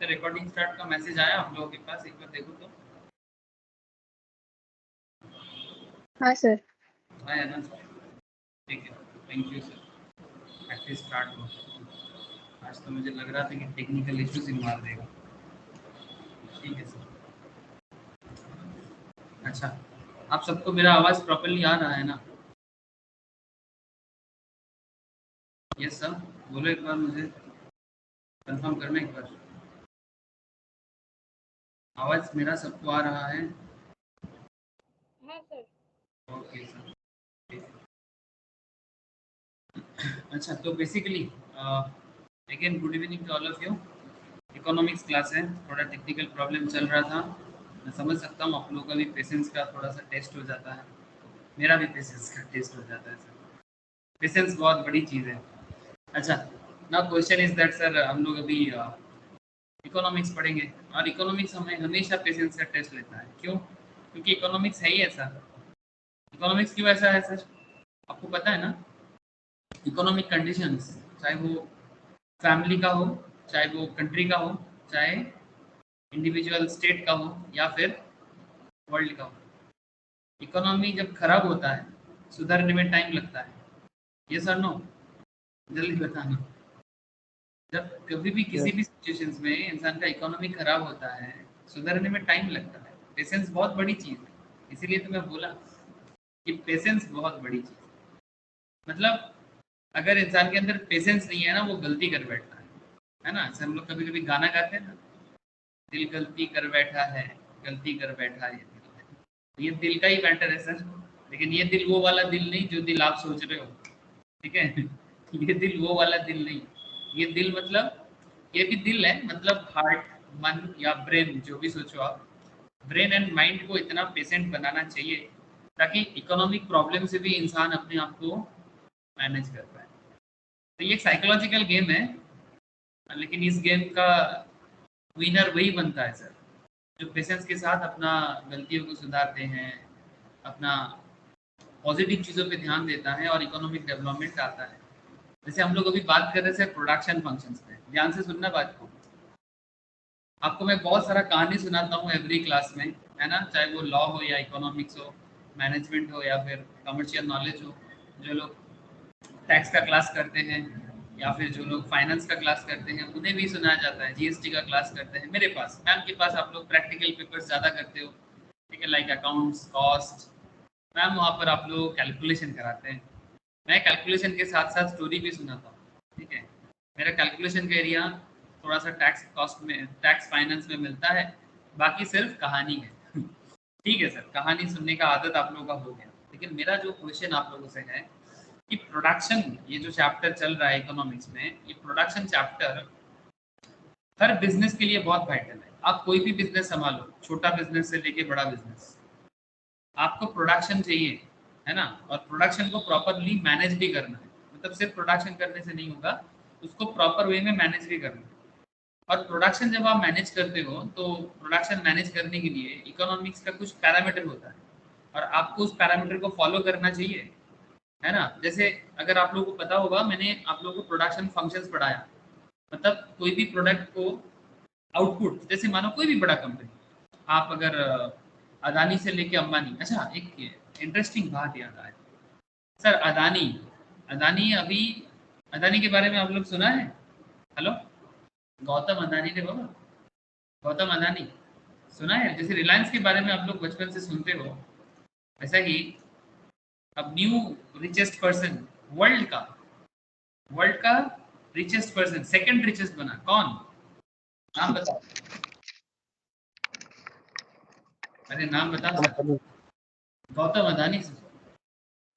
Sir recording start का message आया आप लोगों के पास, एक बार देखो तो। हाँ सर। आया ना सर? ठीक है, thank you sir. Practice start हो। आज तो मुझे लग रहा था कि टेक्निकल इश्यूज ही मार देगा। ठीक है सर। अच्छा, आप सबको मेरा आवाज़ प्रॉपर्ली आ रहा है ना? यस सर, बोलो एक बार, मुझे कंफर्म करना एक बार। आवाज़ मेरा सबको आ रहा है? हाँ सर। Okay sir. अच्छा, तो basically again good evening to all of you. Economics class है, थोड़ा टेक्निकल प्रॉब्लम चल रहा था। मैं समझ सकता हूँ आप लोगों का भी पेशेंस का थोड़ा सा टेस्ट हो जाता है, मेरा भी पेशेंस का टेस्ट हो जाता है सर। पेशेंस बहुत बड़ी चीज़ है। अच्छा, now question is that sir, हम लोग अभी इकोनॉमिक्स पढ़ेंगे और इकोनॉमिक्स हमें हमेशा पेशेंस का टेस्ट लेता है। क्यों? क्योंकि इकोनॉमिक्स है ही ऐसा। इकोनॉमिक्स क्यों ऐसा है सर? आपको पता है ना? इकोनॉमिक कंडीशंस, चाहे वो फैमिली का हो, चाहे वो कंट्री का हो, चाहे इंडिविजुअल स्टेट का हो, या फिर वर्ल्ड का हो, इकोनॉमी जब खराब होता है सुधरने में टाइम लगता है। ये सर नो, जल्दी बताना। जब कभी भी किसी भी सिचुएशंस में इंसान का इकोनॉमी खराब होता है सुधरने में टाइम लगता है। पेशेंस बहुत बड़ी चीज़ है, इसीलिए तो मैं बोला कि पेशेंस बहुत बड़ी चीज़ है। मतलब अगर इंसान के अंदर पेशेंस नहीं है ना, वो गलती कर बैठता है ना? जैसे हम लोग कभी कभी गाना गाते हैं ना, दिल गलती कर बैठा है, गलती कर बैठा है ये दिल का ही मैटर है सर। लेकिन ये दिल वो वाला दिल नहीं जो दिल आप सोच रहे हो, ठीक है? ये दिल वो वाला दिल नहीं। ये दिल मतलब, ये भी दिल है, मतलब हार्ट, मन या ब्रेन, जो भी सोचो आप। ब्रेन एंड माइंड को इतना पेशेंट बनाना चाहिए ताकि इकोनॉमिक प्रॉब्लम से भी इंसान अपने आप को मैनेज कर पाए। तो ये एक साइकोलॉजिकल गेम है, लेकिन इस गेम का विनर वही बनता है सर जो पेशेंस के साथ अपना गलतियों को सुधारते हैं, अपना पॉजिटिव चीज़ों पे ध्यान देता है और इकोनॉमिक डेवलपमेंट आता है। जैसे हम लोग अभी बात कर रहे थे प्रोडक्शन फंक्शंस पे, ध्यान से सुनना बात को। आपको मैं बहुत सारा कहानी सुनाता हूँ एवरी क्लास में, है ना? चाहे वो लॉ हो या इकोनॉमिक्स हो, मैनेजमेंट हो या फिर कमर्शियल नॉलेज हो। जो लोग टैक्स का क्लास करते हैं या फिर जो लोग फाइनेंस का क्लास करते हैं उन्हें भी सुनाया जाता है। जीएसटी का क्लास करते हैं मेरे पास, मैम के पास आप लोग प्रैक्टिकल पेपर्स ज़्यादा करते हो, ठीक है, लाइक अकाउंट्स, कॉस्ट। मैम वहाँ पर आप लोग कैलकुलेशन कराते हैं, मैं कैलकुलेशन के साथ साथ स्टोरी भी सुनाता हूँ, ठीक है? मेरा कैलकुलेशन का एरिया थोड़ा सा टैक्स कॉस्ट में, टैक्स फाइनेंस में मिलता है, बाकी सिर्फ कहानी है। ठीक है सर, कहानी सुनने का आदत आप लोगों का हो गया। लेकिन मेरा जो क्वेश्चन आप लोगों से है कि प्रोडक्शन, ये जो चैप्टर चल रहा है इकोनॉमिक्स में, ये प्रोडक्शन चैप्टर हर बिजनेस के लिए बहुत वाइटल है। आप कोई भी बिजनेस संभालो, छोटा बिजनेस से लेके बड़ा बिजनेस, आपको प्रोडक्शन चाहिए, है ना? और प्रोडक्शन को प्रॉपरली मैनेज भी करना है। मतलब सिर्फ प्रोडक्शन करने से नहीं होगा, उसको प्रॉपर वे में मैनेज भी करना है। और प्रोडक्शन जब आप मैनेज करते हो तो प्रोडक्शन मैनेज करने के लिए इकोनॉमिक्स का कुछ पैरामीटर होता है और आपको उस पैरामीटर को फॉलो करना चाहिए, है ना? जैसे अगर आप लोगों को पता होगा, मैंने आप लोगों को प्रोडक्शन फंक्शंस पढ़ाया। मतलब कोई भी प्रोडक्ट को आउटपुट, जैसे मानो कोई भी बड़ा कंपनी, आप अगर अदानी से लेके अंबानी। अच्छा, एक इंटरेस्टिंग बात याद आए सर, अदानी, अदानी अभी, अदानी के बारे में आप लोग सुना है? हेलो, गौतम अदानी ने बाबा, गौतम अदानी सुना है? जैसे रिलायंस के बारे में आप लोग बचपन से सुनते हो, वैसा ही अब न्यू रिचेस्ट पर्सन वर्ल्ड का रिचेस्ट पर्सन, सेकंड रिचेस्ट बना। कौन? नाम बताओ, अरे नाम बता sir. Gautam Adani sir,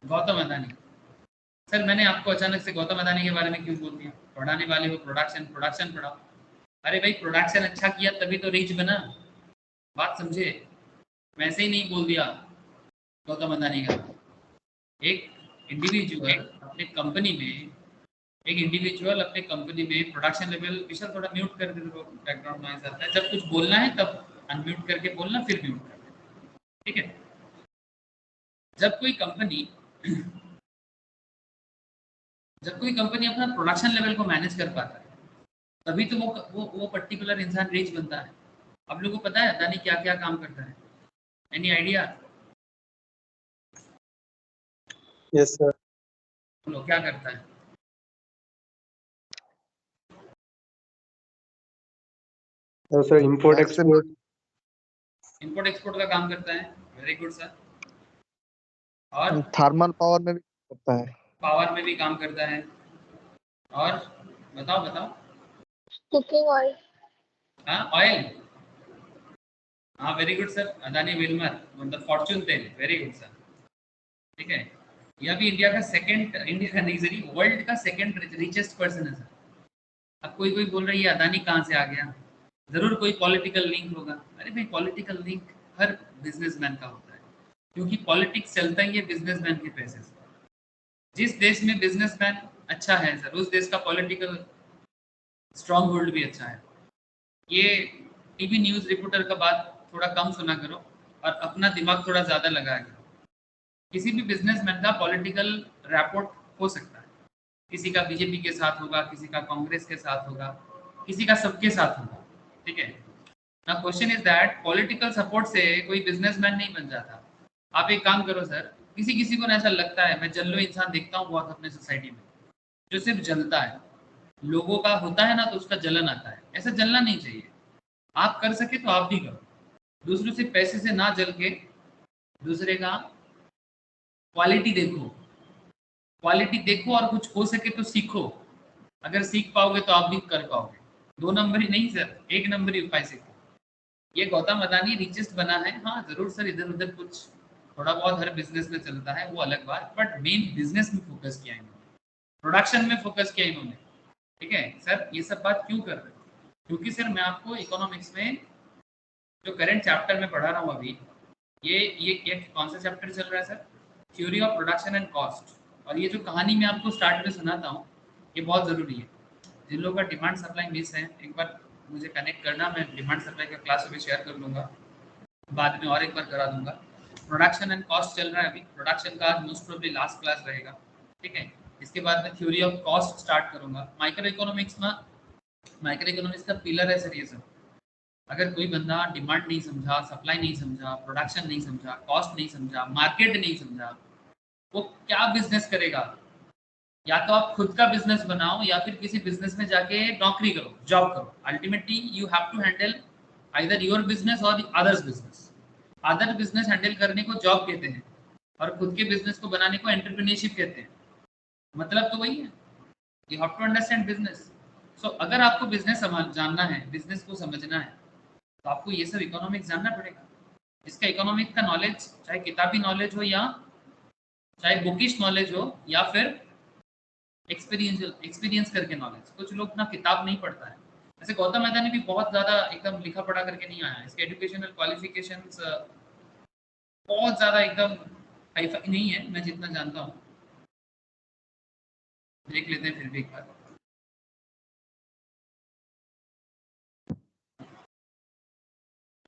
Gautam Adani. Sir मैंने आपको अचानक से गौतम अदानी के बारे में क्यों बोल दिया? पढ़ाने वाले हो प्रोडक्शन, प्रोडक्शन पढ़ाओ। अरे भाई, प्रोडक्शन अच्छा किया तभी तो रीच बना, बात समझे? वैसे ही नहीं बोल दिया गौतम अदानी का। एक इंडिविजुअल अपने कंपनी में, एक इंडिविजुअल अपने कंपनी में प्रोडक्शन लेवल, विशाल थोड़ा म्यूट कर दे तो बैकग्राउंड नॉइज आता है। जब कुछ बोलना है तब अनम्यूट करके बोलना, फिर म्यूट कर देना, ठीक है? जब कोई कंपनी जब कोई कंपनी अपना प्रोडक्शन लेवल को मैनेज कर पाता है, तभी तो वो पर्टिकुलर इंसान रिच बनता है। आप लोगों को पता है अदानी क्या क्या काम करता है? Any idea? Yes sir. बोलो क्या करता है? Sir import export. Import export का काम करता है। Very good sir. और थर्मल पावर में भी करता है। पावर में भी काम करता है। और बताओ बताओ। Cooking oil. हाँ ऑयल। हाँ very good sir. Adani Wilmer मतलब फॉर्चून तेल। Very good sir. ठीक है। यह भी इंडिया का सेकंड, इंडिया का नहीं सॉरी वर्ल्ड का सेकंड रिचेस्ट पर्सन है सर। अब कोई कोई बोल रही है अदानी कहाँ से आ गया, जरूर कोई पॉलिटिकल लिंक होगा। अरे भाई पॉलिटिकल लिंक हर बिजनेसमैन का होता है, क्योंकि पॉलिटिक्स चलता ही है बिजनेसमैन के पैसे से। जिस देश में बिजनेसमैन अच्छा है सर, उस देश का पॉलिटिकल स्ट्रॉन्ग होल्ड भी अच्छा है। ये टीवी न्यूज़ रिपोर्टर का बात थोड़ा कम सुना करो और अपना दिमाग थोड़ा ज़्यादा लगाया करो। किसी भी बिजनेसमैन का पॉलिटिकल रैपोर्ट हो सकता है, किसी का बीजेपी के साथ होगा, किसी का कांग्रेस के साथ होगा, किसी का सबके साथ होगा। ठीक है ना। Question is that political support से कोई बिजनेसमैन नहीं बन जाता। आप एक काम करो सर, किसी किसी को ना ऐसा लगता है, मैं जल्लो इंसान देखता हूँ बहुत अपने सोसाइटी में, जो सिर्फ जलता है। लोगों का होता है ना तो उसका जलन आता है, ऐसा जलना नहीं चाहिए। आप कर सके तो आप भी करो, दूसरों से पैसे से ना जल के दूसरे का क्वालिटी देखो, क्वालिटी देखो और कुछ हो सके तो सीखो। अगर सीख पाओगे तो आप भी कर पाओगे। दो नंबरी नहीं सर, एक नंबरी उपाय सीखो। ये गौतम अदानी रिचेस्ट बना है, हाँ जरूर सर, इधर उधर कुछ थोड़ा बहुत हर बिजनेस में चलता है, वो अलग बात, बट मेन बिजनेस में फोकस किया इन्होंने, प्रोडक्शन में फोकस किया इन्होंने। ठीक है सर। ये सब बात क्यों कर रहे हो? क्योंकि सर मैं आपको इकोनॉमिक्स में जो करंट चैप्टर में पढ़ा रहा हूँ अभी, ये कौन सा चैप्टर चल रहा है sir? Theory of production and cost. और ये जो कहानी मैं आपको स्टार्ट में सुनाता हूँ, ये बहुत ज़रूरी है। जिन लोगों का डिमांड सप्लाई मिस है, एक बार मुझे कनेक्ट करना, मैं डिमांड सप्लाई का क्लास अभी शेयर कर लूँगा, बाद में और एक बार करा दूंगा। प्रोडक्शन एंड कॉस्ट चल रहा है अभी, प्रोडक्शन का आज मोस्ट प्रोबेबली लास्ट क्लास रहेगा। ठीक है। इसके बाद मैं थ्योरी ऑफ कॉस्ट स्टार्ट करूंगा। माइक्रो इकोनॉमिक्स में, माइक्रो इकोनॉमिक्स का पिलर है सर ये सब। अगर कोई बंदा डिमांड नहीं समझा, सप्लाई नहीं समझा, प्रोडक्शन नहीं समझा, कॉस्ट नहीं समझा, मार्केट नहीं समझा, वो क्या बिजनेस करेगा? या तो आप खुद का बिजनेस बनाओ या फिर किसी बिजनेस में जाके नौकरी करो, जॉब करो। Ultimately you have to handle either your business और others business. Other business handle करने को जॉब कहते हैं और खुद के बिजनेस को बनाने को एंटरप्रेन्योरशिप कहते हैं। मतलब तो वही है, you have to understand business. So अगर आपको बिजनेस जानना है, बिजनेस को समझना है, तो आपको ये सब इकोनॉमिक्स जानना पड़ेगा। इसका इकोनॉमिक्स का नॉलेज चाहे किताबी नॉलेज हो या चाहे बुकिश नॉलेज हो या फिर एक्सपीरियंस करके नॉलेज। कुछ लोग ना किताब नहीं पढ़ता है, जैसे गौतम अदानी भी बहुत ज़्यादा एकदम लिखा पढ़ा करके नहीं आया। इसके एजुकेशनल क्वालिफिकेशंस बहुत ज़्यादा एकदम हाईफाई नहीं है, मैं जितना जानता हूँ। देख लेते हैं फिर भी एक बार।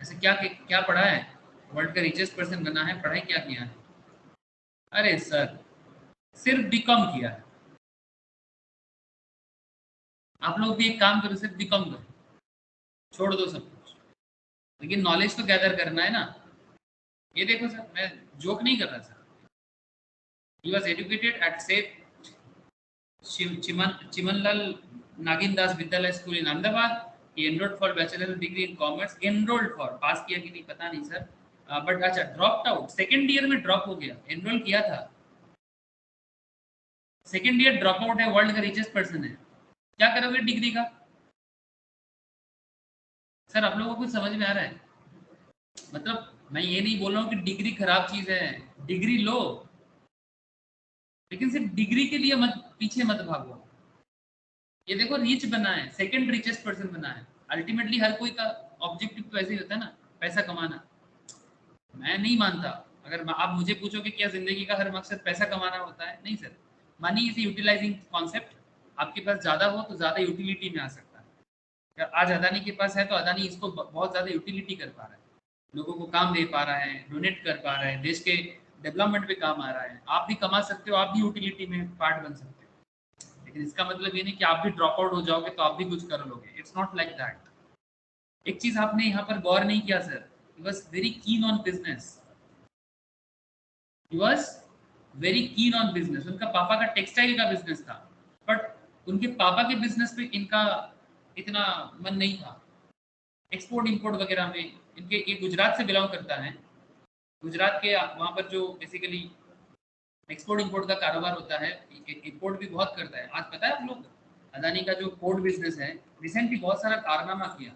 ऐसे क्या क्या पढ़ा है? वर्ल्ड का रिचेस्ट पर्सन बना है, पढ़ाई क्या किया है? अरे सर सिर्फ बीकॉम किया है। आप लोग भी एक काम करो, सिर्फ बीकॉम करो, छोड़ दो सब कुछ, लेकिन नॉलेज तो गैदर करना है ना। ये देखो सर, मैं जोक नहीं कर रहा sir. He was educated eight से चिमनलाल नागिनदास विद्यालय school in Ahmedabad. he enrolled for bachelor degree in commerce। enrolled for, पास किया कि नहीं पता नहीं सर, बट अच्छा ड्रॉप्ड आउट, सेकेंड ईयर में ड्रॉप हो गया। एनरोल किया था, सेकेंड ईयर ड्रॉप आउट है, वर्ल्ड का रिचेस्ट पर्सन है। क्या करोगे डिग्री का? सर आप लोगों को कुछ समझ में आ रहा है? मतलब मैं ये नहीं बोल रहा हूँ कि डिग्री खराब चीज है, डिग्री लो, लेकिन सिर्फ डिग्री के लिए मत पीछे मत भागो। ये देखो रिच बना है, सेकंड रिचेस्ट पर्सन बना है। अल्टीमेटली हर कोई का ऑब्जेक्टिव तो ऐसे ही होता है ना, पैसा कमाना। मैं नहीं मानता, अगर आप मुझे पूछोगे क्या जिंदगी का हर मकसद पैसा कमाना होता है? नहीं sir. Money is utilising concept. आपके पास ज़्यादा हो तो ज़्यादा यूटिलिटी में आ सकता है। अगर आज अदानी के पास है तो अदानी इसको बहुत ज़्यादा यूटिलिटी कर पा रहा है, लोगों को काम दे पा रहा है, डोनेट कर पा रहा है, देश के डेवलपमेंट पे काम आ रहा है। आप भी कमा सकते हो, आप भी यूटिलिटी में पार्ट बन सकते हो। लेकिन इसका मतलब ये नहीं कि आप भी ड्रॉप आउट हो जाओगे तो आप भी कुछ कर लोगे। It's not like that. एक चीज आपने यहाँ पर गौर नहीं किया sir, he was very keen on business, he was very keen on business. उनका पापा का टेक्सटाइल का बिजनेस था, बट उनके पापा के बिजनेस पे इनका इतना मन नहीं था। एक्सपोर्ट इंपोर्ट वगैरह में इनके, ये गुजरात से बिलोंग करता है, गुजरात के वहाँ पर जो बेसिकली एक्सपोर्ट इंपोर्ट का कारोबार होता है, इंपोर्ट भी बहुत करता है। आज पता है आप लोग, अदानी का जो पोर्ट बिजनेस है, रिसेंटली बहुत सारा कारनामा किया।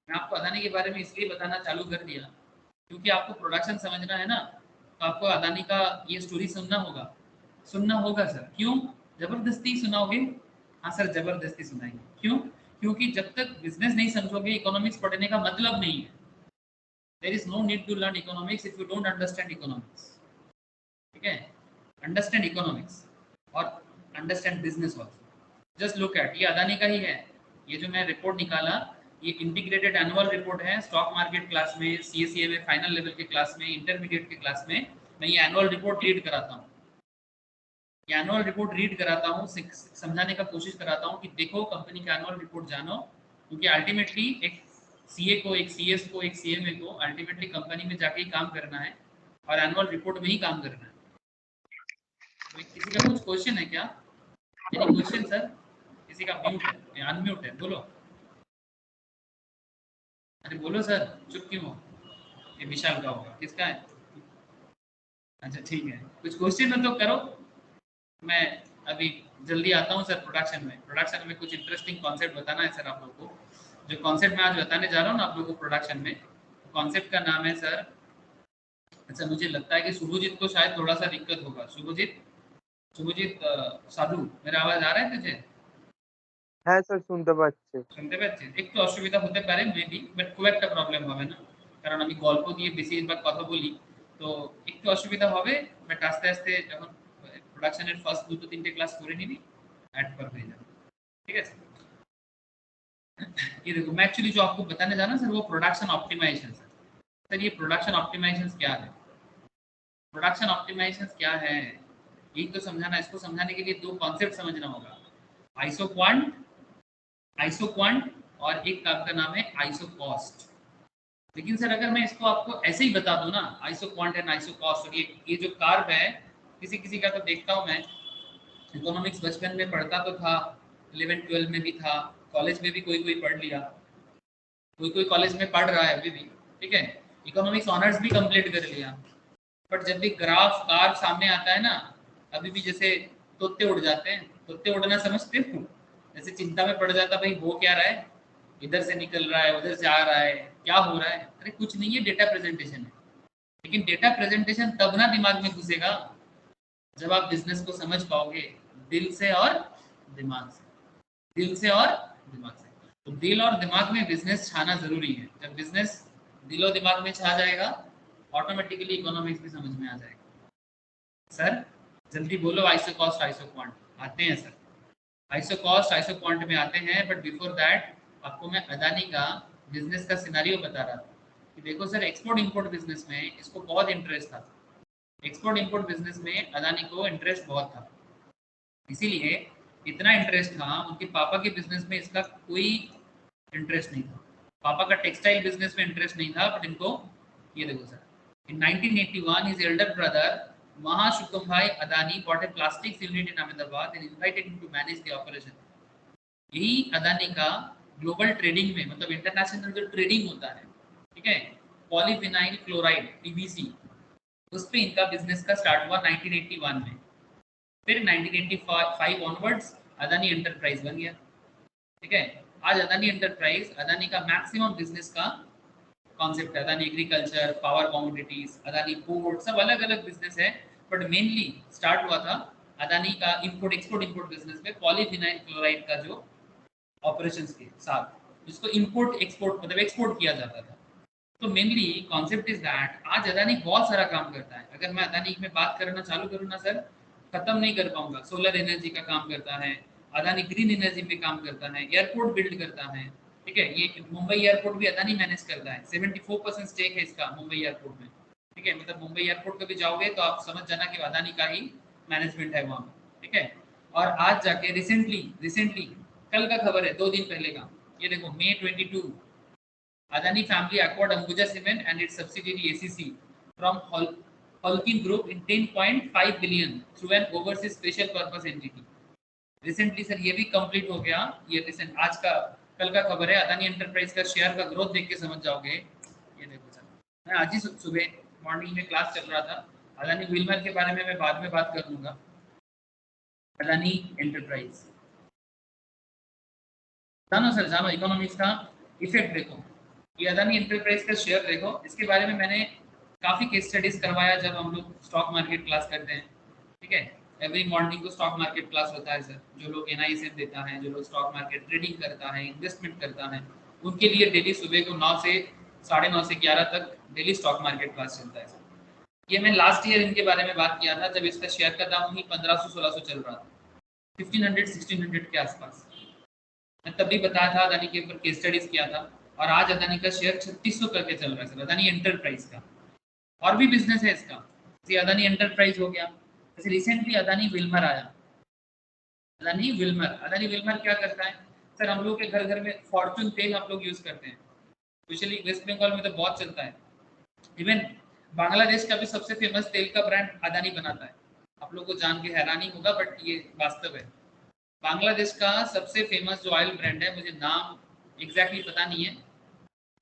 मैं आपको अदानी के बारे में इसलिए बताना चालू कर दिया क्योंकि आपको प्रोडक्शन समझना है ना, तो आपको अदानी का ये स्टोरी सुनना होगा सर। क्यों? जबरदस्ती सुनाओगे? हाँ सर, जबरदस्ती सुनाएंगे। क्यों? क्योंकि जब तक बिजनेस नहीं समझोगे, इकोनॉमिक्स पढ़ने का मतलब नहीं है। There is no need to learn economics if you don't understand economics. ठीक है, अंडरस्टैंड इकोनॉमिक्स और understand business also. Just look at, ये अदानी का ही है। ये जो मैं रिपोर्ट निकाला, ये इंटीग्रेटेड एनुअल रिपोर्ट है। स्टॉक मार्केट क्लास में, सीएसीए में फाइनल लेवल के क्लास में, इंटरमीडिएट के क्लास में मैं ये एनुअल रिपोर्ट रीड कराता हूँ। ये एनुअल रिपोर्ट रीड कराता हूँ, समझाने का कोशिश कराता हूँ कि देखो कंपनी का एनुअल रिपोर्ट जानो, क्योंकि अल्टीमेटली एक सीए को, एक सीएस को, एक सीएमए को अल्टीमेटली कंपनी में जाके ही काम करना है और एनुअल रिपोर्ट में ही काम करना है। तो किसी का कुछ क्वेश्चन है क्या? Any question sir? किसी का म्यूट है, अनम्यूट है, बोलो। अरे बोलो सर, चुप क्यों हो? ये विशाल का होगा, किसका है? अच्छा ठीक है, कुछ क्वेश्चन है तो करो। मैं अभी जल्दी आता हूँ सर। प्रोडक्शन में कुछ इंटरेस्टिंग कॉन्सेप्ट बताना है सर आप लोगों को। जो कॉन्सेप्ट मैं आज बताने जा रहा हूँ ना आप लोगों को प्रोडक्शन में, कॉन्सेप्ट का नाम है सर, अच्छा मुझे लगता है कि शुभजीत को शायद थोड़ा सा दिक्कत होगा। शुभजीत साधु, मेरा आवाज आ रहा है तुझे? হ্যাঁ স্যার শুনতে পাচ্ছি। শুনতে পাচ্ছিস? একটু অসুবিধা হতে পারে মেবি, বাট খুব একটা প্রবলেম হবে না, কারণ আমি গল্প দিয়ে বেশিরভাগ কথা বলি, তো একটু অসুবিধা হবে। বাট আস্তে আস্তে যখন প্রোডাকশনের ফার্স্ট 2-3টে ক্লাস করে নিবি, ऐड पर হয়ে যাবে। ठीक है ये देखो, मैं एक्चुअली जो आपको बताने जा रहा हूँ सर, वो प्रोडक्शन ऑप्टिमाइजेशन सर। ये प्रोडक्शन ऑप्टिमाइजेशन क्या है? प्रोडक्शन ऑप्टिमाइजेशन क्या है यही तो समझाना। इसको समझाने के लिए दो कॉन्सेप्ट समझना होगा, आइसोक्वांट और एक का नाम है आइसोकॉस्ट। लेकिन सर अगर मैं इसको आपको ऐसे ही बता दूं ना, आइसोक्वांट एंड आइसोकॉस्ट, और ये जो कार्व है, किसी किसी का तो देखता हूँ मैं, इकोनॉमिक्स बचपन में पढ़ता तो था, 11-12 में भी था, कॉलेज में भी कोई कोई पढ़ लिया, कोई कॉलेज में पढ़ रहा है अभी भी। ठीक है, इकोनॉमिक्स ऑनर्स भी कंप्लीट कर लिया, बट जब भी ग्राफ कार्व सामने आता है ना, अभी भी जैसे तोते उड़ जाते हैं। तोते उड़ना समझते हो? जैसे चिंता में पड़ जाता, भाई हो क्या रहा है, इधर से निकल रहा है, उधर से आ रहा है, क्या हो रहा है? अरे कुछ नहीं है, डेटा प्रेजेंटेशन है। लेकिन डेटा प्रेजेंटेशन तब ना दिमाग में घुसेगा जब आप बिजनेस को समझ पाओगे, दिल से और दिमाग से, दिल से और दिमाग से। तो दिल और दिमाग में बिजनेस छाना जरूरी है। जब बिजनेस दिल और दिमाग में छा जाएगा, ऑटोमेटिकली इकोनॉमिक्स भी समझ में आ जाएगा। सर जल्दी बोलो, आइसोकॉस्ट आइसोक्वांट आते हैं सर? आइसोकॉस्ट आइसोक्वांट में आते हैं, बट बिफोर दैट आपको मैं अदानी का बिजनेस का सिनारियो बता रहा था कि देखो सर, एक्सपोर्ट इंपोर्ट बिजनेस में इसको बहुत इंटरेस्ट था। एक्सपोर्ट इंपोर्ट बिजनेस में अदानी को इंटरेस्ट बहुत था, इसीलिए इतना इंटरेस्ट था, उनके पापा के बिजनेस में इसका कोई इंटरेस्ट नहीं था। पापा का टेक्सटाइल बिजनेस में इंटरेस्ट नहीं था, बट इनको ये देखो sir, in 1981 his elder brother Mahashukumbhai Adani bought a plastics unit in Ahmedabad and invited him to manage the operation। यही अदानी का ग्लोबल ट्रेडिंग में, मतलब इंटरनेशनल जो ट्रेडिंग होता है, ठीक है, पॉलीविनाइल क्लोराइड पीवीसी, उस पे इनका बिजनेस का स्टार्ट हुआ 1981 में। फिर 1985 ऑनवर्ड्स अदानी एंटरप्राइज बन गया। ठीक है, आज अदानी एंटरप्राइज, अदानी का मैक्सिमम बिजनेस का कॉन्सेप्ट है। Adani agriculture, power commodities, Adani port, सब अलग अलग बिजनेस है, बट मेनली स्टार्ट हुआ था अदानी का इंपोर्ट एक्सपोर्ट बिजनेस में पॉलीविनाइल क्लोराइड का जो ऑपरेशंस के साथ, जिसको इंपोर्ट एक्सपोर्ट मतलब एक्सपोर्ट किया जाता था। तो मेनली कॉन्सेप्ट इज दैट आज अदानी बहुत सारा काम करता है। अगर मैं अदानी में बात करना चालू करूँ ना सर, खत्म नहीं कर पाऊंगा। सोलर एनर्जी का काम करता है अदानी, ग्रीन एनर्जी पे काम करता है, एयरपोर्ट बिल्ड करता है। ठीक है, ये मुंबई एयरपोर्ट भी अदानी मैनेज करता है, 74% स्टेक है इसका मुंबई एयरपोर्ट में। ठीक है, मतलब मुंबई एयरपोर्ट कभी जाओगे तो आप समझ जाना कि अदानी का ही मैनेजमेंट है वहाँ। ठीक है, और आज जाके रिसेंटली कल का खबर है, 2 दिन पहले का, ये देखो May 22, Adani family acquired Ambuja Cement and its subsidiary ACC from Holcim Group in 10.5 billion through an overseas special purpose entity. Recently sir ये भी कंप्लीट हो गया, ये रिसेंट आज का कल का खबर है। अदानी एंटरप्राइज का शेयर का ग्रोथ देख के समझ जाओगे। ये देखो सर, मैं आज ही सुबह मॉर्निंग में क्लास चल रहा था, अदानी विल्मर के बारे में मैं बाद में बात कर लूंगा। अदानी एंटरप्राइज जानो सर, जानो इकोनॉमिक्स का इफेक्ट देखो, ये अदानी एंटरप्राइज का शेयर देखो, इसके बारे में मैंने काफ़ी केस स्टडीज करवाया जब हम लोग स्टॉक मार्केट क्लास करते हैं। ठीक है, एवरी मॉर्निंग को स्टॉक मार्केट क्लास होता है सर। जो लोग NISM देता है, जो लोग स्टॉक मार्केट ट्रेडिंग करता है, इन्वेस्टमेंट करता है, उनके लिए डेली सुबह को 9 से 9:30 से 11 तक डेली स्टॉक मार्केट क्लास चलता है सर। ये मैं लास्ट ईयर इनके बारे में बात किया था जब इसका शेयर का दाम ही 1500-1600 चल रहा था, 1500-1600 के आसपास। मैं तभी बताया था, अदानी के ऊपर केस स्टडीज किया था, और आज अदानी का शेयर 3600 करके चल रहा है सर, अदानी एंटरप्राइज का। और भी बिजनेस है इसका, जैसे अदानी एंटरप्राइज हो गया, जैसे रिसेंटली अदानी विल्मर आया। अदानी विल्मर क्या करता है सर, हम लोग के घर घर में फॉर्चून तेल हम लोग यूज करते हैं, स्पेशली वेस्ट बंगाल में तो बहुत चलता है। इवन बांग्लादेश का भी सबसे फेमस तेल का ब्रांड अदानी बनाता है। आप लोग को जान के हैरानी होगा, बट ये वास्तव है। बांग्लादेश का सबसे फेमस जो ऑयल ब्रांड है, मुझे नाम एग्जैक्टली पता नहीं है,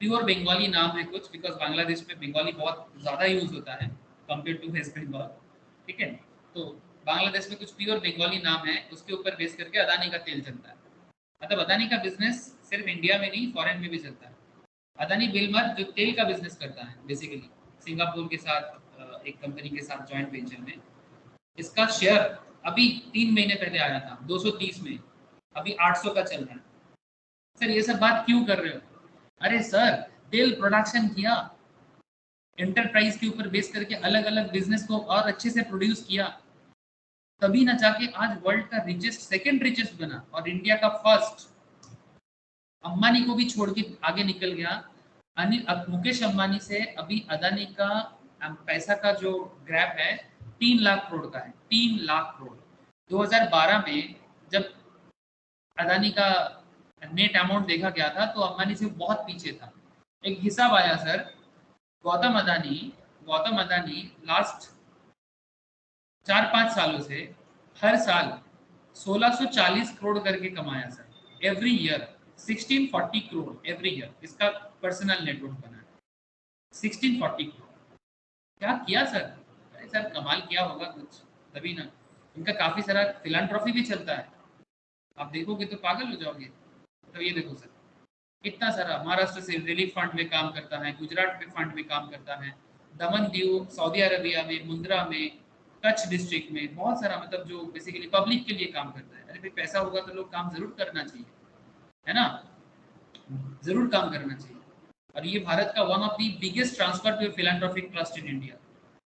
प्योर बंगाली नाम है कुछ, बिकॉज बांग्लादेश में बंगाली बहुत ज़्यादा यूज होता है कंपेयर टू वेस्ट बंगाल। ठीक है, तो बांग्लादेश में कुछ प्योर बंगाली नाम है, उसके ऊपर बेस करके अदानी का तेल चलता है। मतलब अदानी का बिजनेस सिर्फ इंडिया में नहीं, फॉरेन में भी चलता है। अदानी विल्मर जो तेल का बिजनेस करता है, बेसिकली सिंगापुर के साथ एक कंपनी के साथ जॉइंट वेंचर में, इसका शेयर अभी 3 महीने पहले आया था 230 में, अभी 800 का चल रहा है। सर ये सब बात क्यों कर रहे हो? अरे सर, तेल प्रोडक्शन किया, एंटरप्राइज के ऊपर बेस करके अलग अलग बिजनेस को और अच्छे से प्रोड्यूस किया, तभी ना जाके आज वर्ल्ड का रिचेस्ट, सेकंड रिचेस्ट बना, और इंडिया का फर्स्ट। अंबानी को भी छोड़ के आगे निकल गया। मुकेश अंबानी से अभी अदानी का पैसा का जो ग्रैप है 3 लाख करोड़ का है, 3 लाख करोड़। 2012 में जब अदानी का नेट अमाउंट देखा गया था तो अंबानी से बहुत पीछे था। एक हिसाब आया सर, गौतम अदानी लास्ट 4-5 सालों से हर साल 1640 करोड़ करके कमाया sir, every year 1640 crore every year, इसका पर्सनल नेटवर्क बना है 1640 करोड़। क्या किया सर? अरे सर कमाल किया होगा कुछ, तभी ना। इनका काफ़ी सारा फिलैंथ्रोफी भी चलता है, आप देखोगे तो पागल हो जाओगे। तो ये देखो सर, कितना सारा महाराष्ट्र से रिलीफ फंड में काम करता है, गुजरात में फंड में काम करता है, दमन दीव, सऊदी अरबिया में, मुंद्रा में, कच्छ डिस्ट्रिक्ट में, बहुत सारा, मतलब जो बेसिकली पब्लिक के लिए काम करता है। अरे भाई पैसा होगा तो लोग काम जरूर करना चाहिए, है ना, जरूर काम करना चाहिए। और ये भारत का one of the biggest transfer to philanthropic trust in India.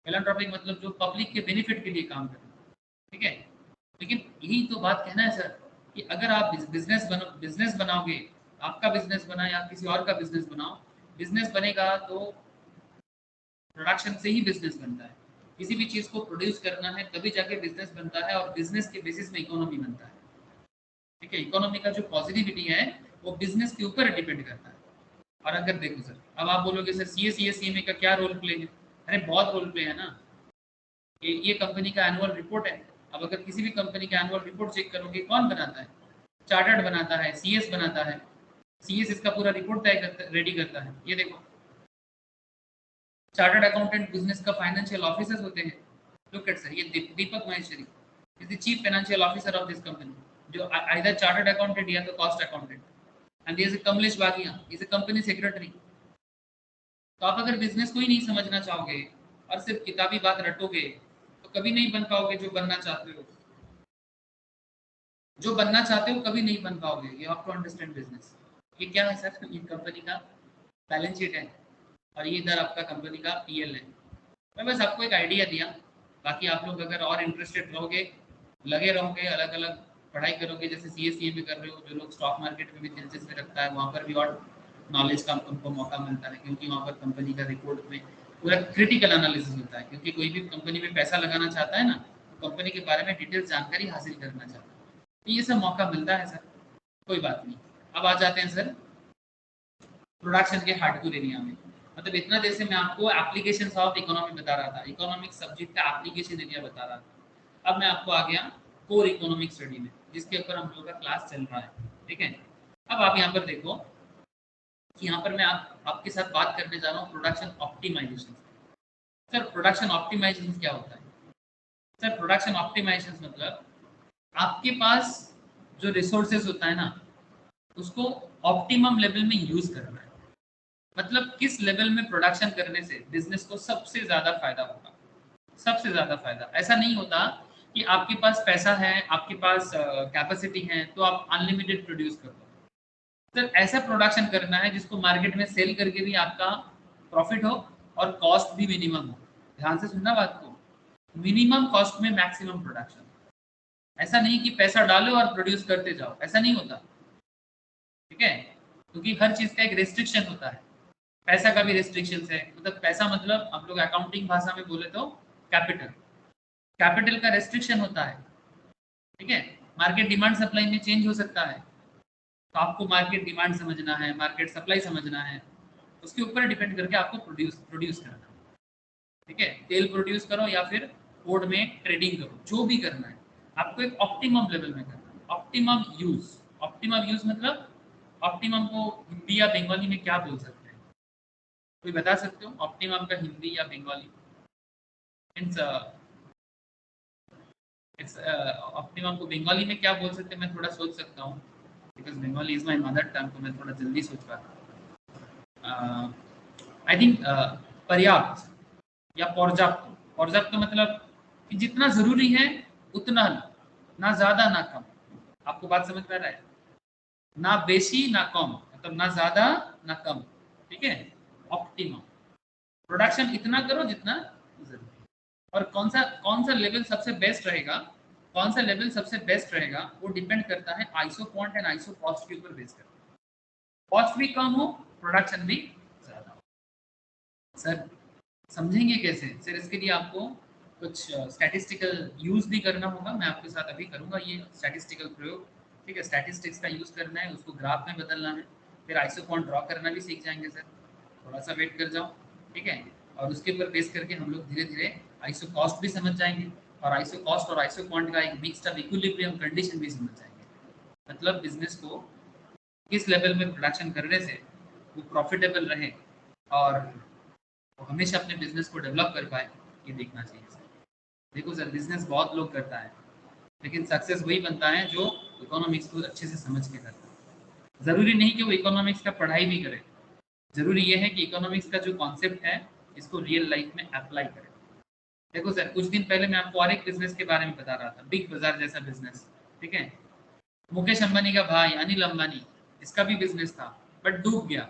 Philanthropic मतलब जो पब्लिक के बेनिफिट के लिए काम करना, ठीक है। लेकिन यही तो बात कहना है सर, कि अगर आप बिजनेस बनाओगे, आपका बिजनेस बना या किसी और का बिजनेस बनाओ, बिजनेस बनेगा तो प्रोडक्शन से ही बिजनेस बनता है। किसी भी चीज़ को प्रोड्यूस करना है तभी जाके बिजनेस बनता है, और बिजनेस के बेसिस में इकोनॉमी बनता है। ठीक है, इकोनॉमी का जो पॉजिटिविटी है वो बिजनेस के ऊपर डिपेंड करता है। और अगर देखो सर, अब आप बोलोगे सर CA का क्या रोल प्ले है? अरे बहुत रोल प्ले है ना। ये कंपनी का एनुअल रिपोर्ट है। अब अगर किसी भी कंपनी का एनुअल रिपोर्ट चेक करोगे, कौन बनाता है? चार्टर्ड बनाता है, CS बनाता है। CS इसका पूरा रिपोर्ट रेडी करता है। ये देखो, चार्टर्ड अकाउंटेंट बिजनेस का फाइनेंशियल ऑफिसर्स होते हैं। लुक एट सर, ये Deepak Maheshwari is the chief financial officer of this company, जो आइदर चार्टर्ड अकाउंटेंट या तो cost accountant. And there is Kamlesh Bagia, is a company secretary. तो आप अगर बिजनेस को ही नहीं समझना चाहोगे और सिर्फ किताबी बात रटोगे तो कभी नहीं बन पाओगे जो बनना चाहते हो। जो बनना चाहते हो कभी नहीं बन पाओगे। You have to understand business. ये क्या है सर? ये कंपनी का बैलेंस शीट है, और ये इधर आपका कंपनी का PL है। मैं बस आपको एक आइडिया दिया। बाकी आप लोग अगर और इंटरेस्टेड रहोगे, लगे रहोगे, अलग अलग पढ़ाई करोगे, जैसे CA में कर रहे हो, जो लोग स्टॉक मार्केट में भी दिलचस्पी रखता है, वहाँ पर भी और नॉलेज का उनको मौका मिलता है, क्योंकि वहाँ पर कंपनी का रिपोर्ट में पूरा क्रिटिकल एनालिसिस होता है। क्योंकि कोई भी कंपनी में पैसा लगाना चाहता है ना, कंपनी के बारे में डिटेल जानकारी हासिल करना चाहता हूँ, तो ये सब मौका मिलता है सर, कोई बात नहीं। अब आ जाते हैं सर प्रोडक्शन के हार्डकोर एरिया में। मतलब इतना देर से मैं आपको एप्लीकेशन ऑफ इकोनॉमी बता रहा था, इकोनॉमिक सब्जेक्ट का एप्लीकेशन एरिया बता रहा था। अब मैं आपको आ गया कोर इकोनॉमिक स्टडी में, जिसके ऊपर हम लोग का क्लास चल रहा है, ठीक है। अब आप यहाँ पर देखो कि यहाँ पर मैं आपके साथ बात करने जा रहा हूँ production optimisation. Sir production optimisation क्या होता है? सर प्रोडक्शन ऑप्टिमाइजेशन मतलब आपके पास जो रिसोर्सेज होता है ना, उसको ऑप्टिमम लेवल में यूज करना है। मतलब किस लेवल में प्रोडक्शन करने से बिजनेस को सबसे ज्यादा फायदा होगा, सबसे ज्यादा फायदा। ऐसा नहीं होता कि आपके पास पैसा है, आपके पास कैपेसिटी है तो आप अनलिमिटेड प्रोड्यूस कर दो। सर ऐसा प्रोडक्शन करना है जिसको मार्केट में सेल करके भी आपका प्रॉफिट हो और कॉस्ट भी मिनिमम हो। ध्यान से सुनना बात को, मिनिमम कॉस्ट में मैक्सिमम प्रोडक्शन। ऐसा नहीं कि पैसा डालो और प्रोड्यूस करते जाओ, ऐसा नहीं होता, ठीक है। क्योंकि हर चीज का एक रेस्ट्रिक्शन होता है, पैसा का भी रेस्ट्रिक्शन है। मतलब पैसा मतलब आप लोग अकाउंटिंग भाषा में बोले तो कैपिटल, कैपिटल का रेस्ट्रिक्शन होता है, ठीक है। मार्केट डिमांड सप्लाई में चेंज हो सकता है, तो आपको मार्केट डिमांड समझना है, मार्केट सप्लाई समझना है, उसके ऊपर डिपेंड करके आपको प्रोड्यूस करना है, ठीक है। तेल प्रोड्यूस करो या फिर पोर्ट में ट्रेडिंग करो, जो भी करना है आपको एक ऑप्टिमम लेवल में करना है। ऑप्टिमम यूज, ऑप्टिमम यूज मतलब ऑप्टिमम को हिंदी या बंगाली में क्या बोल सकते हैं? कोई बता सकते हो ऑप्टिमम का हिंदी या बंगाली? इट्स ऑप्टिमम को बंगाली में क्या बोल सकते हैं? मैं थोड़ा सोच सकता हूँ, because Bengali is my mother tongue, तो मैं थोड़ा जल्दी सोच पाता। आई थिंक पर्याप्त या पर्याप्त। पर्याप्त मतलब कि जितना जरूरी है उतना लो, ना ज्यादा ना कम। आपको बात समझ में आ रहा है? ना बेशी ना कम, मतलब ना ज्यादा ना कम, ठीक है। ऑप्टिमम प्रोडक्शन इतना करो जितना जरूरी। और कौन सा लेवल सबसे बेस्ट रहेगा, कौन सा लेवल सबसे बेस्ट रहेगा, वो डिपेंड करता है iso quant and iso cost के ऊपर बेस करता है। कॉस्ट भी कम हो, प्रोडक्शन भी ज्यादा हो। सर समझेंगे कैसे? सर इसके लिए आपको कुछ स्टैटिस्टिकल यूज भी करना होगा, मैं आपके साथ अभी करूंगा ये स्टैटिस्टिकल प्रयोग, ठीक है। स्टैटिस्टिक्स का यूज करना है, उसको ग्राफ में बदलना है, फिर आइसोक्वांट ड्रॉ करना भी सीख जाएंगे सर, थोड़ा सा वेट कर जाओ, ठीक है। और उसके ऊपर बेस करके हम लोग धीरे धीरे आइसो कॉस्ट भी समझ जाएंगे, और आइसो कॉस्ट और आइसो क्वांट का एक मिक्स्ड इक्विलिब्रियम कंडीशन भी समझ जाएंगे। मतलब बिजनेस को किस लेवल में प्रोडक्शन करने से वो प्रॉफिटेबल रहे और वो हमेशा अपने बिजनेस को डेवलप कर पाए, ये देखना चाहिए सर। देखो सर बिजनेस बहुत लोग करता है, लेकिन सक्सेस वही बनता है जो इकोनॉमिक्स को अच्छे से समझ के करता है। ज़रूरी नहीं कि वो इकोनॉमिक्स का पढ़ाई भी करे, ज़रूरी ये है कि इकोनॉमिक्स का जो कॉन्सेप्ट है इसको रियल लाइफ में अप्लाई करें। देखो सर कुछ दिन पहले मैं आपको और एक बिजनेस के बारे में बता रहा था, बिग बाजार जैसा बिजनेस, ठीक है। मुकेश अंबानी का भाई अनिल अंबानी, इसका भी बिजनेस था बट डूब गया।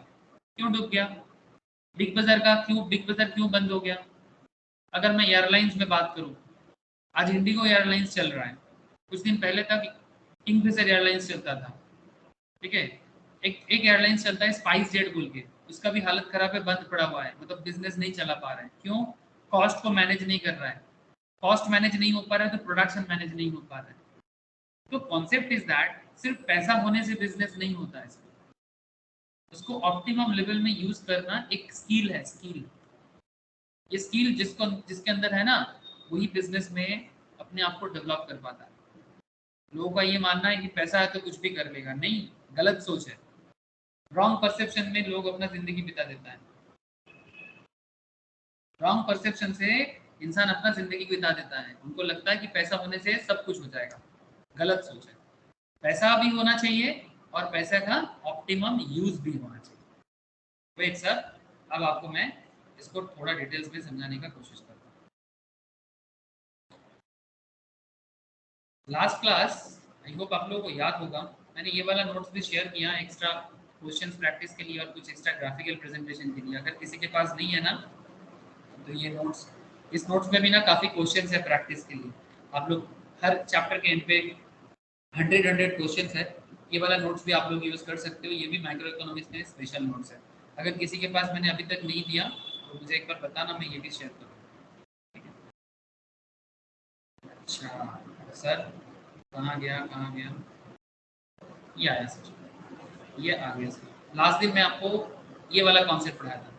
क्यों डूब गया? बिग बाजार का क्यों, बिग बाजार क्यों बंद हो गया? अगर मैं एयरलाइंस में बात करूं, आज इंडिगो एयरलाइंस चल रहा है, कुछ दिन पहले तक किंगफिशर एयरलाइंस चलता था, ठीक है। एक एयरलाइंस चलता है स्पाइस जेट बोल के, उसका भी हालत खराब है, बंद पड़ा हुआ है, मतलब बिजनेस नहीं चला पा रहा है। क्यों? कॉस्ट को मैनेज नहीं कर रहा है। कॉस्ट मैनेज नहीं हो पा रहा है तो प्रोडक्शन मैनेज नहीं हो पा रहा है। तो कॉन्सेप्ट इज दैट सिर्फ पैसा होने से बिजनेस नहीं होता है, उसको ऑप्टिमम लेवल में यूज करना एक स्किल है, स्किल। ये स्किल जिसके अंदर है ना, वही बिजनेस में अपने आप को डेवलप कर पाता है। लोगों का ये मानना है कि पैसा है तो कुछ भी कर लेगा, नहीं, गलत सोच है। रॉन्ग परसेप्शन में लोग अपना जिंदगी बिता देता है, रॉन्ग परसेप्शन से इंसान अपना जिंदगी बिता देता है। उनको लगता है कि पैसा होने से सब कुछ हो जाएगा, गलत सोच है। पैसा भी होना चाहिए और पैसे का ऑप्टिमम यूज भी होना चाहिए। वेट सर, अब आपको मैं इसको थोड़ा डिटेल्स में समझाने का कोशिश करता हूँ। लास्ट क्लास आई होप आप लोगों को याद होगा, मैंने ये वाला नोट्स भी शेयर किया एक्स्ट्रा क्वेश्चंस प्रैक्टिस के लिए और कुछ एक्स्ट्रा ग्राफिकल प्रेजेंटेशन के लिए। अगर किसी के पास नहीं है ना, तो ये नोट्स, इस नोट्स में भी ना काफ़ी क्वेश्चंस है प्रैक्टिस के लिए। आप लोग हर चैप्टर के एंड पे 100 क्वेश्चंस है, ये वाला नोट्स भी आप लोग यूज़ कर सकते हो। ये भी माइक्रो इकोनॉमिक्स में स्पेशल नोट्स है। अगर किसी के पास मैंने अभी तक नहीं दिया तो मुझे एक बार बताना, मैं ये भी शेयर करूँगा। अच्छा सर, कहाँ गया कहाँ गया, ये आया सर, ये आ गया सर। लास्ट दिन मैं आपको ये वाला कॉन्सेप्ट पढ़ाया था।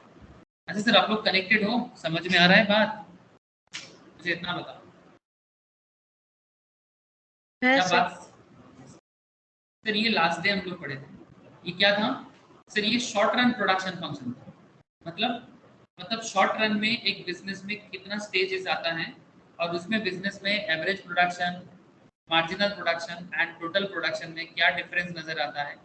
अच्छा सर, आप लोग कनेक्टेड हो, समझ में आ रहा है बात? मुझे इतना बताओ, है क्या सर। बात? सर ये लास्ट डे हम लोग पढ़े थे, ये क्या था सर? ये शॉर्ट रन प्रोडक्शन फंक्शन था। मतलब शॉर्ट रन में एक बिजनेस में कितना स्टेजेस आता है, और उसमें बिजनेस में average production, marginal production and total production में क्या डिफरेंस नजर आता है,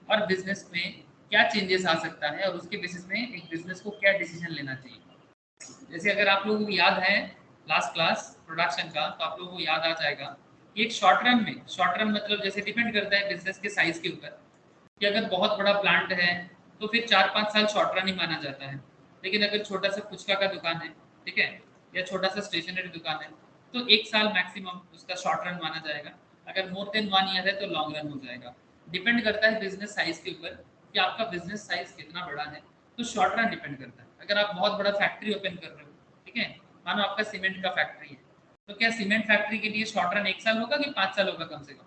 और बिजनेस में क्या चेंजेस आ सकता है, और उसके बेसिस में एक बिजनेस को क्या डिसीजन लेना चाहिए। जैसे अगर आप लोगों को याद है लास्ट क्लास प्रोडक्शन का, तो आप लोगों को याद आ जाएगा कि एक शॉर्ट रन में, शॉर्ट रन मतलब जैसे डिपेंड करता है बिजनेस के साइज के ऊपर, कि अगर बहुत बड़ा प्लांट है तो फिर 4-5 साल शॉर्ट रन ही माना जाता है। लेकिन अगर छोटा सा फुचका का दुकान है, ठीक है, या छोटा सा स्टेशनरी दुकान है, तो 1 साल मैक्सिमम उसका शॉर्ट रन माना जाएगा। अगर मोर देन 1 ईयर है तो लॉन्ग रन हो जाएगा। डिपेंड करता है बिजनेस साइज के ऊपर कि आपका बिजनेस साइज कितना बड़ा है, तो शॉर्ट रन डिपेंड करता है। अगर आप बहुत बड़ा फैक्ट्री ओपन कर रहे हो, ठीक है, मानो आपका सीमेंट का फैक्ट्री है, तो क्या सीमेंट फैक्ट्री के लिए शॉर्ट रन 1 साल होगा कि 5 साल होगा कम से कम?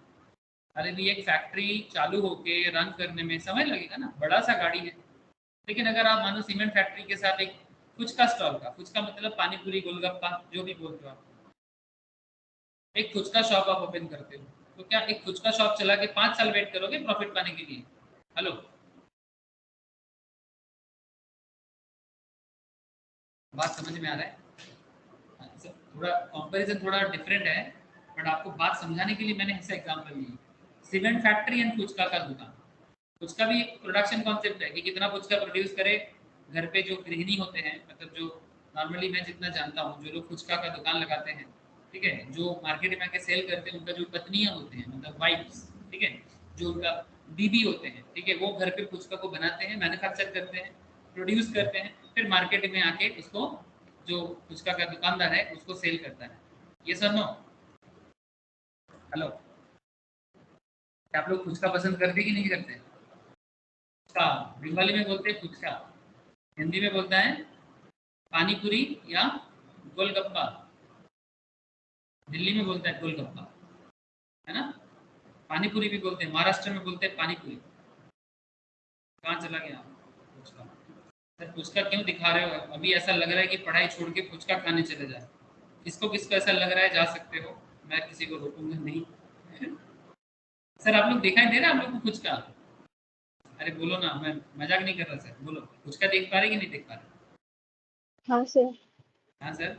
अरे भी एक फैक्ट्री चालू होके रन करने में समय लगेगा ना, बड़ा सा गाड़ी है। लेकिन अगर आप मानो सीमेंट फैक्ट्री के साथ एक फुचका स्टॉल का, फुचका मतलब पानी पूरी गोलगप्पा जो भी बोलते हो आप, एक फुचका शॉप आप ओपन करते हो, तो क्या एक फुचका शॉप चला के 5 साल वेट करोगे प्रॉफिट पाने के लिए? हेलो, बात समझ में आ रहा है? अच्छा, थोड़ा कंपैरिजन थोड़ा डिफरेंट है, बट आपको बात समझाने के लिए मैंने ऐसा एग्जांपल लिया। सीमेंट फैक्ट्री एंड फुचका का दुकान, फुचका भी एक प्रोडक्शन कॉन्सेप्ट है कि कितना फुचका प्रोड्यूस करे। घर पे जो गृहिणी होते हैं, मतलब जो नॉर्मली मैं जितना जानता हूँ, जो लोग फुचका का दुकान लगाते हैं, ठीक है, जो मार्केट में आके सेल करते हैं, उनका जो पत्नियां होते हैं, मतलब वाइफ्स, ठीक है, जो उनका बीबी होते हैं, ठीक है, वो घर पे फुचका को बनाते हैं, मैन्युफैक्चर करते हैं, प्रोड्यूस करते हैं, फिर मार्केट में आके उसको जो फुचका का दुकानदार है उसको सेल करता है। ये सर नो? हेलो, क्या आप लोग फुचका पसंद करते कि नहीं करते? फुचका बंगाली में बोलते हैं फुचका, हिंदी में बोलता है पानी पूरी या गोलगप्पा, दिल्ली में बोलता है गोलगप्पा, है ना? पानी पूरी भी बोलते हैं, महाराष्ट्र में बोलते हैं पानी पूरी। कहाँ चला गया फुचका? सर फुचका क्यों दिखा रहे हो? अभी ऐसा लग रहा है कि पढ़ाई छोड़ के फुचका खाने चले जाए। किसको किसको ऐसा लग रहा है जा सकते हो, मैं किसी को रोकूंगा नहीं। सर आप लोग दिखाई दे रहा है आप लोग को फुचका? अरे बोलो ना, मैं मजाक नहीं कर रहा सर, बोलो फुचका देख पा रहे कि नहीं देख पा रहे? हाँ सर। हाँ सर,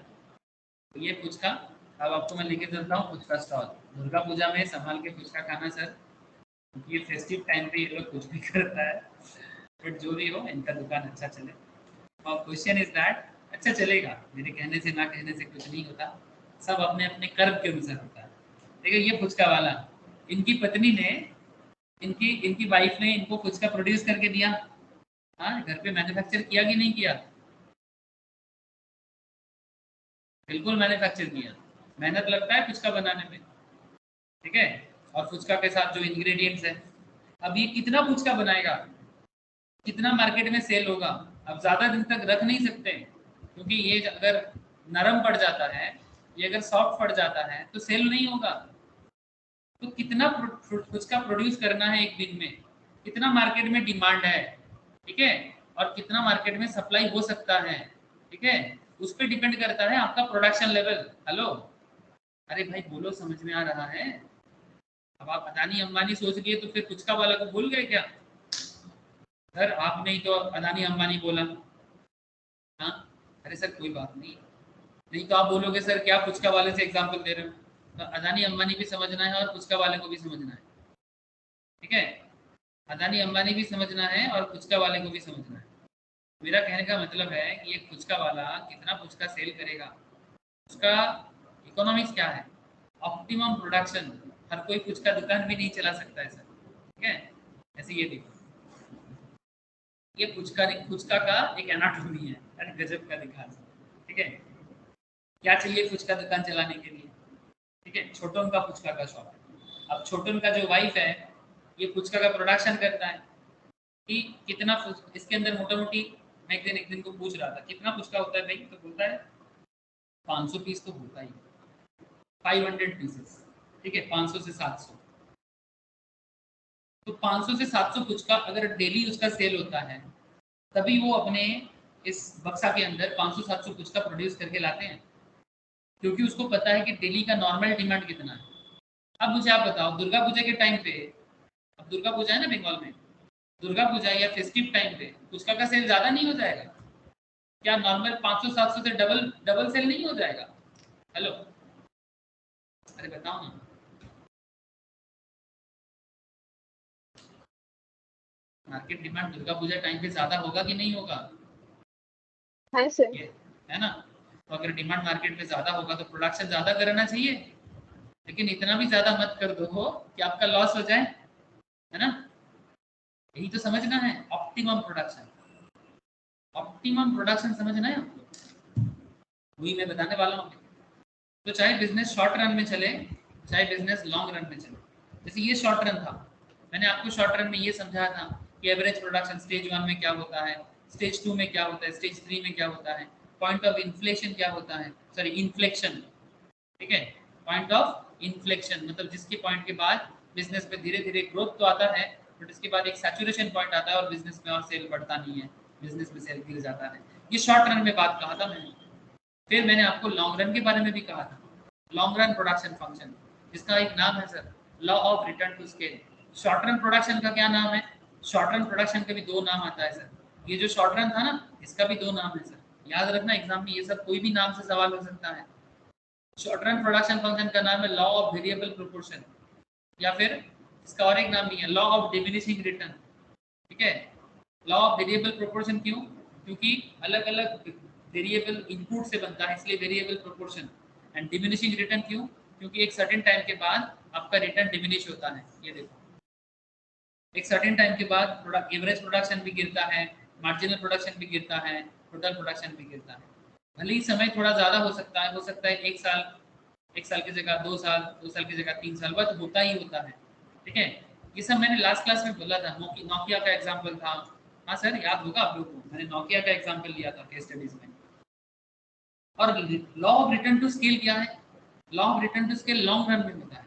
तो ये फुचका, अब आपको मैं लेके चलता हूँ फुचका स्टॉल। दुर्गा पूजा में संभाल के फुचका खाना सर, क्योंकि ये फेस्टिव टाइम पे ये लोग कुछ भी करता है। बट जो भी हो, इनका दुकान अच्छा चले। और क्वेश्चन इज दैट, अच्छा चलेगा, मेरे कहने से ना कहने से कुछ नहीं होता, सब अपने अपने कर्म के अनुसार होता है। देखिए ये फुचका वाला, इनकी पत्नी ने, इनकी इनकी वाइफ ने इनको फुचका प्रोड्यूस करके दिया। हाँ, घर पे मैन्युफैक्चर किया कि नहीं किया? बिल्कुल मैन्युफैक्चर किया। मेहनत लगता है फुचका बनाने में, ठीक है, और फुचका के साथ जो इंग्रेडिएंट्स है, अब ये कितना फुचका बनाएगा, कितना मार्केट में सेल होगा? अब ज़्यादा दिन तक रख नहीं सकते, क्योंकि ये अगर नरम पड़ जाता है, ये अगर सॉफ्ट पड़ जाता है तो सेल नहीं होगा। तो कितना फुचका प्रोड्यूस करना है एक दिन में, कितना मार्केट में डिमांड है, ठीक है, और कितना मार्केट में सप्लाई हो सकता है, ठीक है, उस पर डिपेंड करता है आपका प्रोडक्शन लेवल। हेलो, अरे भाई बोलो, समझ में आ रहा है? अब आप अदानी अंबानी सोच लिए तो फिर फुचका वाला को भूल गए क्या? सर आपने ही तो अदानी अंबानी बोला। हाँ, अरे सर कोई बात नहीं, नहीं तो आप बोलोगे सर क्या फुचका वाले से एग्जांपल दे रहे हो? तो अदानी अंबानी भी समझना है और फुचका वाले को भी समझना है, ठीक है, अदानी अंबानी भी समझना है और फुचका वाले को भी समझना है। मेरा कहने का मतलब है कि एक फुचका वाला कितना फुचका सेल करेगा, उसका इकोनॉमिक्स क्या है, ऑप्टिमम प्रोडक्शन। हर कोई फुचका दुकान भी नहीं चला सकता है सर, ठीक है। ऐसे ये देखो, ये फुचका फुचका का एक एनाटॉमी है, अरे गजब का दिखा, ठीक है। क्या चाहिए फुचका दुकान चलाने के लिए, ठीक है, छोटन का फुचका का शॉप है। अब छोटन का जो वाइफ है, ये फुचका का प्रोडक्शन करता है कि कितना इसके अंदर मोटा मोटी, मैं एक दिन को पूछ रहा था कितना फुचका होता है भाई, तो बोलता है 500 पीस तो होता ही। 500 पीसेस, ठीक है, 500 से 700। तो 500 से 700 कुछ का अगर डेली उसका सेल होता है, तभी वो अपने इस बक्सा के अंदर 500-700 कुछ का प्रोड्यूस करके लाते हैं, क्योंकि उसको पता है कि डेली का नॉर्मल डिमांड कितना है। अब मुझे आप बताओ, दुर्गा पूजा के टाइम पे, अब दुर्गा पूजा है ना बंगाल में, दुर्गा पूजा या फेस्टिव टाइम पे पुचका का सेल ज़्यादा नहीं हो जाएगा क्या? नॉर्मल 500-700 से डबल डबल सेल नहीं हो जाएगा? हेलो, अरे बताओ ना। Market demand Durga Puja time पे ज़्यादा होगा कि नहीं होगा? हाँ सर। ये है ना। तो अगर डिमांड मार्केट में ज़्यादा होगा तो प्रोडक्शन ज़्यादा करना चाहिए, लेकिन इतना भी ज़्यादा मत कर दो हो कि आपका लॉस हो जाए, है ना। यही तो समझना है, ऑप्टिमम प्रोडक्शन। ऑप्टिमम प्रोडक्शन समझना है आपको, वही मैं बताने वाला हूँ। तो चाहे बिजनेस शॉर्ट रन में चले, चाहे बिजनेस लॉन्ग रन में चले। जैसे ये शॉर्ट रन था, मैंने आपको शॉर्ट रन में ये समझाया था कि एवरेज प्रोडक्शन स्टेज 1 में क्या होता है, स्टेज 2 में क्या होता है, स्टेज 3 में क्या होता है, पॉइंट ऑफ इन्फ्लेशन क्या होता है, सॉरी इन्फ्लेक्शन, ठीक है, पॉइंट ऑफ इन्फ्लेक्शन मतलब जिसके पॉइंट के बाद बिजनेस में धीरे धीरे ग्रोथ तो आता है, बट इसके बाद एक सैचुरेशन पॉइंट आता है और बिजनेस में और सेल बढ़ता नहीं है, बिजनेस में सेल गिर जाता है। ये शॉर्ट रन में बात कहा था मैंने। फिर मैंने आपको लॉन्ग रन के बारे में भी कहा था, लॉन्ग रन प्रोडक्शन फंक्शन, जिसका एक नाम है sir law of return to scale. Short run production का क्या नाम है? शॉर्ट रन प्रोडक्शन का भी दो नाम आता है सर। ये जो शॉर्ट रन था ना, इसका भी दो नाम है सर, याद रखना, एग्जाम में ये सब कोई भी नाम से सवाल हो सकता है। शॉर्ट रन प्रोडक्शन फंक्शन का नाम है लॉ ऑफ वेरिएबल प्रोपोर्शन, या फिर इसका और एक नाम भी है लॉ ऑफ डिमिनिशिंग रिटर्न, ठीक है। लॉ ऑफ वेरिएबल प्रोपोर्शन क्यों? क्योंकि अलग अलग वेरिएबल इनपुट से बनता है, इसलिए variable proportion. And diminishing return क्यों? क्योंकि एक सर्टेन टाइम के बाद आपका रिटर्न डिमिनिश होता है। ये देखो, एक सर्टेन टाइम के बाद प्रोडक्ट एवरेज प्रोडक्शन भी गिरता है, मार्जिनल प्रोडक्शन भी गिरता है, टोटल प्रोडक्शन भी गिरता है। भले ही समय थोड़ा ज़्यादा हो सकता है 1 साल, 1 साल की जगह 2 साल, 2 साल की जगह 3 साल, बट होता ही होता है, ठीक है। ये सब मैंने लास्ट क्लास में बोला था, नोकिया का एग्जाम्पल था। हाँ सर, याद होगा आप लोग को, मैंने नोकिया का एग्जाम्पल लिया था केस स्टडीज में। और law of return to scale क्या है? Law of return to scale long run में होता है।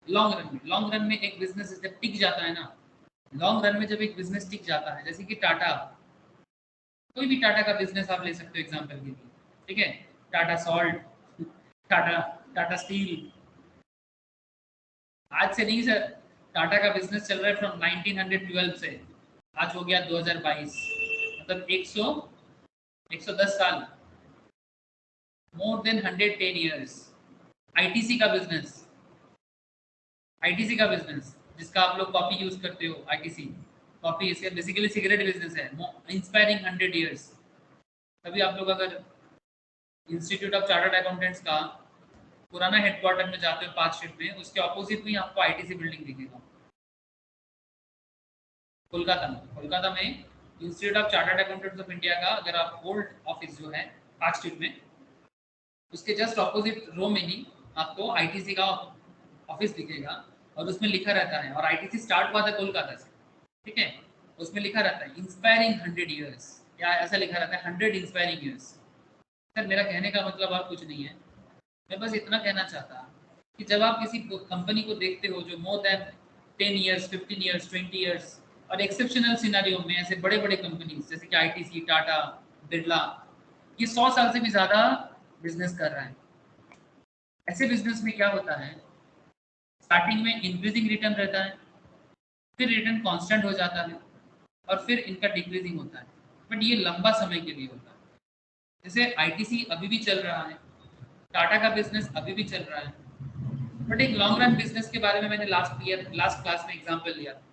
लॉन्ग रन में एक बिजनेस जब टिक जाता है ना, लॉन्ग रन में जब एक बिजनेस टिक जाता है, जैसे कि टाटा, कोई भी टाटा का बिजनेस आप ले सकते हो एग्जाम्पल के लिए, ठीक है, टाटा सॉल्ट, टाटा टाटा स्टील। आज से नहीं सर, टाटा का बिजनेस चल रहा है फ्रॉम 1912 से, आज हो गया 2022, मतलब 110 साल, मोर देन 110 ईयर्स। आईटीसी का बिजनेस जिसका आप लोग कॉफी यूज करते हो, आईटीसी कॉफी, इसका बेसिकली सिगरेट बिजनेस है, इंस्पायरिंग 100 ईयर्स। तभी आप लोग अगर इंस्टीट्यूट ऑफ चार्टर्ड अकाउंटेंट्स का पुराना हेडक्वार्टर में जाते हो 5 स्ट्रीट में, उसके ऑपोजिट में आपको आईटीसी बिल्डिंग दिखेगा। कोलकाता में institute of chartered accountants of India का अगर आप ओल्ड ऑफिस जो है 5 स्ट्रीट में, उसके जस्ट ऑपोजिट रो में ही आपको आईटीसी का ऑफिस दिखेगा, और उसमें लिखा रहता है, और आईटीसी स्टार्ट हुआ था कोलकाता से, ठीक है। उसमें लिखा रहता है इंस्पायरिंग 100 ईयर्स, या ऐसा लिखा रहता है 100 इंस्पायरिंग ईयर्स। सर मेरा कहने का मतलब और कुछ नहीं है, मैं बस इतना कहना चाहता कि जब आप किसी कंपनी को देखते हो जो more than 10 years, 15 years, 20 years, और एक्सेप्शनल सिनारियो में ऐसे बड़े बड़े कंपनीज जैसे कि आईटीसी, टाटा, बिरला, ये 100 साल से भी ज़्यादा बिजनेस कर रहा है। ऐसे बिजनेस में क्या होता है, स्टार्टिंग में इंक्रीजिंग रिटर्न रहता है, फिर रिटर्न कांस्टेंट हो जाता है, और फिर इनका डिक्रीजिंग होता है, बट ये लंबा समय के लिए होता है। जैसे आईटीसी अभी भी चल रहा है, टाटा का बिजनेस अभी भी चल रहा है, बट एक लॉन्ग रन बिजनेस के बारे में मैंने लास्ट क्लास में एग्जांपल लिया था।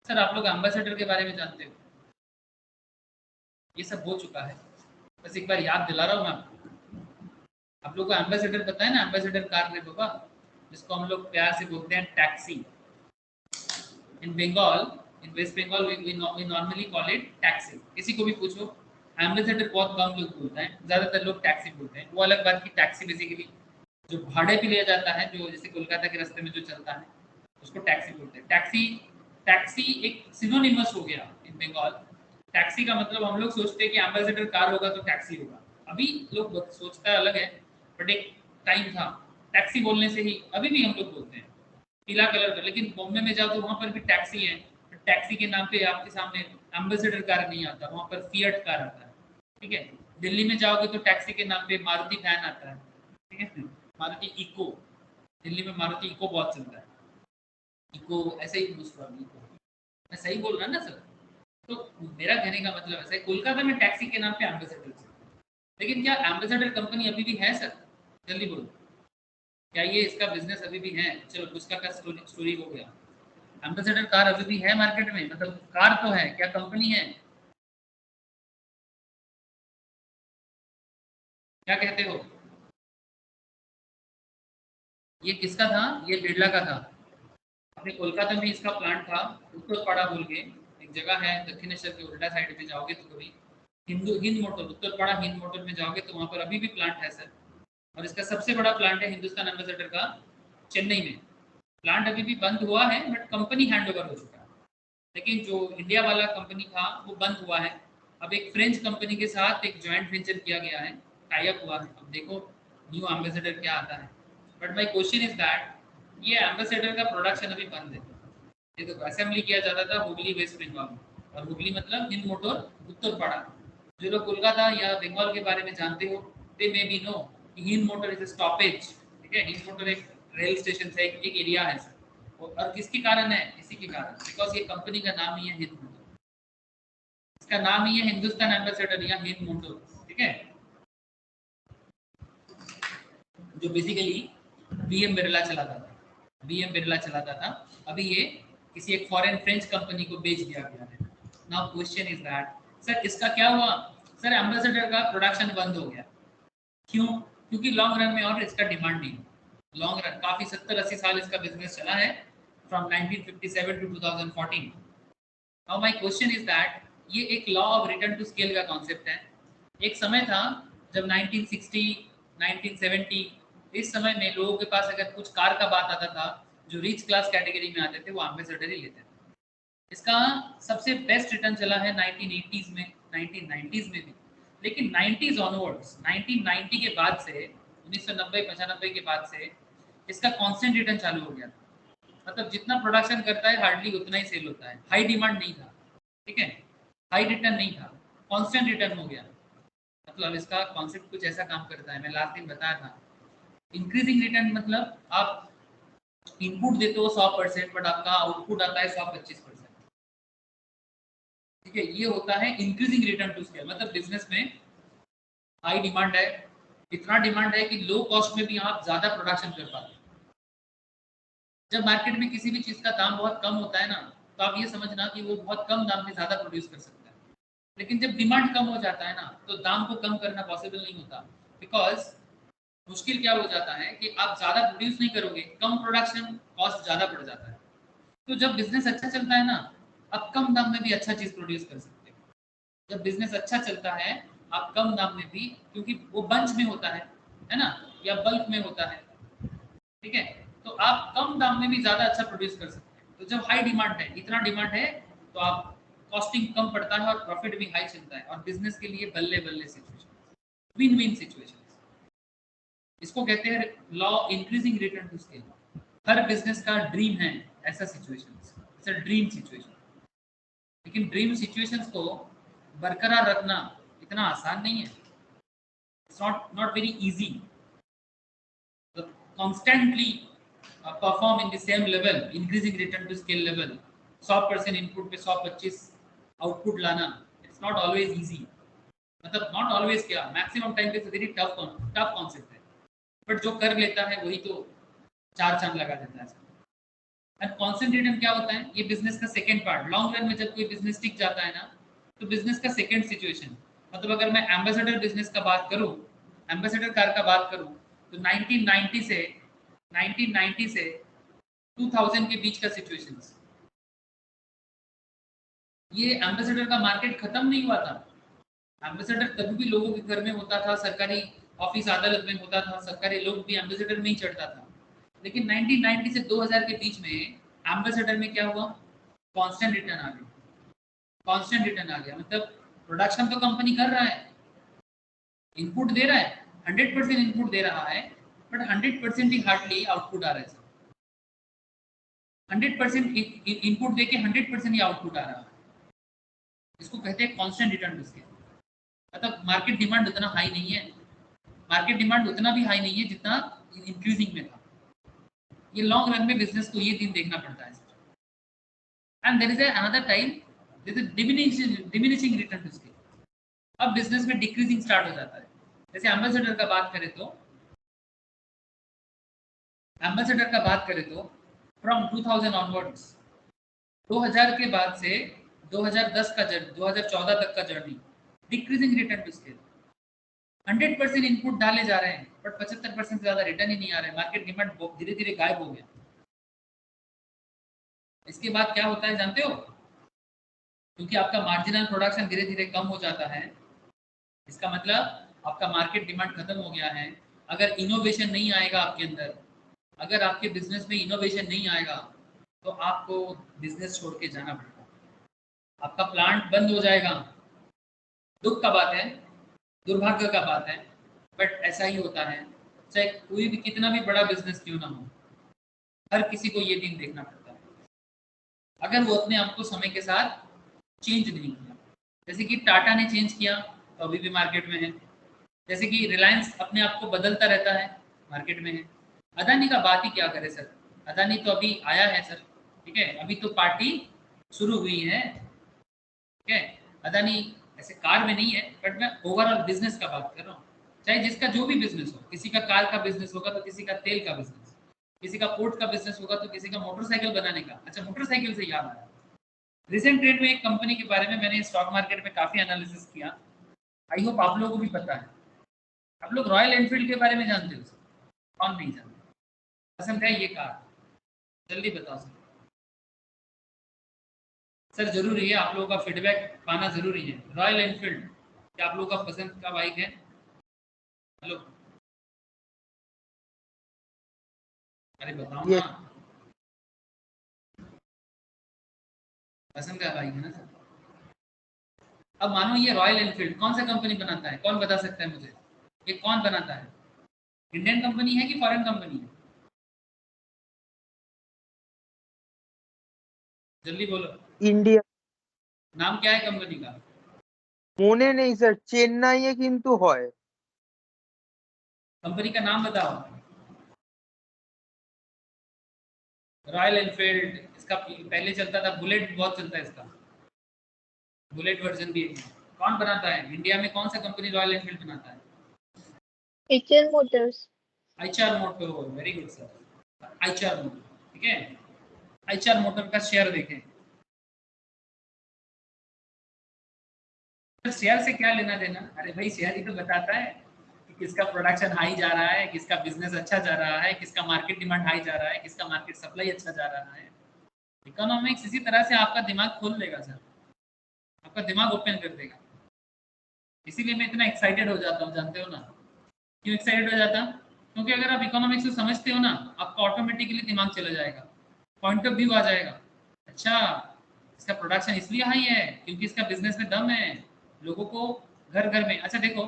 सर आप लोग एम्बेसडर के बारे में जानते हो? ये सब हो चुका है, बस एक बार याद दिला रहा हूँ मैं आपको। आप लोग को एम्बेसडर पता है ना, एम्बेसडर कार है बाबा, जिसको हम लोग प्यार से बोलते हैं taxi. In Bengal, in West Bengal we normally call it taxi. किसी को भी पूछो, एम्बेसडर बहुत कम लोग बोलते हैं, ज़्यादातर लोग टैक्सी बोलते हैं। वो अलग बात की टैक्सी बेसिकली जो भाड़े पे लिया जाता है, जो जैसे कोलकाता के रास्ते में जो चलता है, उसको टैक्सी बोलते हैं। टैक्सी एक सिनोनिमस हो गया इन बंगाल। टैक्सी का मतलब हम लोग सोचते हैं कि एम्बेसडर कार होगा तो टैक्सी होगा, अभी लोग सोचता है अलग है, बट एक टाइम था टैक्सी बोलने से ही अभी भी हम लोग बोलते हैं पीला कलर का, लेकिन बॉम्बे में जाओ तो वहाँ पर भी टैक्सी है। टैक्सी के नाम पे आपके सामने एम्बेसडर कार नहीं आता, वहाँ पर फिएट कार आता है। ठीक है, दिल्ली में जाओगे तो टैक्सी के नाम पे मारुति वैन आता है। ठीक है, मारुति इको, दिल्ली में मारुति इको बहुत चलता है। इको ऐसे ही यूज कर, इको मैं सही बोल रहा ना सर? तो मेरा कहने का मतलब ऐसा है, कोलकाता में टैक्सी के नाम पे एम्बेसडर चलता है, लेकिन क्या एम्बेसडर कंपनी अभी भी है सर? जल्दी बोलो, क्या ये इसका बिजनेस अभी भी है? चलो उसका का स्टोरी हो गया। एम्बेसडर कार अभी भी है मार्केट में, मतलब कार तो है, क्या कंपनी है? क्या कहते हो? ये किसका था? ये बिरला का था। अपने कोलकाता में इसका प्लांट था, उत्तरपाड़ा बोल के एक जगह है दक्षिणेश्वर के उल्टा साइड में जाओगे तो कभी हिंद मोटर, उत्तरपाड़ा हिंद मोटर में जाओगे तो वहाँ पर अभी भी प्लांट है सर। और इसका सबसे बड़ा प्लांट है हिंदुस्तान एम्बेसडर का चेन्नई में। प्लांट अभी भी बंद हुआ है बट कंपनी हैंड ओवर हो चुका है। लेकिन जो इंडिया वाला कंपनी था वो बंद हुआ है। अब एक फ्रेंच कंपनी के साथ एक जॉइंट वेंचर किया गया है, टाई अप हुआ है। अब देखो न्यू एम्बेसडर क्या आता है। But my question is that ये एम्बेसडर का प्रोडक्शन अभी बंद है। ये तो असेंबली किया जाता था हुगली वेस्ट बंगाल में, और हुगली मतलब हिंद मोटर उत्तरपाड़ा। जो लोग कोलकाता या बंगाल के बारे में जानते हो दे मे बी नो कि Hind motor is a stoppage. ठीक है, हिंद मोटर एक रेल स्टेशन है, एक एरिया है सर। और किसके कारण है? इसी के कारण, बिकॉज ये कंपनी का नाम ही है हिंद मोटर, इसका नाम ही है हिंदुस्तान एम्बेसडर या हिंद मोटर। ठीक है, जो बेसिकली बीएम बिरला चलाता था, बीएम बिरला चलाता था। अभी ये किसी एक फॉरेन फ्रेंच कंपनी को बेच दिया गया है। Now question is that sir इसका क्या हुआ? सर एम्बेसडर का प्रोडक्शन बंद हो गया। क्यों? क्योंकि लॉन्ग रन में और इसका डिमांड नहीं। लॉन्ग रन काफी 70-80 साल इसका बिजनेस चला है, from 1957 to 2014। Now my question is that ये एक law of return to scale का कॉन्सेप्ट है। एक समय था जब 1960 1970 इस समय में लोगों के पास अगर कुछ कार का बात आता था, जो रिच क्लास कैटेगरी में आते थे वो एम्बेसडर ही लेते थे। इसका सबसे बेस्ट रिटर्न चला है 1980s में, 1990s में भी। लेकिन 90s ऑनवर्ड्स, 1990 के बाद से 1990-95 के बाद से इसका कांस्टेंट रिटर्न चालू हो गया था। मतलब जितना प्रोडक्शन करता है हार्डली उतना ही सेल होता है। हाई डिमांड नहीं था, ठीक है, हाई रिटर्न नहीं था, कांस्टेंट रिटर्न हो गया। मतलब इसका कॉन्सेप्ट कुछ ऐसा काम करता है, मैं लास्ट दिन बताया था। इंक्रीजिंग रिटर्न मतलब आप इनपुट देते हो 100% बट आपका आउटपुट आता है 125%। ठीक है, ये होता है इंक्रीजिंग रिटर्न टू स्केल। मतलब बिजनेस में हाई डिमांड है, इतना डिमांड है कि लो कॉस्ट में भी आप ज्यादा प्रोडक्शन कर पाते हैं। जब मार्केट में किसी भी चीज का दाम बहुत कम होता है ना, तो आप ये समझना कि वो बहुत कम दाम में ज्यादा प्रोड्यूस कर सकता है। लेकिन जब डिमांड कम हो जाता है ना, तो दाम को कम करना पॉसिबल नहीं होता। बिकॉज मुश्किल क्या हो जाता है कि आप ज्यादा प्रोड्यूस नहीं करोगे, कम प्रोडक्शन, कॉस्ट ज्यादा बढ़ जाता है। तो जब बिजनेस अच्छा चलता है ना, आप कम दाम में भी अच्छा चीज प्रोड्यूस कर सकते हो। जब बिजनेस अच्छा चलता है आप कम दाम में भी, क्योंकि वो बंच में होता है ना, या बल्क में होता है, ठीक है, तो आप कम दाम में भी ज्यादा अच्छा प्रोड्यूस कर सकते हैं। तो जब हाई डिमांड है, इतना डिमांड है, तो आप कॉस्टिंग कम पड़ता है और प्रॉफिट भी हाई चलता है, और बिजनेस के लिए बल्ले बल्ले सिचुएशन, विन विन सिचुएशन। इसको कहते हैं law increasing return to scale. हर बिजनेस का ड्रीम है ऐसा situation, it's a dream situation. लेकिन ड्रीम सिचुएशंस को बरकरार रखना इतना आसान नहीं है। It's not very easy constantly perform in the same level, increasing return to scale level, 100% input पे 125 आउटपुट लाना, इट्स नॉट ऑलवेज इजी। मतलब नॉट ऑलवेज क्या, मैक्सिमम टाइम पे वेरी टफ कॉन्सेप्ट है। बट जो कर लेता है वही तो चार चांद लगा देता है। एंड कांस्टेंट रिटर्न क्या होता है? ये बिजनेस का सेकंड पार्ट। लॉन्ग रन में जब कोई बिजनेस टिक जाता है ना, तो बिजनेस का सेकंड सिचुएशन, मतलब अगर मैं एम्बेसडर बिजनेस का बात करूं, एम्बेसडर कार का बात करूं, तो 1990 से 2000 के बीच का सिचुएशन, ये एम्बेसडर का मार्केट खत्म नहीं हुआ था। एम्बेसडर तभी भी लोगों के घर में होता था, सरकारी ऑफिस अदालत में होता था, सरकारी लोग भी एम्बेसडर में ही चढ़ता था। लेकिन 1990 से 2000 के बीच में एम्बेसडर में क्या हुआ? कांस्टेंट रिटर्न आ गया। कांस्टेंट रिटर्न आ गया मतलब प्रोडक्शन तो कंपनी कर रहा है, इनपुट दे रहा है, 100% इनपुट दे रहा है, बट 100% ही हार्डली आउटपुट आ रहा है सर। 100% इनपुट देके 100% ही आउटपुट आ रहा है। इसको कहते हैं कांस्टेंट रिटर्न रिस्क। मतलब मार्केट डिमांड उतना हाई नहीं है, मार्केट डिमांड उतना भी हाई नहीं है जितना इंक्रीजिंग में था। ये लॉन्ग रन में बिजनेस को ये दिन देखना पड़ता है sir. And there is another time, there is diminishing return risk. अब बिजनेस में डिक्रीजिंग स्टार्ट हो जाता है। जैसे एम्बेसडर का बात करें तो फ्रॉम 2000 ऑनवर्ड्स, 2000 के बाद से 2010 का 2014 तक का journey decreasing return to scale. 100% input डाले जा रहे हैं बट 75% से ज्यादा रिटर्न ही नहीं आ रहा है। मार्केट डिमांड धीरे धीरे गायब हो गया। इसके बाद क्या होता है जानते हो? क्योंकि आपका मार्जिनल प्रोडक्शन धीरे धीरे कम हो जाता है, इसका मतलब आपका मार्केट डिमांड खत्म हो गया है। अगर इनोवेशन नहीं आएगा आपके अंदर, अगर आपके बिजनेस में इनोवेशन नहीं आएगा तो आपको बिजनेस छोड़ के जाना पड़ेगा, आपका प्लांट बंद हो जाएगा। दुख का बात है, दुर्भाग्य का बात है, बट ऐसा ही होता है। चाहे कोई भी कितना भी बड़ा बिजनेस क्यों ना हो, हर किसी को ये दिन देखना पड़ता है अगर वो अपने आप को समय के साथ चेंज नहीं किया। जैसे कि टाटा ने चेंज किया तो अभी भी मार्केट में है। जैसे कि रिलायंस अपने आप को बदलता रहता है, मार्केट में है। अदानी का बात ही क्या करे सर, अदानी तो अभी आया है सर, ठीक है, अभी तो पार्टी शुरू हुई है, ठीक है। अदानी ऐसे कार में नहीं है, बट मैं ओवरऑल बिजनेस का बात कर रहा हूँ। चाहे जिसका जो भी बिजनेस हो, किसी का कार का बिजनेस होगा तो किसी का तेल का बिजनेस, किसी का पोर्ट का बिजनेस होगा तो किसी का मोटरसाइकिल बनाने का। अच्छा, मोटरसाइकिल से याद आया, रिसेंट ट्रेड में एक कंपनी के बारे में मैंने स्टॉक मार्केट में काफी एनालिसिस किया। आई होप आप लोगों को भी पता है। आप लोग रॉयल एनफील्ड के बारे में जानते हो सर? कौन नहीं जानते? पसंद है ये कार? जल्दी बताओ सर। सर जरूरी है, आप लोगों का फीडबैक पाना जरूरी है। रॉयल एनफील्ड क्या आप लोगों का पसंद का बाइक है? हेलो, अरे बताओ ये ना, पसंद का बाइक है ना सर? अब मानो ये रॉयल एनफील्ड कौन सा कंपनी बनाता है, कौन बता सकता है मुझे? ये कौन बनाता है? इंडियन कंपनी है कि फॉरेन कंपनी है? जल्दी बोलो, इंडिया नाम क्या है कंपनी का? মনে নেই স্যার, চেন্নাইয়ে কিন্তু হয়। कंपनी का नाम बताओ। रॉयल एनफील्ड, इसका पहले चलता था बुलेट, बहुत चलता है इसका, बुलेट वर्जन भी है। कौन बनाता है इंडिया में, कौन सा कंपनी रॉयल एनफील्ड बनाता है? HL Motors. Eicher motor, very good sir, Eicher motor, ठीक है। आईचार मोटर का शेयर देखें। शेयर से क्या लेना देना? अरे भाई शेयर ही तो बताता है कि किसका प्रोडक्शन हाई जा रहा है, किसका बिजनेस अच्छा जा रहा है, किसका मार्केट डिमांड हाई जा रहा है, किसका मार्केट सप्लाई अच्छा जा रहा है। इकोनॉमिक्स इसी तरह से आपका दिमाग खोल देगा सर, आपका दिमाग ओपन कर देगा। इसीलिए मैं इतना एक्साइटेड हो जाता हूँ, जानते हो ना क्यों एक्साइटेड हो जाता? क्योंकि अगर आप इकोनॉमिक्स को समझते हो ना, आपका ऑटोमेटिकली दिमाग चला जाएगा, पॉइंट ऑफ व्यू आ जाएगा। अच्छा, इसका प्रोडक्शन इसलिए हाई है क्योंकि इसका बिजनेस में दम है, लोगों को घर घर में। अच्छा देखो,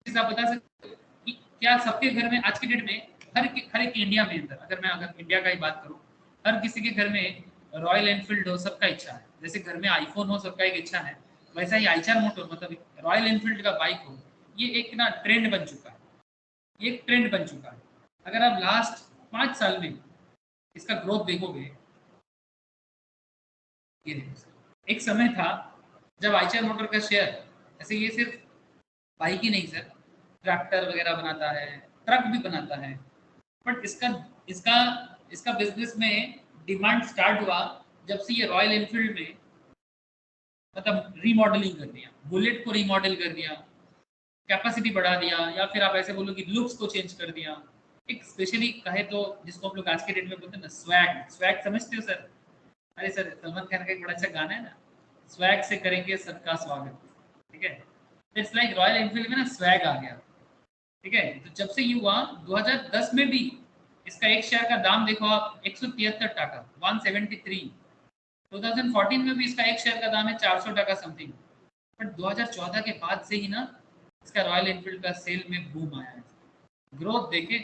आप बता सकते हो कि क्या सबके घर में आज की डेट में, हर एक इंडिया में अंदर, अगर इंडिया का ही बात करूं, हर किसी के घर में रॉयल एनफील्ड हो, सबका इच्छा है। जैसे घर में आईफोन हो, सबका एक इच्छा है, वैसा ही आईचार मोटर मतलब रॉयल एनफील्ड का बाइक हो, ये एक ना ट्रेंड बन चुका है, ये एक ट्रेंड बन चुका है। अगर आप लास्ट 5 साल में इसका ग्रोथ देखोगे, ये देखो, एक समय था जब आईचार मोटर का शेयर, ऐसे ये सिर्फ बाइक ही नहीं सर, ट्रैक्टर वगैरह बनाता है, ट्रक भी बनाता है, बट इसका इसका इसका बिजनेस में डिमांड स्टार्ट हुआ जब से ये रॉयल एनफील्ड में मतलब रीमॉडलिंग कर दिया, बुलेट को रीमॉडल कर दिया, कैपेसिटी बढ़ा दिया, या फिर आप ऐसे बोलो कि लुक्स को चेंज कर दिया। एक स्पेशली कहे तो जिसको हम लोग आज के डेट में बोलते हैं ना, स्वैग, स्वैग समझते हो सर? अरे सर, सलमान खान का एक बड़ा अच्छा गाना है ना, स्वैग से करेंगे सबका स्वागत, ठीक है। इट्स लाइक रॉयल एनफील्ड में ना स्वैग आ गया, ठीक है। तो जब से ये हुआ 2010 में भी इसका एक शेयर का दाम देखो आप, 173 टाका, 173। 2014 में भी इसका एक शेयर का दाम है 400 टाका समथिंग। बट 2014 के बाद से ही ना इसका रॉयल एनफील्ड का सेल में बूम आया है। ग्रोथ देखे,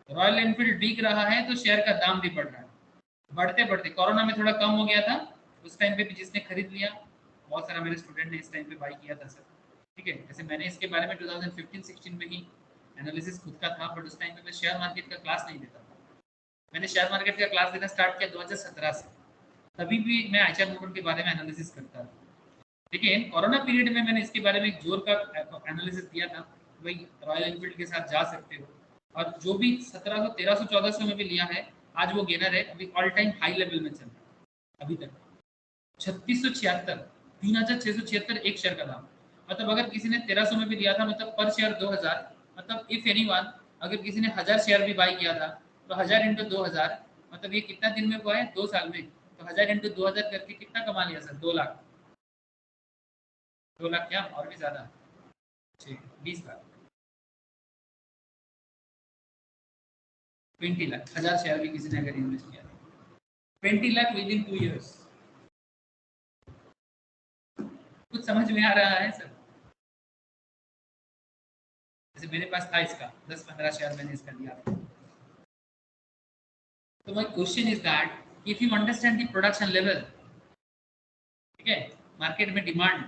रॉयल एनफील्ड बिक रहा है तो शेयर का दाम भी बढ़ रहा है, बढ़ते बढ़ते। कोरोना में थोड़ा कम हो गया था, उस टाइम पे भी जिसने खरीद लिया, बहुत सारा मेरे स्टूडेंट ने इस टाइम पे बाई किया था सर, ठीक है। जैसे मैंने इसके बारे में 2015-16 में ही एनालिसिस खुद का था, बट उस टाइम पे मैं शेयर मार्केट का क्लास नहीं देता था। मैंने शेयर मार्केट का क्लास देना स्टार्ट किया 2017 से, तभी भी मैं आईचआर मूवमेंट के बारे में एनालिसिस करता था। लेकिन कोरोना पीरियड में मैंने इसके बारे में एक जोर का एनालिसिस दिया था, भाई रॉयल एनफील्ड के साथ जा सकते हो, और जो भी 1700, 1300, 1400 में भी लिया है, आज वो गेनर है, अभी ऑल टाइम हाई लेवल में चल रहा है अभी तक 3676, 3676 एक शेयर का दाम। मतलब अगर किसी ने 1300 में भी लिया था, मतलब पर शेयर 2000, मतलब इफ एनीवन, अगर किसी ने 1000 शेयर भी बाई किया था तो 1000 इंटू 2000, मतलब ये कितना दिन में हुआ है, 2 साल में, तो 1000 इंटू 2000 करके कितना कमा लिया सर, 2 लाख। 2 लाख क्या और भी ज्यादा, 20 लाख, 20 लाख, 1000 शेयर भी किसी ने अगर इन्वेस्ट किया, 20 लाख विद इन 2 इयर्स। कुछ समझ में आ रहा है सर? जैसे मेरे पास था इसका 10-15 शेयर, मैंने इसका लिया था। तो my question is that if you understand the production level, ठीक है, मार्केट में डिमांड,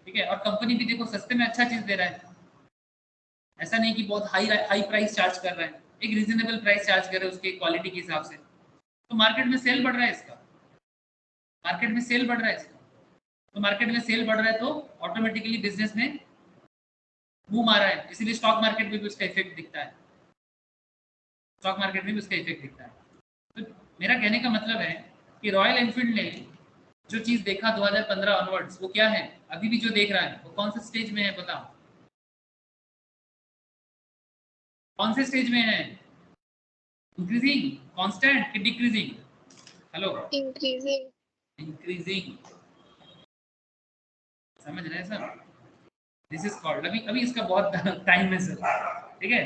ठीक है, और कंपनी भी देखो सस्ते में अच्छा चीज दे रहा है, ऐसा नहीं कि बहुत हाई हाई प्राइस चार्ज कर रहा है, एक रीजनेबल प्राइस चार्ज कर रहा है उसके क्वालिटी के हिसाब से, तो मार्केट में सेल बढ़ रहा है इसका, मार्केट में सेल बढ़ रहा है इसका। तो मार्केट में सेल बढ़ रहा है तो ऑटोमेटिकली बिजनेस में बूम आ रहा है, इसीलिए स्टॉक मार्केट में भी उसका इफेक्ट दिखता है, स्टॉक मार्केट में भी उसका इफेक्ट दिखता है। तो मेरा कहने का मतलब है कि रॉयल एनफील्ड ने जो चीज देखा 2015 ऑनवर्ड्स, वो क्या है, अभी भी जो देख रहा है वो कौन से स्टेज में है बताओ, कौन से स्टेज में है, इंक्रीजिंग, कांस्टेंट कि डिक्रीजिंग? हेलो, increasing, इंक्रीजिंग, समझ रहे हैं सर? दिस इज कॉल्ड, अभी अभी इसका बहुत टाइम है सर, ठीक है,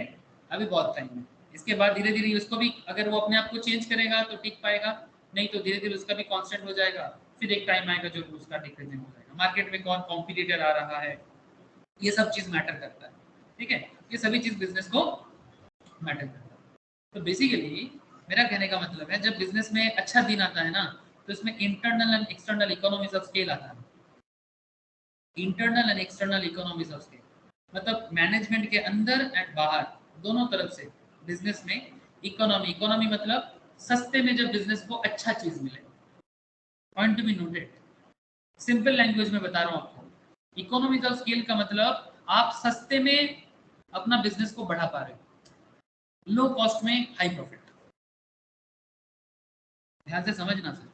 अभी बहुत टाइम है। इसके बाद धीरे धीरे उसको भी, अगर वो अपने आप को चेंज करेगा तो टिक पाएगा, नहीं तो धीरे धीरे उसका भी कांस्टेंट हो जाएगा, फिर एक टाइम आएगा जो उसका डिक्रीजिंग हो जाएगा। मार्केट में कौन कॉम्पिटिटर आ रहा है, ये सब चीज मैटर करता है, ठीक है, ये सभी चीज बिजनेस को मैटर करता है। तो बेसिकली मेरा कहने का मतलब है, जब बिजनेस में अच्छा दिन आता है ना, तो इसमें internal and external economies of scale आता है, internal and external economies of scale, मतलब मैनेजमेंट के अंदर एंड बाहर दोनों तरफ से बिजनेस में इकोनॉमी, इकोनॉमी मतलब सस्ते में जब बिजनेस को अच्छा चीज मिले, point to be noted, simple language में बता रहा हूँ आपको, इकोनॉमीज ऑफ स्केल का मतलब आप सस्ते में अपना बिजनेस को बढ़ा पा रहे हो, लो कॉस्ट में हाई प्रॉफिट। ध्यान से समझना सर,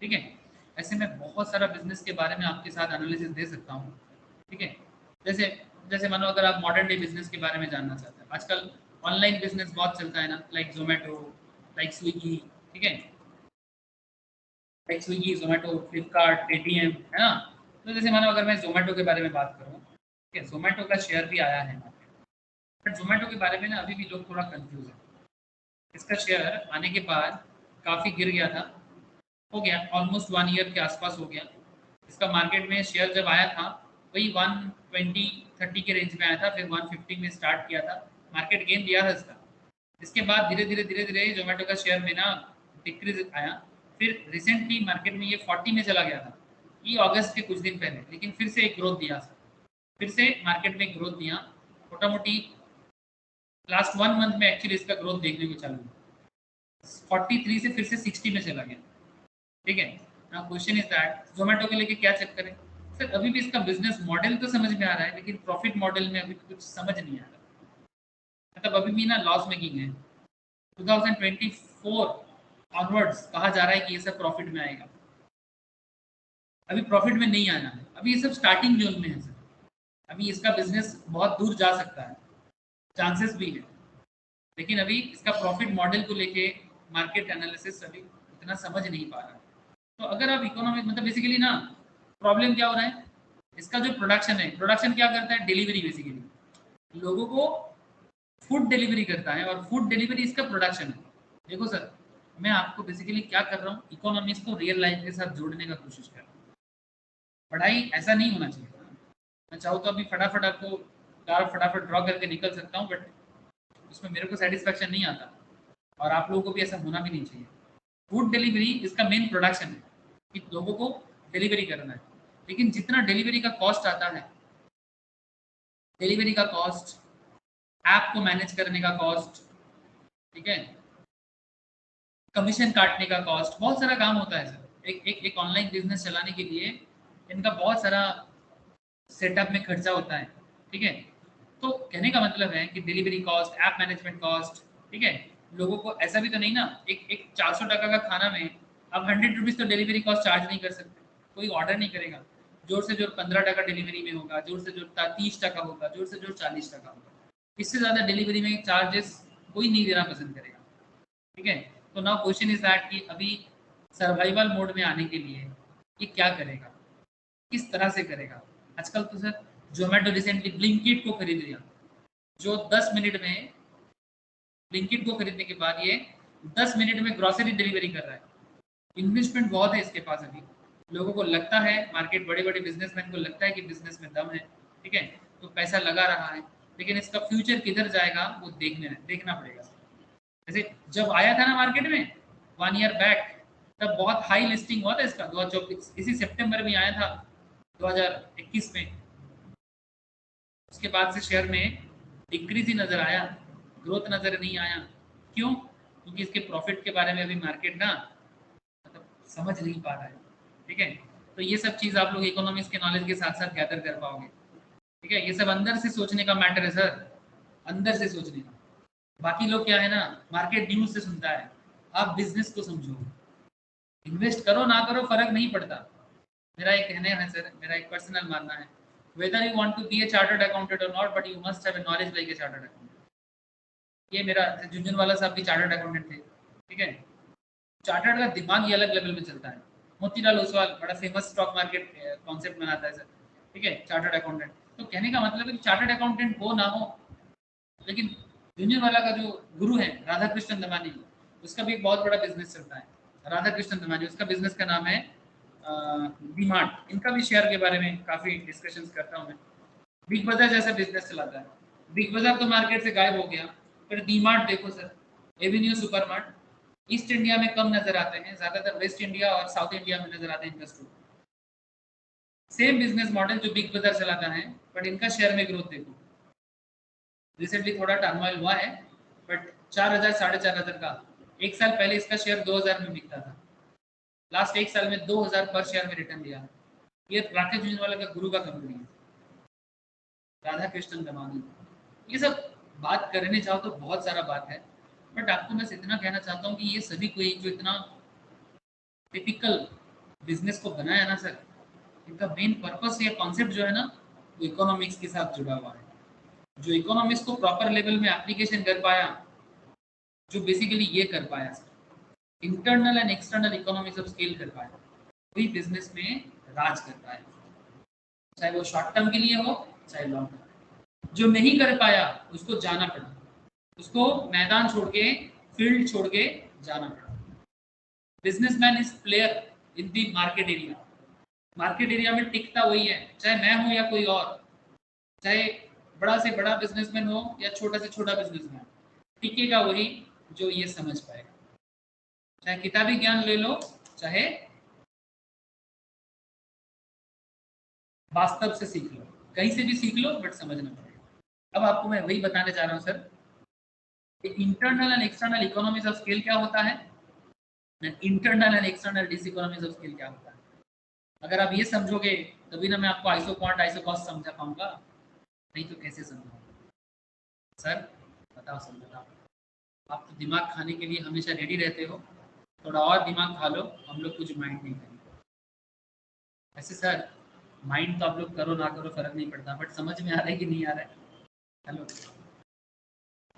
ठीक है। ऐसे मैं बहुत सारा बिजनेस के बारे में आपके साथ एनालिसिस दे सकता हूँ, ठीक है। जैसे जैसे मानो अगर आप मॉडर्न डे बिजनेस के बारे में जानना चाहते हैं, आजकल ऑनलाइन बिजनेस बहुत चलता है ना, लाइक जोमेटो, लाइक स्विगी, ठीक है, like Swiggy, Zomato, Flipkart, Paytm, है ना। तो जैसे मानो अगर मैं जोमेटो के बारे में बात करूँ, ठीक है, जोमेटो का शेयर भी आया है, बट जोमेटो के बारे में ना अभी भी लोग थोड़ा कंफ्यूज है। इसका शेयर आने के बाद काफ़ी गिर गया था, हो गया ऑलमोस्ट 1 ईयर के आसपास हो गया। इसका मार्केट में शेयर जब आया था वही 120-30 के रेंज में आया था, फिर 150 में स्टार्ट किया था, मार्केट गेन दिया था इसका। इसके बाद धीरे धीरे जोमेटो का शेयर में ना डिक्रीज आया, फिर रिसेंटली मार्केट में ये 40 में चला गया था, ये अगस्त के कुछ दिन पहले, लेकिन फिर से एक ग्रोथ दिया सर, फिर से मार्केट में ग्रोथ दिया, मोटा मोटी लास्ट 1 मंथ में एक्चुअली इसका ग्रोथ देखने को चालू हुआ, 43 से फिर से 60 में चला गया, ठीक है। Now question is that Zomato के लेके क्या चेक करें सर, अभी भी इसका बिजनेस मॉडल तो समझ में आ रहा है, लेकिन प्रॉफिट मॉडल में अभी कुछ समझ नहीं आ रहा, मतलब अभी भी ना लॉस मेकिंग है। 2024 ऑनवर्ड्स कहा जा रहा है कि ये सब प्रॉफिट में आएगा, अभी प्रॉफिट में नहीं आना है, अभी ये सब स्टार्टिंग जोन में है सर, अभी इसका बिजनेस बहुत दूर जा सकता है, चांसेस भी है, लेकिन अभी इसका प्रॉफिट मॉडल को लेके मार्केट एनालिसिस अभी इतना समझ नहीं पा रहा है। तो अगर आप इकोनॉमिक, मतलब बेसिकली ना प्रॉब्लम क्या हो रहा है, इसका जो प्रोडक्शन है, प्रोडक्शन क्या करता है, डिलीवरी, बेसिकली लोगों को फूड डिलीवरी करता है, और फूड डिलीवरी इसका प्रोडक्शन है। देखो सर, मैं आपको बेसिकली क्या कर रहा हूँ, इकोनॉमिक्स को रियल लाइफ के साथ जोड़ने का कोशिश कर रहा हूँ। पढ़ाई ऐसा नहीं होना चाहिए, मैं चाहूँ तो अभी फटाफट आपको ग्राफ फटाफट ड्रॉ करके निकल सकता हूँ, बट उसमें मेरे को सेटिस्फैक्शन नहीं आता, और आप लोगों को भी ऐसा होना भी नहीं चाहिए। फूड डिलीवरी इसका मेन प्रोडक्शन है कि लोगों को डिलीवरी करना है, लेकिन जितना डिलीवरी का कॉस्ट आता है, डिलीवरी का कॉस्ट, ऐप को मैनेज करने का कॉस्ट, ठीक है, कमीशन काटने का कॉस्ट, बहुत सारा काम होता है सर। एक ऑनलाइन बिजनेस चलाने के लिए इनका बहुत सारा सेटअप में खर्चा होता है, ठीक है। तो कहने का मतलब है कि delivery cost, app management cost, ठीक है। लोगों को ऐसा भी तो नहीं ना, एक 400 टका का खाना में आप 100 रुपीज़ तो डिलीवरी कॉस्ट चार्ज नहीं कर सकते, कोई ऑर्डर नहीं करेगा। जोर से जोर 15 टका डिलीवरी में होगा, जोर से जोर 30 टका होगा, जोर से जोर 40 टका होगा। इससे ज़्यादा डिलीवरी में चार्जेस कोई नहीं देना पसंद करेगा, ठीक है। तो नाउ क्वेश्चन इज दैट कि अभी सर्वाइवल मोड में आने के लिए ये क्या करेगा, किस तरह से करेगा। आजकल तो सर जोमेटो रिसेंटली ब्लिंकिट को खरीद लिया, जो 10 मिनट में, ब्लिंकिट को खरीदने के बाद ये 10 मिनट में ग्रोसरी डिलीवरी कर रहा है। इन्वेस्टमेंट बहुत है इसके पास अभी। लोगों को लगता है, मार्केट बड़े बड़े बिजनेसमैन को लगता है कि बिजनेस में दम है, ठीक है, तो पैसा लगा रहा है, लेकिन इसका फ्यूचर किधर जाएगा वो देखना पड़ेगा। जैसे जब आया था ना मार्केट में 1 ईयर बैक, तब बहुत हाई लिस्टिंग हुआ था इसका 2024, इसी सितंबर में आया था 2021 में। उसके बाद से शेयर में डिक्रीज ही नजर आया, ग्रोथ नजर नहीं आया। क्यों? क्योंकि इसके प्रॉफिट के बारे में अभी मार्केट ना मतलब समझ नहीं पा रहा है, ठीक है। तो ये सब चीज़ आप लोग इकोनॉमिक्स के नॉलेज के साथ साथ गैदर कर पाओगे, ठीक है। ये सब अंदर से सोचने का मैटर है सर, अंदर से सोचने का। बाकी लोग क्या है ना, मार्केट न्यूज से सुनता है, आप बिजनेस को समझो। इन्वेस्ट करो ना करो फर्क नहीं पड़ता। मेरा एक कहना है सर, मेरा एक पर्सनल मानना है, whether you want to be a chartered accountant or not, but you must have a knowledge like a chartered accountant। ये मेरा, झुंझुनवाला साहब भी चार्टर्ड अकाउंटेंट थे, ठीक है। चार्टर्ड का दिमाग ही अलग लेवल में चलता है। मोतीलाल ओसवाल बड़ा फेमस स्टॉक मार्केट कॉन्सेप्ट बनाता है सर, ठीक है, चार्टर्ड अकाउंटेंट। तो कहने का मतलब है कि चार्टर्ड अकाउंटेंट हो ना हो, लेकिन झुंझुनवाला का जो गुरु है राधा कृष्णन दमानी, उसका भी एक बहुत बड़ा बिजनेस चलता है। राधा कृष्णन दमानी, उसका बिजनेस का नाम है डीमार्ट। इनका भी शेयर के बारे में काफ़ी डिस्कशंस करता हूँ मैं। बिग बाजार जैसा बिजनेस चलाता है। बिग बाजार तो मार्केट से गायब हो गया, पर डीमार्ट देखो sir, Avenue supermart, east India में कम नजर आते हैं, ज़्यादातर वेस्ट इंडिया और साउथ इंडिया में नजर आते हैं इनका स्टोर। सेम बिजनेस मॉडल जो बिग बाजार चलाता है, बट इनका शेयर में ग्रोथ देखो। रिसेंटली थोड़ा टर्मोइल हुआ है, बट 4,000 4,500 का, एक साल पहले इसका शेयर 2,000 में बिकता था। लास्ट एक साल में 2,000 पर शेयर में रिटर्न दिया। ये राकेश झुंझुनवाला का गुरु का कंपनी है, राधा कृष्णन दमानी। ये सब बात करने चाहो तो बहुत सारा बात है, बट आपको मैं इतना कहना चाहता हूँ कि ये सभी कोई जो इतना टिपिकल बिजनेस को बनाया ना सर, इनका मेन पर्पस या कॉन्सेप्ट जो है ना, वो इकोनॉमिक्स के साथ जुड़ा हुआ है। जो इकोनॉमिक्स को प्रॉपर लेवल में एप्लीकेशन कर पाया, जो बेसिकली ये कर पाया sir, internal and external economics of scale कर पाया, वही बिजनेस में राज कर पाया, चाहे वो शॉर्ट टर्म के लिए हो चाहे लॉन्ग टर्म। जो नहीं कर पाया उसको जाना पड़ा, उसको मैदान छोड़ के, फील्ड छोड़ के जाना पड़ा। Businessman is player in the market area. Market area में टिकता वही है, चाहे मैं हूं या कोई और, चाहे बड़ा से बड़ा बिजनेसमैन हो या छोटा से छोटा बिजनेसमैन, टिकेगा वही जो ये समझ पाएगा। चाहे किताबी ज्ञान ले लो, चाहे वास्तव से सीख लो, कहीं से भी सीख लो, बट समझना पड़ेगा। अब आपको मैं वही बताने जा रहा हूँ sir, internal and external economies of scale क्या होता है, internal and external diseconomies of scale क्या होता है। अगर आप ये समझोगे तभी ना मैं आपको आइसो क्वांट आइसो कॉस्ट समझा पाऊंगा, नहीं तो कैसे समझाऊंगा सर, बताओ सर बताओ। आप तो दिमाग खाने के लिए हमेशा रेडी रहते हो, थोड़ा और दिमाग खा लो, हम लोग कुछ माइंड नहीं करेंगे। ऐसे सर माइंड तो आप लोग करो ना करो फर्क नहीं पड़ता, बट समझ में आ रहा है कि नहीं आ रहा है? हेलो,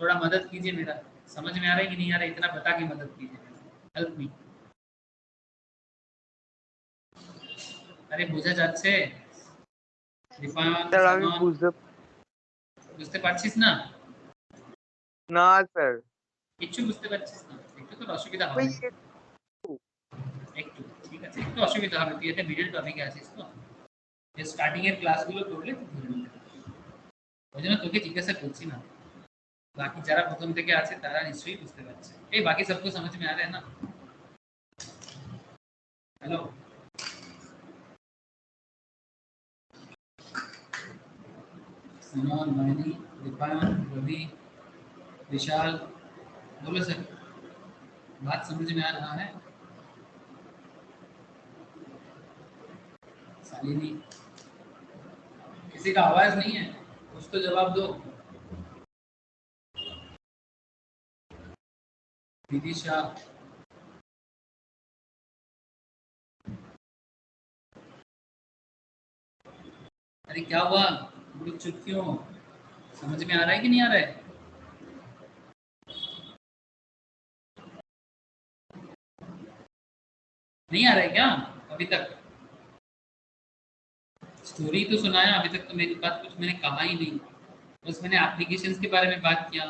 थोड़ा मदद कीजिए, मेरा समझ में आ रहा है कि नहीं आ रहा है, इतना बता के मदद कीजिए, हेल्प मी। আরে বোঝা যাচ্ছে রিফান স্যার আমি সালমান, বুঝতে পারছিস না? না স্যার, কিচ্ছু বুঝতে পারছিস না? একটু তো অসুবিধা ওই হবে, একটু ঠিক আছে, একটু অসুবিধা হবে। তুই এটা মিডল টপিকে আছিস তো, যে স্টার্টিং এর ক্লাসগুলো করলে তুই ধরে নিতে পারবি। ওই জন্য তোকে জিজ্ঞাসা করছি না। বাকি যারা প্রথম থেকে আছে তারা নিশ্চয়ই বুঝতে পারছে। এই বাকি सबको समझ में आ रहा है ना? हेलो सुमन, नयनी, दीपायन, रवि, विशाल, बोलो सर, बात समझ में आ रहा है? शालिनी, किसी का आवाज नहीं है, कुछ तो जवाब दो। विदिशा, अरे क्या हुआ, ग्रुप चुप क्यों? समझ में आ रहा है कि नहीं आ रहा है? नहीं आ रहा है क्या अभी तक? स्टोरी तो सुनाया, अभी तक तो मेरी बात कुछ मैंने कहा ही नहीं। बस मैंने एप्लीकेशंस के बारे में बात किया,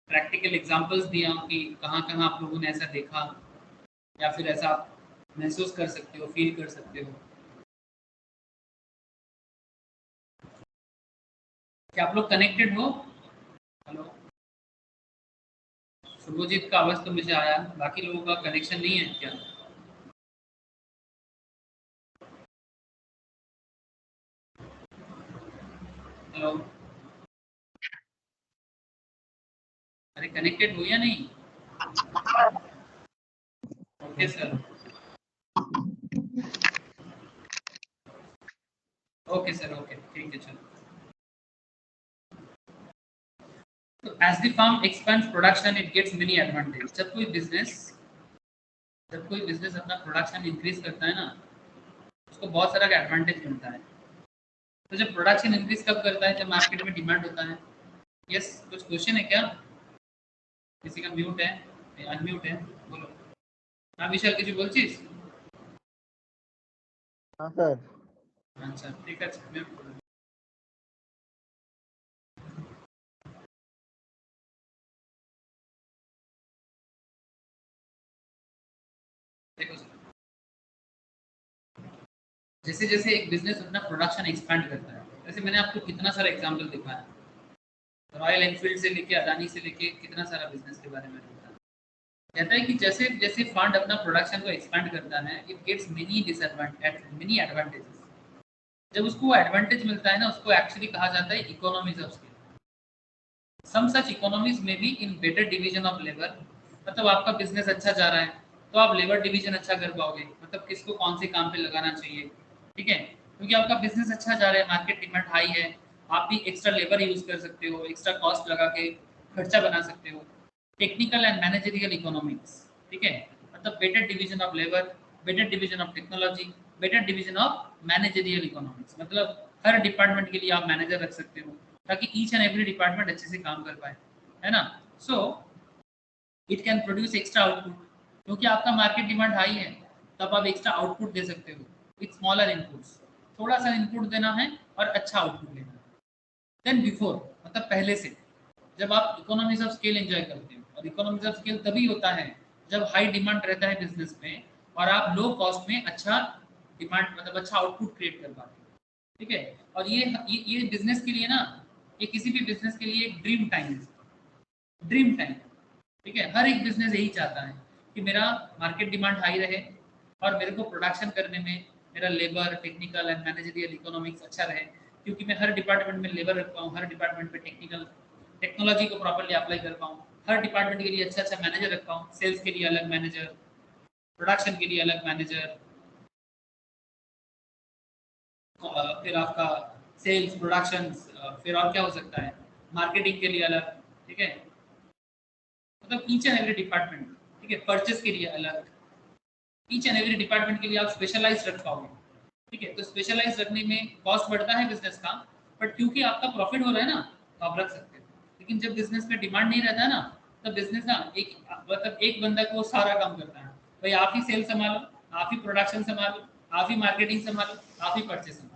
प्रैक्टिकल एग्जांपल्स दिया कि कहाँ कहाँ आप लोगों ने ऐसा देखा या फिर ऐसा आप महसूस कर सकते हो, फील कर सकते हो। क्या आप लोग कनेक्टेड हो? हेलो, शुभजीत का आवाज तो मुझे आया, बाकी लोगों का कनेक्शन नहीं है क्या? हेलो, अरे कनेक्टेड हो या नहीं? Okay sir, okay sir, okay ठीक है चलो। तो as the firm expands production it gets many advantage। जब कोई बिजनेस अपना प्रोडक्शन इंक्रीज करता है ना, उसको बहुत सारा एडवांटेज मिलता है। तो जब प्रोडक्शन इंक्रीज कब करता है? जब मार्केट में डिमांड होता है। यस, कुछ क्वेश्चन है क्या? किसी का म्यूट है, अनम्यूट है, बोलो। हाँ विशाल, কিছু বলছিস? हाँ सर। আচ্ছা ঠিক আছে, mute করে দে। देखो सर, जैसे जैसे एक बिजनेस अपना प्रोडक्शन एक्सपैंड करता है, जैसे मैंने आपको कितना सारा एग्जांपल दिखाया, रॉयल एनफील्ड से लेके अदानी से लेके कितना सारा बिजनेस के बारे में बताया। कहता है कि जैसे जैसे फंड अपना प्रोडक्शन को एक्सपैंड करता है, इट गेट्स मेनी एडवांटेजेस। जब उसको एडवांटेज मिलता है ना, उसको एक्चुअली कहा जाता है economies of scale. Some such economies में be in better division of labour. मतलब आपका बिजनेस अच्छा जा रहा है तो आप लेबर डिवीजन अच्छा कर पाओगे, मतलब किसको कौन से काम पे लगाना चाहिए, ठीक है? क्योंकि आपका बिजनेस अच्छा जा रहा है, मार्केट डिमांड हाई है, आप भी एक्स्ट्रा लेबर यूज कर सकते हो, एक्स्ट्रा कॉस्ट लगा के खर्चा बना सकते हो। टेक्निकल एंड मैनेजरियल इकोनॉमिक्स, ठीक है? मतलब better division of labour, better division of technology, better division of managerial economics. मतलब हर डिपार्टमेंट के लिए आप मैनेजर रख सकते हो ताकि ईच एंड एवरी डिपार्टमेंट अच्छे से काम कर पाए, है ना? So it can produce extra output, क्योंकि आपका मार्केट डिमांड हाई है, तब आप एक्स्ट्रा आउटपुट दे सकते हो विथ स्मॉलर इनपुट्स। थोड़ा सा इनपुट देना है और अच्छा आउटपुट लेना है। देन बिफोर, मतलब पहले से, जब आप इकोनॉमीज ऑफ स्केल एंजॉय करते हो, और इकोनॉमीज ऑफ स्केल तभी होता है जब हाई डिमांड रहता है बिजनेस में और आप लो कॉस्ट में अच्छा डिमांड, मतलब अच्छा आउटपुट क्रिएट कर पाते हो, ठीक है? और ये बिजनेस के लिए ना, ये किसी भी बिजनेस के लिए एक ड्रीम टाइम है, ड्रीम टाइम, ठीक है? हर एक बिजनेस यही चाहता है कि मेरा मार्केट डिमांड हाई रहे और मेरे को प्रोडक्शन करने में मेरा labour, technical and managerial economics अच्छा रहे, क्योंकि मैं हर डिपार्टमेंट में लेबर रख पाऊँ, हर डिपार्टमेंट में टेक्निकल टेक्नोलॉजी को प्रॉपर्ली अप्लाई कर पाऊँ, हर डिपार्टमेंट के लिए अच्छा अच्छा मैनेजर रख पाऊँ, सेल्स के लिए अलग मैनेजर, प्रोडक्शन के लिए अलग मैनेजर, फिर आपका सेल्स, प्रोडक्शन, फिर और क्या हो सकता है, मार्केटिंग के लिए अलग, ठीक है? मतलब ईच एंड एवरी डिपार्टमेंट, ठीक है? परचेस के लिए अलग, ईच एंड एवरी डिपार्टमेंट के लिए आप स्पेशलाइज रख पाओगे, ठीक है? तो स्पेशलाइज रखने में कॉस्ट बढ़ता है बिजनेस का, बट क्योंकि आपका प्रॉफिट हो रहा है ना, तो आप रख सकते हो। लेकिन जब बिजनेस में डिमांड नहीं रहता है ना, तब बिजनेस ना एक, मतलब एक बंदा को सारा काम करता है, भाई आप ही सेल संभालो, आप ही प्रोडक्शन संभालो, आप ही मार्केटिंग संभालो, आप ही परचेस संभालो।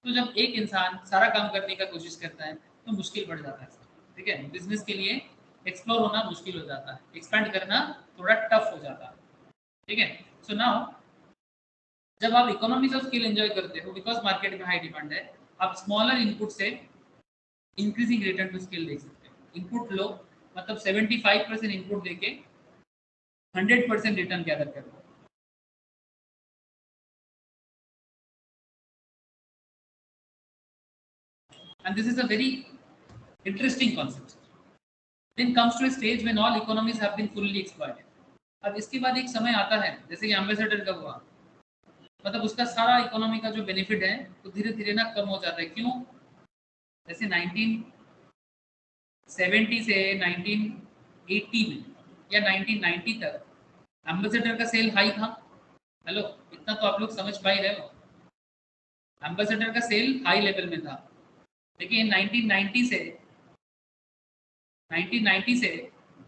तो जब एक इंसान सारा काम करने का कोशिश करता है तो मुश्किल बढ़ जाता है, ठीक है? बिजनेस के लिए एक्सप्लोर होना मुश्किल हो जाता है, एक्सपैंड करना थोड़ा टफ हो जाता है, ठीक है? सो नाउ जब आप इकोनॉमीज ऑफ स्केल एंजॉय करते हो, बिकॉज मार्केट में हाई डिमांड है, आप स्मॉलर इनपुट से इंक्रीजिंग रिटर्न टू स्केल देख सकते हो। इनपुट लो मतलब 75% इनपुट देके 100% रिटर्न गैदर करो। And this is a very interesting concept. Then comes to a stage when all economies have been fully exploited. अब इसके बाद एक समय आता है जैसे कि एम्बेसडर का हुआ, मतलब उसका सारा इकोनॉमी का जो बेनिफिट है वो धीरे धीरे ना कम हो जाता है। क्यों? जैसे 1970 से 1980 में या 1990 तक एम्बेसडर का सेल हाई था। हेलो, इतना तो आप लोग समझ पा ही रहे हो, एम्बेसडर का सेल हाई लेवल में था। लेकिन 1990 से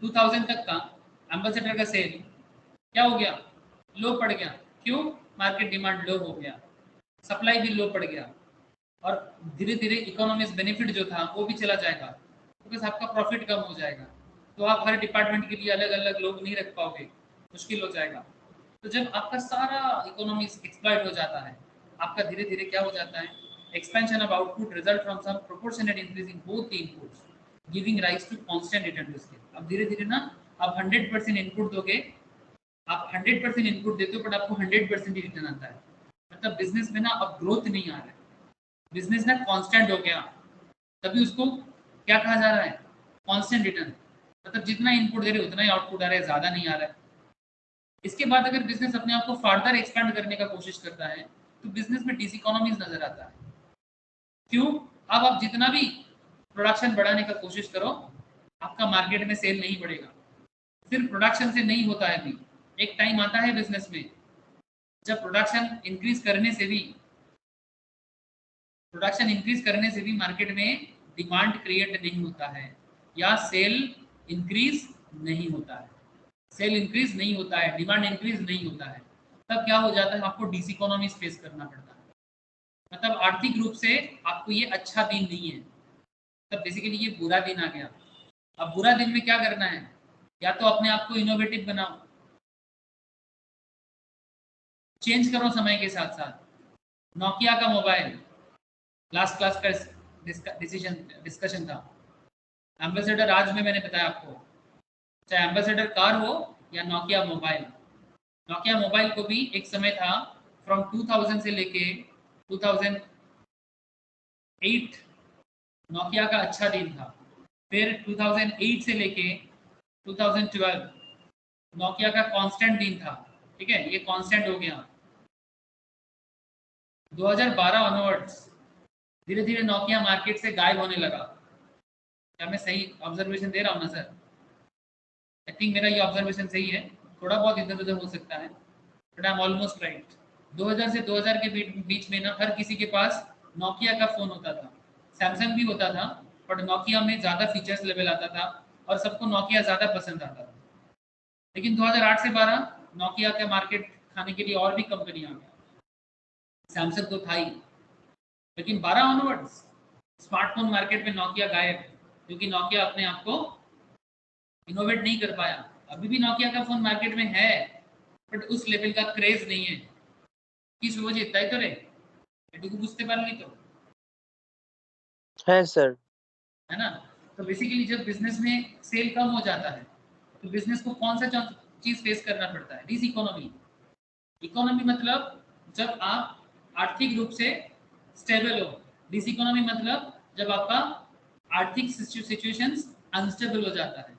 2000 तक का एम्बेसडर का सेल क्या हो गया? लो पड़ गया। क्यों? मार्केट डिमांड लो हो गया, सप्लाई भी लो पड़ गया, और धीरे धीरे इकोनॉमिक्स बेनिफिट जो था वो भी चला जाएगा, बिकॉज आपका प्रॉफिट कम हो जाएगा। तो आप हर डिपार्टमेंट के लिए अलग अलग लोग नहीं रख पाओगे, मुश्किल हो जाएगा। तो जब आपका सारा इकोनॉमिक्स एक्सप्लॉइट हो जाता है, आपका धीरे धीरे क्या हो जाता है? Expansion of output result from some proportionate increase in both the inputs giving rise to constant return to scale. अब धीरे धीरे ना आप 100% इनपुट दोगे, आप 100% इनपुट देते हो बट आपको 100% ही रिटर्न आता है। मतलब बिजनेस में ना अब ग्रोथ नहीं आ रहा है, बिजनेस ना कांस्टेंट हो गया, तभी उसको क्या कहा जा रहा है? Constant return. मतलब जितना इनपुट दे रहे उतना ही आउटपुट आ रहा है, ज़्यादा नहीं आ रहा है। इसके बाद अगर बिजनेस अपने आप को फर्दर एक्सपेंड करने का कोशिश करता है तो बिजनेस में डिसइकोनॉमीज नजर आता है। क्यों? अब आप जितना भी प्रोडक्शन बढ़ाने का कोशिश करो, आपका मार्केट में सेल नहीं बढ़ेगा। सिर्फ प्रोडक्शन से नहीं होता है। अभी एक टाइम आता है बिजनेस में जब प्रोडक्शन इंक्रीज करने से भी मार्केट में डिमांड क्रिएट नहीं होता है या सेल इंक्रीज नहीं होता है। सेल इंक्रीज नहीं होता है, डिमांड इंक्रीज नहीं होता है, तब क्या हो जाता है? आपको डिसइकोनॉमीज फेस करना पड़ता है। मतलब आर्थिक रूप से आपको ये अच्छा दिन नहीं है, तब बेसिकली ये बुरा दिन आ गया। अब बुरा दिन में क्या करना है? या तो अपने आप को इनोवेटिव बनाओ, चेंज करो समय के साथ साथ। नोकिया का मोबाइल लास्ट क्लास का डिस्कशन था। एम्बेसडर आज में मैंने बताया आपको, चाहे एम्बेसडर कार हो या नोकिया मोबाइल। नोकिया मोबाइल को भी एक समय था फ्रॉम 2000 से लेके 2008 नोकिया का अच्छा दिन था। फिर 2008 से लेके 2012 नोकिया का कांस्टेंट दिन था। ठीक है, ये कांस्टेंट हो गया। 2012 ऑनवर्ड्स धीरे धीरे नोकिया मार्केट से गायब होने लगा। क्या मैं सही ऑब्जर्वेशन दे रहा हूँ ना सर? आई थिंक मेरा ये ऑब्जर्वेशन सही है, थोड़ा बहुत इधर उधर हो सकता है but I am almost right. 2000 से 2000 के बीच में ना हर किसी के पास नोकिया का फ़ोन होता था, सैमसंग भी होता था, बट नोकिया में ज़्यादा फीचर्स लेवल आता था और सबको नोकिया ज़्यादा पसंद आता था। लेकिन 2008 से 12 नोकिया का मार्केट खाने के लिए और भी कंपनी आ गया। सैमसंग तो था ही, लेकिन 12 ऑनवर्ड्स स्मार्टफोन मार्केट में नोकिया गायब, क्योंकि नोकिया अपने आप को इनोवेट नहीं कर पाया। अभी भी नोकिया का फोन मार्केट में है बट उस लेवल का क्रेज नहीं है। किस वजह? তাই তো রে, এটুকু বুঝতে পারলি তো? है सर। है ना? तो बेसिकली जब बिजनेस में सेल कम हो जाता है तो बिजनेस को कौन सा चीज फेस करना पड़ता है? Dish economy. इकोनॉमी मतलब जब आप आर्थिक रूप से स्टेबल हो। डिस इकोनॉमी मतलब जब आपका आर्थिक सिचुएशंस अनस्टेबल हो जाता है,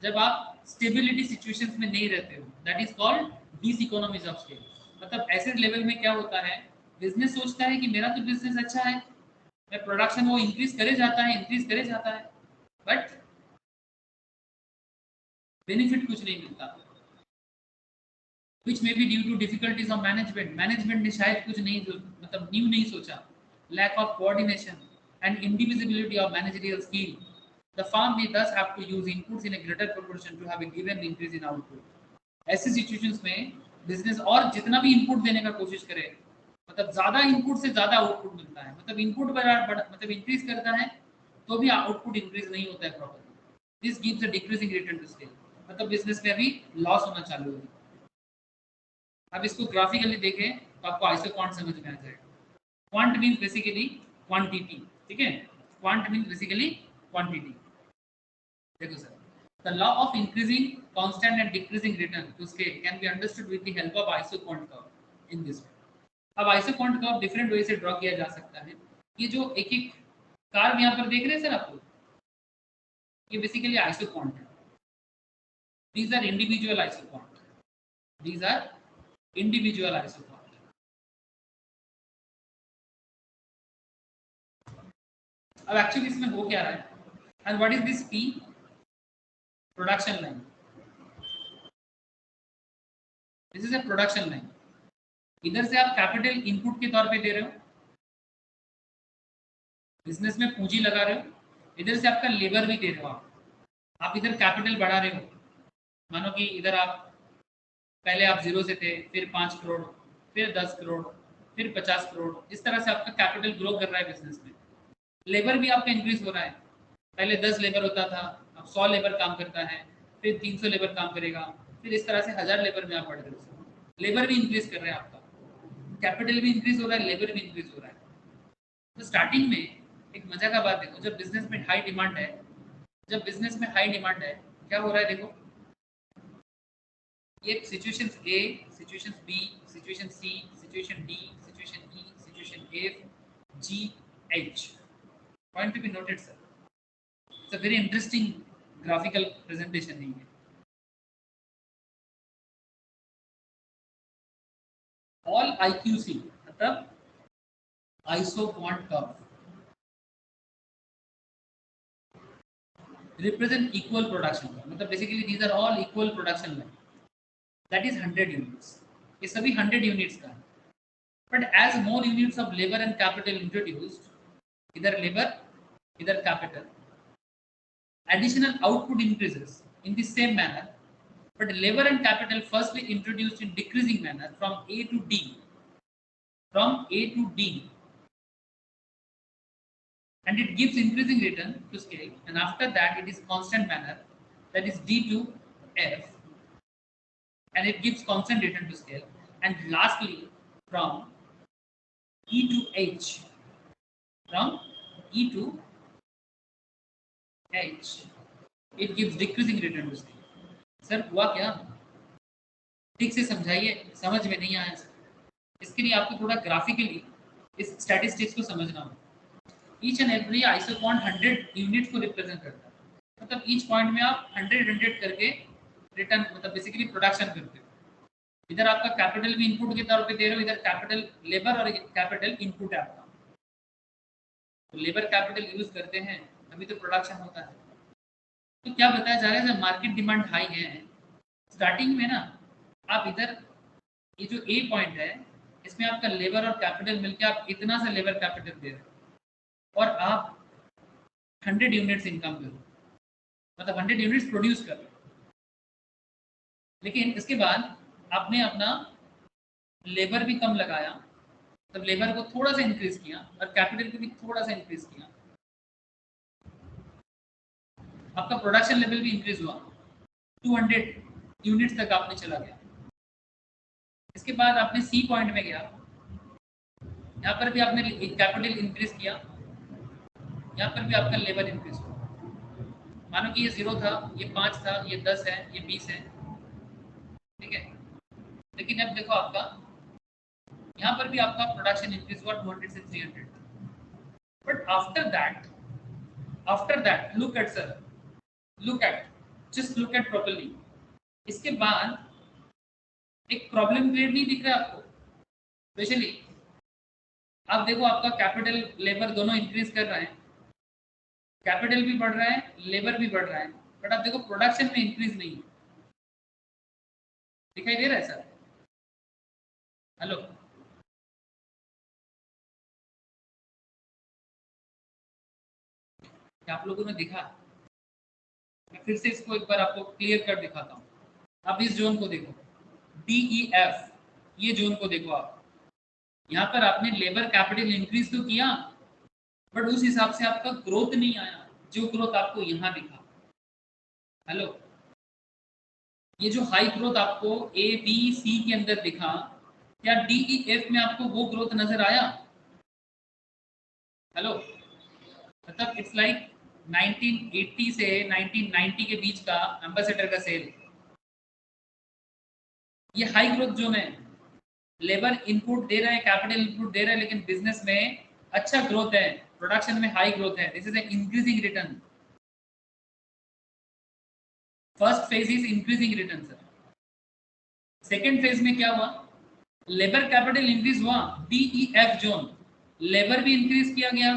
जब आप स्टेबिलिटी सिचुएशंस में नहीं रहते हो, that is called diseconomies of scale. मतलब ऐसे लेवल में क्या होता है? बिजनेस सोचता है कि मेरा तो बिजनेस अच्छा है, मैं प्रोडक्शन वो इंक्रीज करे जाता है बट बेनिफिट कुछ नहीं मिलता, which may be due to difficulties of management ने शायद कुछ नहीं मतलब न्यू नहीं सोचा, lack of coordination and indivisibility of managerial skill. The firm may thus have to use inputs in a greater proportion to have a given increase in output. ऐसे situations में business और जितना भी इनपुट देने का कोशिश करे, मतलब ज्यादा इनपुट से ज्यादा आउटपुट मिलता है, मतलब इनपुट मतलब इंक्रीज करता है तो भी आउटपुट इंक्रीज नहीं होता है properly. This gives a decreasing return to scale. मतलब बिजनेस में अभी लॉस होना चालू है। अब इसको ग्राफिकली देखें तो आपको आइसो क्वांट समझ में आ जाएगा। क्वांट मीन्स बेसिकली क्वांटिटी, ठीक है? Quant means basically quantity. देखो sir, the law of increasing constant and decreasing return to scale can be understood with the help of isoquant curve in this way. अब isoquant curve different way से draw किया जा सकता है। ये जो एक एक कर्व यहाँ पर देख रहे हैं सर आपको, ये बेसिकली आइसोक्वांट है। These are individual isoquant. These are individual isoquant. अब एक्चुअली इसमें हो क्या रहा है, and what is this P? Production line. This is a production line. इधर से आप कैपिटल इनपुट के तौर पे दे रहे हो, बिजनेस में पूंजी लगा रहे हो, इधर से आपका लेबर भी दे रहे हो। आप इधर कैपिटल बढ़ा रहे हो। मानो कि इधर आप पहले आप 0 से थे, फिर 5 करोड़, फिर 10 करोड़, फिर 50 करोड़, इस तरह से आपका कैपिटल ग्रो कर रहा है बिजनेस में। लेबर भी आपका इंक्रीज हो रहा है। पहले 10 लेबर होता था, अब 100 लेबर काम करता है, फिर 300 लेबर काम करेगा, फिर इस तरह से 1000 लेबर में आप बढ़ रहे हो। लेबर भी इंक्रीज कर रहे हैं आपका, कैपिटल भी इंक्रीज हो रहा है, लेबर भी इंक्रीज हो रहा है। तो स्टार्टिंग में एक मजा का बात देखो, जब बिजनेस में हाई डिमांड है, जब बिजनेस में हाई डिमांड है क्या हो रहा है देखो, ये situation A, situation B, situation C, situation D, situation E, situation F, G, H. Point to be noted sir, it's a very interesting graphical presentation नहीं है। ऑल IQC मतलब isoquant curve represent equal production curve, मतलब basically these are all equal production line, that is 100 units। ये सभी 100 units का है। but as more units of labor and capital introduced, इधर labor इधर capital, additional output increases in the same manner, but labor and capital firstly introduced in decreasing manner from A to D, and it gives increasing return to scale, and after that it is constant manner, that is D to F, and it gives constant return to scale, and lastly from E to H, it gives decreasing return to scale। Sir हुआ क्या, ठीक से समझाइए, समझ में नहीं आया sir. इसके लिए आपको थोड़ा ग्राफिकली इस स्टैटिस्टिक्स को समझना होगा। Each and every isoquant 100 units को रिप्रेजेंट करता है, मतलब ईच पॉइंट में आप 100 करके रिटर्न, मतलब बेसिकली प्रोडक्शन करते हो। इधर आपका कैपिटल भी इनपुट के तौर पे दे रहे हो, इधर कैपिटल लेबर और कैपिटल इनपुट है आपका। तो लेबर कैपिटल यूज करते हैं तभी तो प्रोडक्शन होता है। तो क्या बताया जा रहा है, जब मार्केट डिमांड हाई है, स्टार्टिंग में ना आप इधर ये जो ए पॉइंट है, इसमें आपका लेबर और कैपिटल मिलके आप इतना सा लेबर कैपिटल दे रहे हो और आप 100 यूनिट्स इनकम कर रहे हो, मतलब 100 यूनिट्स प्रोड्यूस कर रहे हो। लेकिन इसके बाद आपने अपना लेबर भी कम लगाया, तब लेबर को थोड़ा सा इंक्रीज किया और कैपिटल को भी थोड़ा सा इंक्रीज किया, आपका प्रोडक्शन लेवल भी इंक्रीज हुआ, 200 यूनिट्स तक आपने चला गया। इसके बाद आपने सी पॉइंट में गया, यहाँ पर भी आपने कैपिटल इंक्रीज किया, यहाँ पर भी आपका लेबर इंक्रीज हुआ। मानो कि ये 0 था, ये 5 था, ये 10 है, ये 20 है, ठीक है। लेकिन अब देखो आपका यहाँ पर भी आपका प्रोडक्शन इंक्रीज हुआ 200 से 300। But after that look at just look eight properly. इसके बाद एक प्रॉब्लम क्रिएट नहीं दिख रहा है आपको? स्पेशली आप देखो, आपका कैपिटल लेबर दोनों इंक्रीज कर रहे हैं, कैपिटल भी बढ़ रहा है, लेबर भी बढ़ रहा है, बट आप देखो प्रोडक्शन में इंक्रीज नहीं है। दिखाई दे रहा है सर? हेलो, क्या आप लोगों ने देखा? मैं फिर से इसको एक बार आपको क्लियर कर दिखाता हूँ। आप इस जोन को देखो, DEF, ये जोन को देखो आप। यहाँ पर आपने लेबर कैपिटल इंक्रीज तो किया, बट उस हिसाब से आपका ग्रोथ नहीं आया, जो ग्रोथ आपको यहाँ दिखा। हेलो, ये जो हाई ग्रोथ आपको ABC के अंदर दिखा, क्या DEF में आपको वो ग्रोथ नजर आया? हेलो, मतलब इट्स लाइक 1980 से 1990 के बीच का एम्बेसडर का सेल, ये हाई ग्रोथ जोन है। लेबर इनपुट दे रहा है, कैपिटल इनपुट दे रहा है, लेकिन बिजनेस में अच्छा ग्रोथ है, प्रोडक्शन में हाई ग्रोथ है। This is an increasing return. First phase is increasing return sir. Second phase में क्या हुआ, लेबर कैपिटल इंक्रीज हुआ, DEF जोन, लेबर भी इंक्रीज किया गया,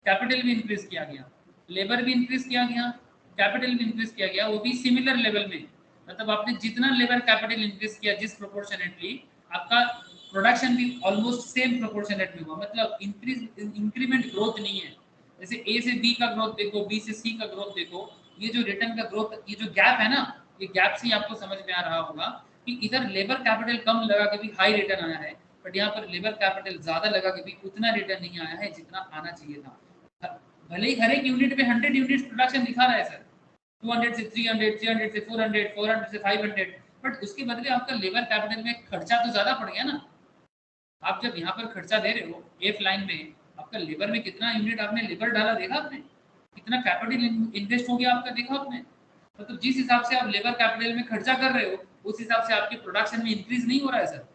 कैपिटल भी इंक्रीज किया गया, लेबर भी इंक्रीज किया गया, कैपिटल भी इंक्रीज किया गया, वो भी सिमिलर लेवल में। मतलब आपने जितना लेबर कैपिटल इंक्रीज किया जिस प्रोपोर्शनेटली, आपका प्रोडक्शन भी ऑलमोस्ट सेम प्रोपोर्शनेट में हुआ। मतलब इंक्रीमेंट ग्रोथ नहीं है। जैसे ए से बी का ग्रोथ देखो, बी से सी का ग्रोथ देखो, ये जो रिटर्न का ग्रोथ, ये जो गैप है ना, ये गैप से आपको समझ में आ रहा होगा कि इधर लेबर कैपिटल कम लगा के भी हाई रिटर्न आया है, बट यहाँ पर लेबर कैपिटल ज्यादा लगा के भी उतना रिटर्न नहीं आया है जितना आना चाहिए था। भले ही हर एक यूनिट में 100 यूनिट्स प्रोडक्शन दिखा रहा है सर, 200 से 300, 300 से 400, 400 से 500, बट उसके बदले आपका लेबर कैपिटल में खर्चा तो ज्यादा पड़ गया ना। आप जब यहाँ पर खर्चा दे रहे हो एफ लाइन में, आपका लेबर में कितना यूनिट आपने लेबर डाला देखा आपने, कितना कैपिटल इन्वेस्ट हो गया आपका देखा आपने। तो जिस हिसाब से आप लेबर कैपिटल में खर्चा कर रहे हो उस हिसाब से आपके प्रोडक्शन में इंक्रीज नहीं हो रहा है सर,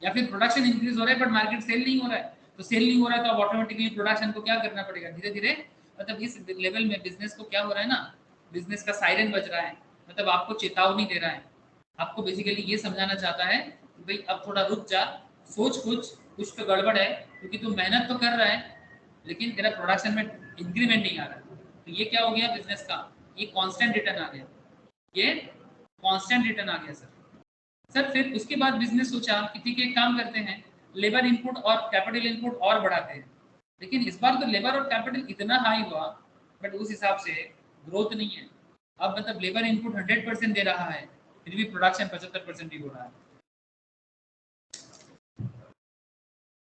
या फिर प्रोडक्शन इंक्रीज हो रहा है बट मार्केट सेल नहीं हो रहा है। तो सेल नहीं हो रहा है तो ऑटोमेटिकली प्रोडक्शन को क्या करना पड़ेगा, धीरे धीरे। मतलब इस लेवल में बिजनेस को क्या हो रहा है ना, बिजनेस का सायरन बज रहा है, मतलब आपको चेतावनी दे रहा है, आपको बेसिकली ये समझाना चाहता है कि भाई अब थोड़ा रुक जा, सोच कुछ तो गड़बड़ है, क्योंकि तू मेहनत तो कर रहा है लेकिन तेरा प्रोडक्शन में इंक्रीमेंट नहीं आ रहा है। तो ये क्या हो गया बिजनेस का, ये कांस्टेंट रिटर्न आ गया, ये कांस्टेंट रिटर्न आ गया सर। फिर उसके बाद बिजनेस सोचा कि ठीक है एक काम करते हैं, लेबर इनपुट और कैपिटल इनपुट और बढ़ाते हैं। लेकिन इस बार तो लेबर और कैपिटल इतना हाई हुआ बट उस हिसाब से ग्रोथ नहीं है। अब मतलब लेबर इनपुट 100% दे रहा है, फिर भी प्रोडक्शन 75% ही हो रहा है।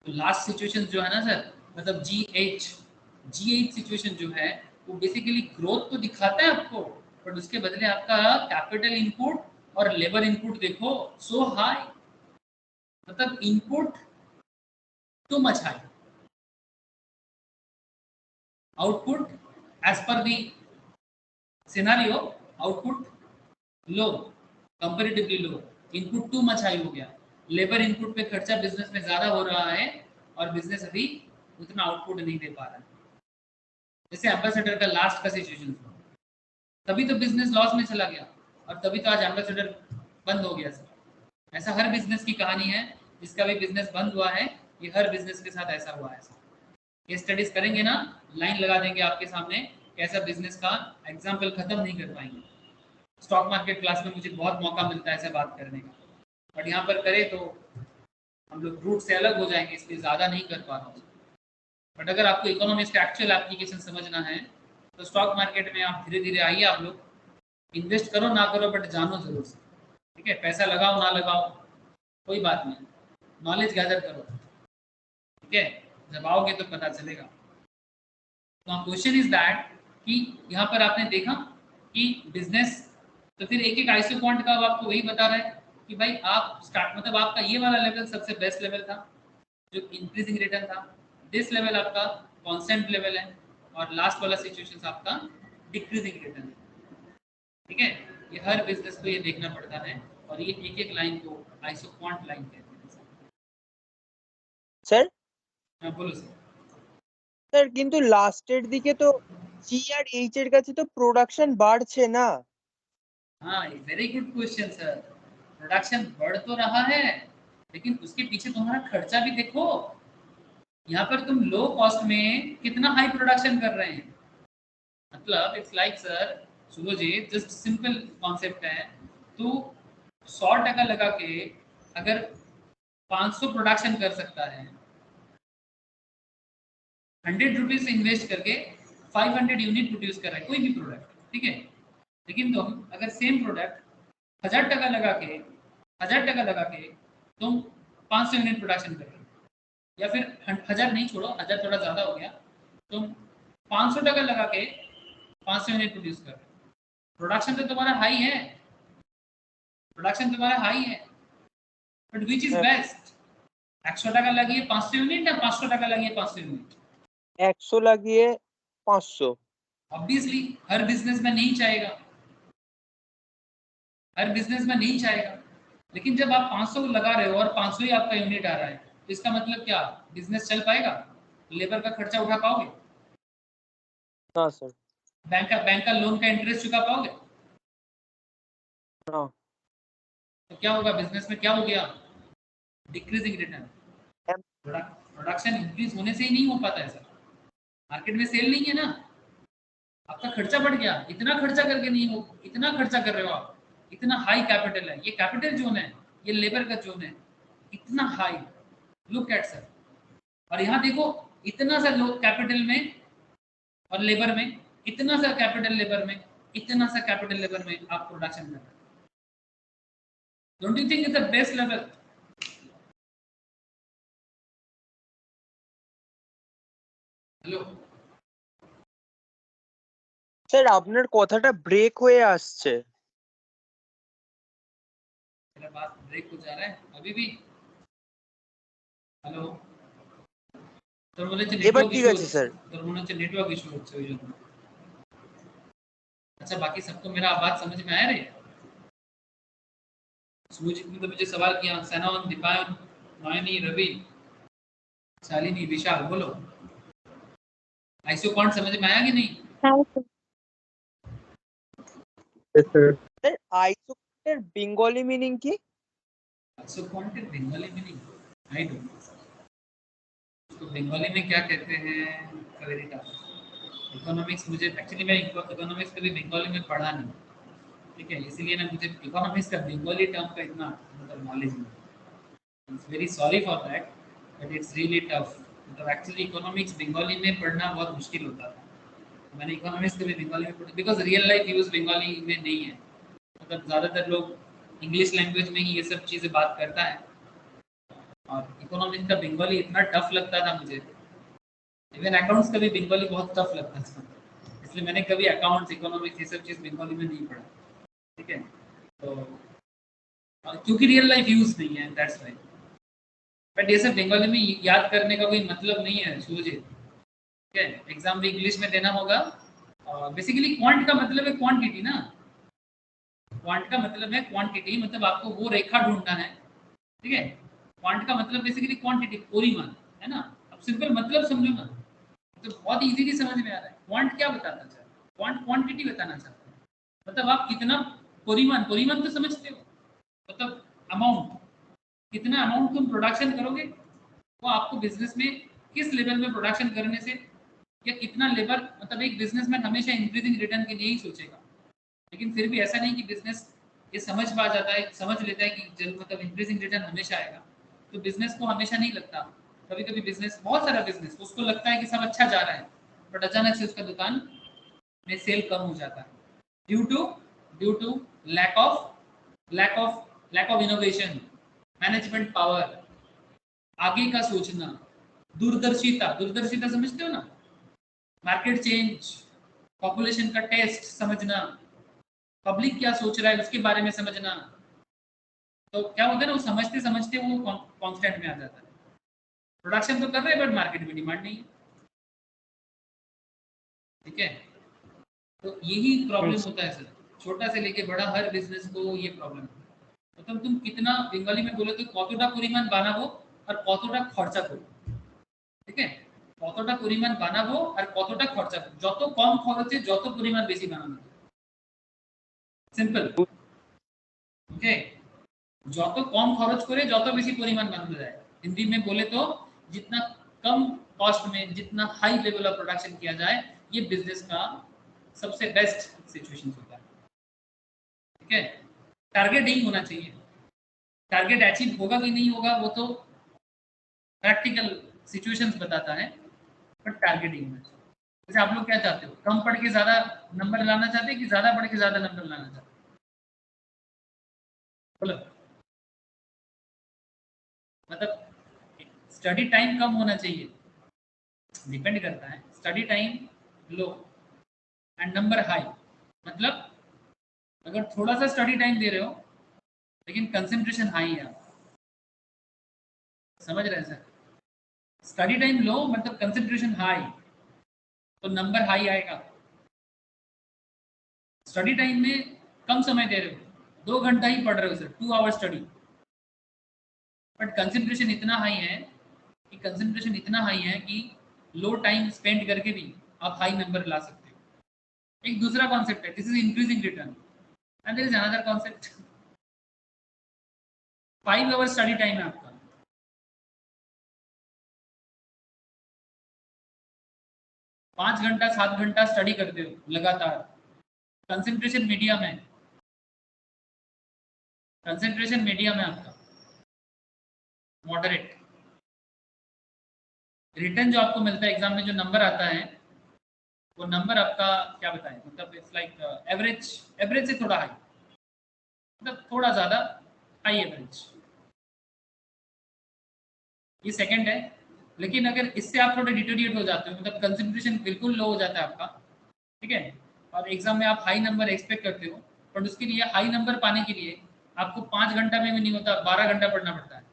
तो लास्ट सिचुएशन जो है ना सर, मतलब GH सिचुएशन जो है वो बेसिकली ग्रोथ तो दिखाता है आपको, बट उसके बदले आपका कैपिटल इनपुट और लेबर इनपुट देखो सो हाई, मतलब input too much high, output as per the scenario output low, comparatively low, input too much high हो गया। लेबर इनपुट पे खर्चा बिजनेस में ज्यादा हो रहा है और बिजनेस अभी उतना आउटपुट नहीं दे पा रहा है। जैसे एम्बेसडर का लास्ट का सिचुएशन था, तभी तो बिजनेस लॉस में चला गया और तभी तो आज एम्बेसडर बंद हो गया सर। ऐसा हर बिजनेस की कहानी है, जिसका भी बिजनेस बंद हुआ है, ये हर बिजनेस के साथ ऐसा हुआ है सर। ये स्टडीज करेंगे ना, लाइन लगा देंगे आपके सामने, कैसा बिजनेस का एग्जाम्पल खत्म नहीं कर पाएंगे। स्टॉक मार्केट क्लास में मुझे बहुत मौका मिलता है ऐसे बात करने का, बट यहाँ पर करें तो हम लोग रूट से अलग हो जाएंगे, इसलिए ज़्यादा नहीं कर पा रहा हूँ। बट अगर आपको इकोनॉमिक्स का एक्चुअल एप्लीकेशन समझना है तो स्टॉक मार्केट में आप धीरे धीरे आइए, आप लोग इन्वेस्ट करो ना करो बट जानो जरूर से, ठीक है। पैसा लगाओ ना लगाओ कोई बात नहीं, नॉलेज गैदर करो, ठीक है। जब आओगे तो पता चलेगा। तो क्वेश्चन इज दैट कि यहाँ पर आपने देखा कि बिजनेस, तो फिर एक एक आइसो पॉइंट का आपको वही बता रहा है कि भाई आप स्टार्ट, मतलब आपका ये वाला लेवल सबसे बेस्ट लेवल था जो इंक्रीजिंग रिटर्न था, दिस लेवल आपका कांस्टेंट लेवल है और लास्ट वाला सिचुएशन आपका डिक्रीजिंग रिटर्न है, ठीक है। ये हर बिजनेस को ये देखना पड़ता है और ये एक एक लाइन को आइसो पॉइंट लाइन कहते हैं স্যার हाँ बोलो सर। স্যার কিন্তু লাস্টের দিকে তো জি আর এইচ এর কাছে তো প্রোডাকশন বাড়ছে না। हाँ very good question sir. Production बढ़ तो रहा है लेकिन उसके पीछे तुम्हारा खर्चा भी देखो। यहाँ पर तुम लो कॉस्ट में कितना हाई प्रोडक्शन कर रहे हैं, मतलब इट्स लाइक सर सुनो जी, जस्ट सिंपल कॉन्सेप्ट है। तो 100 टका लगा के अगर 500 प्रोडक्शन कर सकता है, 100 रुपीज इन्वेस्ट करके 500 यूनिट प्रोड्यूस कर रहा है कोई भी प्रोडक्ट, ठीक है। लेकिन तुम अगर सेम प्रोडक्ट 1000 टका लगा के 1000 टका लगा के तुम 500 यूनिट प्रोडक्शन कर रहे हो, या फिर 1000 नहीं छोड़ो, 1000 थोड़ा ज़्यादा हो गया, तुम 500 टका लगा के 500 यूनिट प्रोड्यूस कर रहे हो, प्रोडक्शन तो तुम्हारा हाई है, प्रोडक्शन तुम्हारा हाई है, बट विच इज बेस्ट, 100 টাকা লাগিয়ে 500 यूनिट या 500 টাকা লাগিয়ে 500 यूनिट? 100 লাগিয়ে 500। ऑब्वियसली हर बिजनेस में नहीं चाहेगा, हर बिजनेस में नहीं चाहेगा, लेकिन जब आप 500 लगा रहे हो और 500 ही आपका यूनिट आ रहा है, तो इसका मतलब क्या, बिजनेस चल पाएगा? लेबर का खर्चा उठा पाओगे? ना सर। बैंक का लोन का इंटरेस्ट चुका पाओगे? ना। तो क्या होगा, बिजनेस में क्या हो गया, डिक्रीजिंग रिटर्न। प्रोडक्शन इंक्रीज होने से ही नहीं हो पाता है सर, मार्केट में सेल नहीं है ना, आपका खर्चा बढ़ गया, इतना खर्चा करके नहीं हो, इतना खर्चा कर रहे हो आप, इतना हाई कैपिटल है, ये कैपिटल जोन है, ये लेबर का जोन है, इतना हाई, लुक एट सर। और यहाँ देखो, इतना सा लोग कैपिटल में और लेबर में, इतना सा कैपिटल लेबर में, इतना सा कैपिटल लेबर में आप प्रोडक्शन कर रहे हैं। Don't you think it's the best level? Hello sir আপনার কথাটা ব্রেক হয়ে আসছে। मेरा बात ब्रेक हो जा रहा है अभी भी? हेलो তোর মনে হচ্ছে এবার নেটওয়ার্ক ঠিক ইস্যু আছে হচ্ছে, স্যার। তোর মনে হচ্ছে নেটওয়ার্ক ইস্যু হচ্ছে ওই জন্য। अच्छा बाकी सबको मेरा आवाज समझ में आया रे? सुजीत ने तो मुझे सवाल किया, सैनोन, दीपायन, नयनी, रवि, शालिनी, विशाल, बोलो आइसो कौन समझ में आया कि नहीं? हाँ sir. Yes, sir. স্যার আইসোকন্টের বেঙ্গলি মিনিং কি? आइसो कौन के बंगाली में नहीं, आई डोंट नो उसको बंगाली में क्या कहते हैं, वेरी टफ। इकोनॉमिक्स मुझे एक्चुअली, मैं इकोनॉमिक्स कभी बंगाली में पढ़ा नहीं, ठीक है, इसीलिए ना मुझे इकोनॉमिक्स का बंगाली टर्म का इतना मतलब नॉलेज नहीं। It's very sorry for that, but it's really tough. मतलब एक्चुअली इकोनॉमिक्स बंगाली में पढ़ना बहुत मुश्किल होता था। मैंने इकोनॉमिक्स कभी बंगाली में पढ़ा because real life use Bengali में नहीं है, मतलब ज़्यादातर लोग इंग्लिश लैंग्वेज में ही ये सब चीज़ें बात करता है, और इकोनॉमिक्स का बंगाली इतना टफ लगता था मुझे, इवन अकाउंट्स का भी बंगाली बहुत टफ लगता था, इसलिए मैंने कभी अकाउंट्स, इकोनॉमिक्स ये सब चीज़ बंगाली में नहीं पढ़ा, ठीक है। तो क्योंकि रियल लाइफ यूज नहीं है, दैट्स वाई। बट ये सब बंगाली में याद करने का कोई मतलब नहीं है सुजीत, ठीक है, एग्जाम भी इंग्लिश में देना होगा। बेसिकली क्वांट का मतलब है क्वांटिटी ना, क्वांट का मतलब है क्वांटिटी, मतलब आपको वो रेखा ढूंढना है, ठीक है। क्वांट का मतलब बेसिकली क्वांटिटी, परिमाण, है ना। अब सिंपल मतलब समझो ना, तो बहुत इजीली समझ में आ रहा है। क्वांट क्या बताना चाहता है, क्वांट क्वांटिटी बताना चाहता है, मतलब आप कितना परिमाण, परिमाण तो समझते हो, मतलब अमाउंट, कितना अमाउंट तुम प्रोडक्शन करोगे, वो आपको बिजनेस में किस लेवल में प्रोडक्शन करने से, या कितना लेबर, मतलब एक बिजनेसमैन हमेशा इंक्रीजिंग रिटर्न के लिए ही सोचेगा, लेकिन फिर भी ऐसा नहीं कि बिजनेस ये समझ पा जाता है, समझ लेता है कि मतलब इंक्रीजिंग रिटर्न हमेशा आएगा, तो बिजनेस को हमेशा नहीं लगता। कभी कभी बिजनेस, बहुत सारा बिजनेस उसको लगता है कि सब अच्छा जा रहा है, बट अचानक से उसका दुकान में सेल कम हो जाता है, due to lack of innovation, management power, आगे का सोचना, दूरदर्शिता, दूरदर्शिता समझते हो ना, मार्केट चेंज, पॉपुलेशन का टेस्ट समझना, पब्लिक क्या सोच रहा है उसके बारे में समझना, तो क्या होता है ना, वो समझते समझते वो कांस्टेंट में आ जाता है। प्रोडक्शन तो कर रहे हैं बट मार्केट में डिमांड नहीं है, ठीक है। तो यही प्रॉब्लम होता है सर, छोटा से लेके बड़ा हर बिजनेस को ये प्रॉब्लम है। मतलब तुम कितना, बंगाली में बोले तो কতটা পরিমাণ বানাবো আর কতটা খরচা করব, ঠিক আছে, কতটা পরিমাণ বানাবো আর কতটা খরচা করব, যত কম খরচে যত পরিমাণ বেশি বানানো, সিম্পল, ওকে, যত কম খরচ করে যত বেশি পরিমাণ বানানো যায়। हिंदी में बोले तो जितना कम कॉस्ट में जितना हाई लेवल ऑफ प्रोडक्शन किया जाए, ये बिजनेस का सबसे बेस्ट सिचुएशन होता है, ठीक है। टारगेट यही होना चाहिए, टारगेट अचीव होगा कि नहीं होगा वो तो प्रैक्टिकल सिचुएशंस बताता है, बट टारगेट यही होना चाहिए। जैसे आप लोग क्या चाहते हो, कम पढ़ के ज्यादा नंबर लाना चाहते हैं कि ज्यादा पढ़ के ज्यादा नंबर लाना चाहते हैं, बोलो। मतलब स्टडी टाइम कम होना चाहिए, डिपेंड करता है, study time low and number high, मतलब अगर थोड़ा सा स्टडी टाइम दे रहे हो लेकिन कंसंट्रेशन हाई है, समझ रहे हैं सर, स्टडी टाइम लो मतलब कंसंट्रेशन हाई, तो नंबर हाई आएगा। स्टडी टाइम में कम समय दे रहे हो, 2 घंटा ही पढ़ रहे हो sir, 2 hour study, but concentration इतना हाई है कि लो टाइम स्पेंड करके भी आप हाई नंबर ला सकते हो। एक दूसरा कॉन्सेप्ट है, this is increasing return, and there is another concept, 5 hour study time है आपका, 5 घंटा 7 घंटा स्टडी करते हो लगातार, कंसंट्रेशन मीडियम है आपका, मॉडरेट। रिटर्न जो आपको मिलता है एग्जाम में, जो नंबर आता है वो नंबर आपका क्या बताएं, मतलब इट्स लाइक एवरेज से थोड़ा हाई, मतलब थोड़ा ज़्यादा हाई एवरेज, ये सेकंड है। लेकिन अगर इससे आप थोड़े डिटोरिएट हो जाते हो, मतलब कंसंट्रेशन बिल्कुल लो हो जाता है आपका, ठीक है, और एग्जाम में आप हाई नंबर एक्सपेक्ट करते हो, बट उसके लिए हाई नंबर पाने के लिए आपको 5 घंटा में भी नहीं होता, 12 घंटा पढ़ना पड़ता है,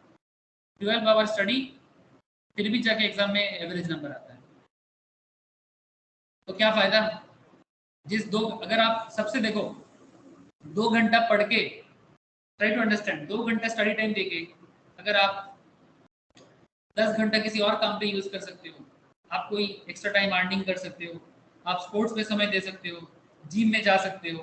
12 आवर स्टडी, फिर भी जाके एग्जाम में एवरेज नंबर आता है। तो क्या फायदा, अगर आप सबसे देखो 2 घंटा पढ़ के, ट्राई टू अंडरस्टैंड, 2 घंटा स्टडी टाइम देके अगर आप 10 घंटा किसी और काम पे यूज कर सकते हो, आप कोई एक्स्ट्रा टाइम अर्निंग कर सकते हो, आप स्पोर्ट्स पे समय दे सकते हो, जिम में जा सकते हो,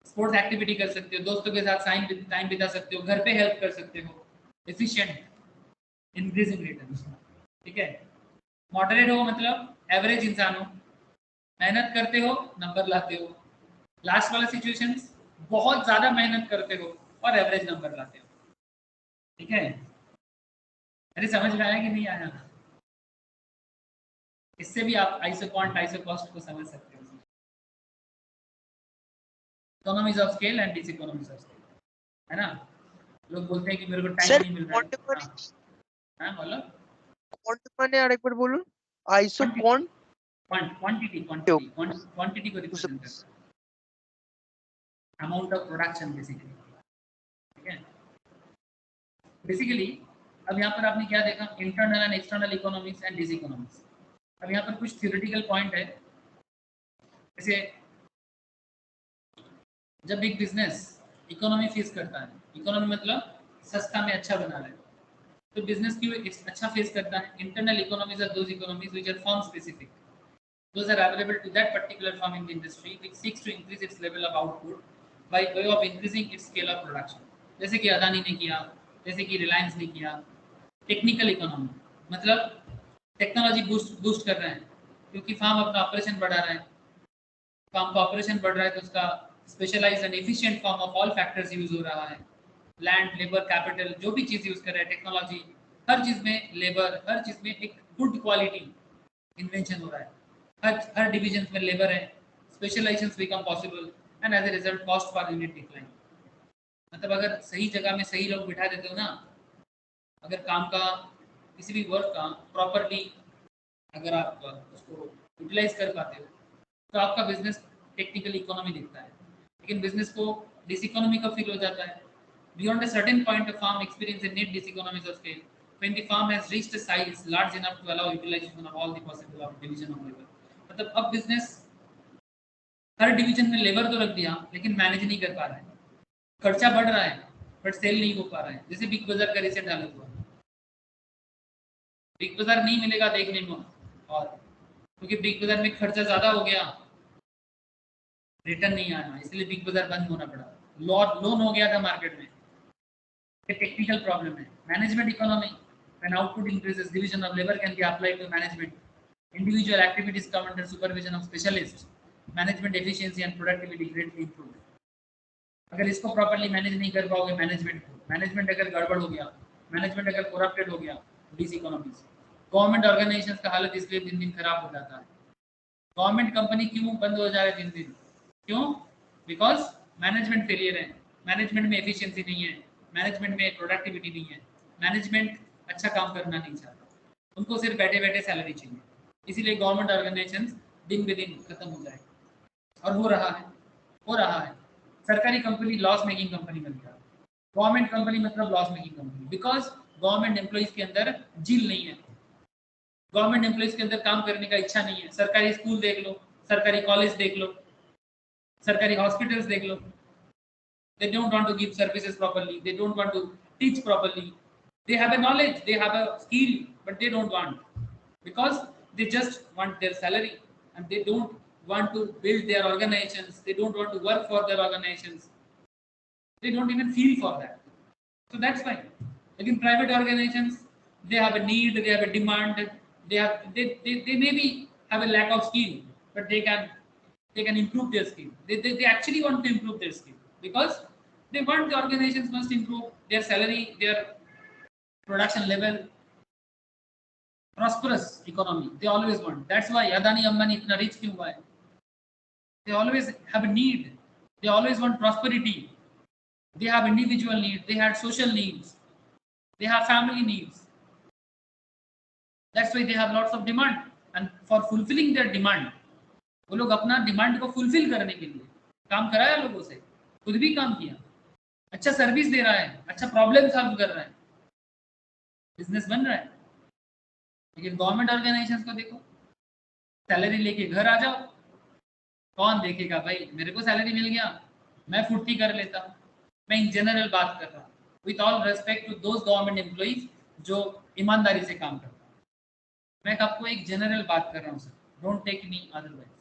स्पोर्ट्स एक्टिविटी कर सकते हो, दोस्तों के साथ टाइम बिता सकते हो, घर पे हेल्प कर सकते हो, एफिशिएंट, इंक्रीजिंग रिटर्न, ठीक है। मॉडरेट हो मतलब एवरेज इंसान हो, मेहनत करते हो नंबर लाते हो। लास्ट वाला सिचुएशंस, बहुत ज्यादा मेहनत करते हो और एवरेज नंबर लाते हो, ठीक है। अरे समझ में आया कि नहीं आया, इससे भी आप आइसोक्वांट आइसोकॉस्ट को समझ सकते हो, economies of scale and diseconomies of scale, है ना। लोग बोलते हैं कि मेरे को टाइम স্যার नहीं मिल रहा কোয়ান্ট है, মানে हाँ बोलो। কোয়ান্ট মানে আরেকবার বলুন। আইসো কোয়ান্ট क्वांटिटी को रिप्रेजेंट करता है, अमाउंट ऑफ प्रोडक्शन बेसिकली, ठीक है। बेसिकली अब यहाँ पर आपने क्या देखा, internal and external economics and diseconomics. अब यहाँ पर कुछ थ्योरेटिकल पॉइंट है, जैसे जब एक बिजनेस इकोनॉमी फेस करता है, इकोनॉमी मतलब सस्ता में अच्छा बना रहा है, तो बिजनेस क्यों अच्छा फेस करता है। Internal economies are those economies which are firm specific, those are available to that particular firm in the industry which seeks to increase its level of output by way of increasing its scale of production, जैसे कि अदानी ने किया, जैसे कि रिलायंस ने किया। Technical economy मतलब technology boost कर रहे हैं, क्योंकि फार्म अपना ऑपरेशन बढ़ा रहा है, फार्म का ऑपरेशन बढ़ रहा है तो उसका specialised and efficient form of all factors use हो रहा है, लैंड, लेबर, कैपिटल, जो भी चीज़ यूज कर रहा है, टेक्नोलॉजी, हर चीज़ में लेबर, हर चीज़ में एक गुड क्वालिटी इन्वेंशन हो रहा है, हर डिविजन में लेबर है, specialisations become possible and as a result cost per unit decline. मतलब अगर सही जगह में सही लोग बिठा देते हो ना, अगर काम का किसी भी वर्क का प्रॉपरली अगर आप उसको यूटिलाइज कर पाते हो, तो आपका बिजनेस टेक्निकल इकोनॉमी दिखता है। लेकिन बिजनेस को डिस इकोनॉमी का फील हो जाता है। Beyond a certain point of farm experience in net diseconomies of scale when the farm has reached a size large enough to allow utilization of all the possible of division of labor। मतलब अब business हर division में labour तो रख दिया लेकिन manage नहीं कर पा रहा है, खर्चा बढ़ रहा है बट सेल नहीं हो पा रहा है। जैसे बिग बाजार का रिसेंट हालत हुआ, बिग बाजार नहीं मिलेगा देखने में, और क्योंकि बिग बाजार में खर्चा ज्यादा हो गया, रिटर्न नहीं आना, इसलिए बिग बाजार बंद होना पड़ा, लोन हो गया था मार्केट में। ये टेक्निकल प्रॉब्लम है। Management economy, when output increases, division of labor can be applied to management, individual activities come under supervision of specialists, management efficiency and productivity greatly improved। अगर इसको प्रॉपर्ली मैनेज नहीं कर पाओगे management को, management अगर गड़बड़ हो गया, मैनेजमेंट अगर करप्टेड हो गया, डिस इकोनॉमीज। गवर्नमेंट ऑर्गेनाइजेशंस का हालत इसलिए दिन दिन खराब हो जाता है। गवर्नमेंट कंपनी क्यों बंद हो जा रहा है दिन दिन, क्यों? बिकॉज मैनेजमेंट फेलियर है, मैनेजमेंट में एफिशिएंसी नहीं है, मैनेजमेंट में प्रोडक्टिविटी नहीं है, मैनेजमेंट अच्छा काम करना नहीं चाहता, उनको सिर्फ बैठे बैठे सैलरी चाहिए, इसीलिए गवर्नमेंट ऑर्गेनाइजेशंस दिन बे दिन खत्म हो जाएगा। और हो रहा है। सरकारी कंपनी लॉस मेकिंग कंपनी बन गया, गवर्नमेंट कंपनी मतलब loss making company, because government employees के अंदर जील नहीं है, गवर्नमेंट एम्प्लॉइज के अंदर काम करने का इच्छा नहीं है। सरकारी स्कूल देख लो, सरकारी कॉलेज देख लो, सरकारी हॉस्पिटल्स देख लो, they don't want to give services properly, they don't want to teach properly, they have a knowledge, they have a skill, but they don't want, because they just want their salary and they don't want to build their organizations, they don't want to work for their organizations, they don't even feel for that. So that's why, again, private organizations, they have a need, they have a demand, they maybe have a lack of skill, but they can improve their skill. They actually want to improve their skill because they want the organizations must improve their salary, their production level, prosperous economy. They always want. That's why Adani Ambani itna rich kyun hua hai? They always have a need. They always want prosperity. They have individual needs. They have social needs. They have family needs. That's why they have lots of demand. And for fulfilling their demand, वो लोग अपना demand को fulfil करने के लिए काम कराया लोगों से, खुद भी काम किया, अच्छा सर्विस दे रहा है, अच्छा प्रॉब्लम सॉल्व कर रहा है, बिजनेस बन रहा है। लेकिन गवर्नमेंट ऑर्गेनाइजेशंस को देखो, सैलरी लेके घर आ जाओ, कौन देखेगा भाई? मेरे को सैलरी मिल गया, मैं फुर्ती कर लेता हूँ। मैं इन जनरल बात कर रहा हूँ, with all respect to those government employees जो ईमानदारी से काम करता है। मैं आपको एक जनरल बात कर रहा हूँ sir, don't take me otherwise.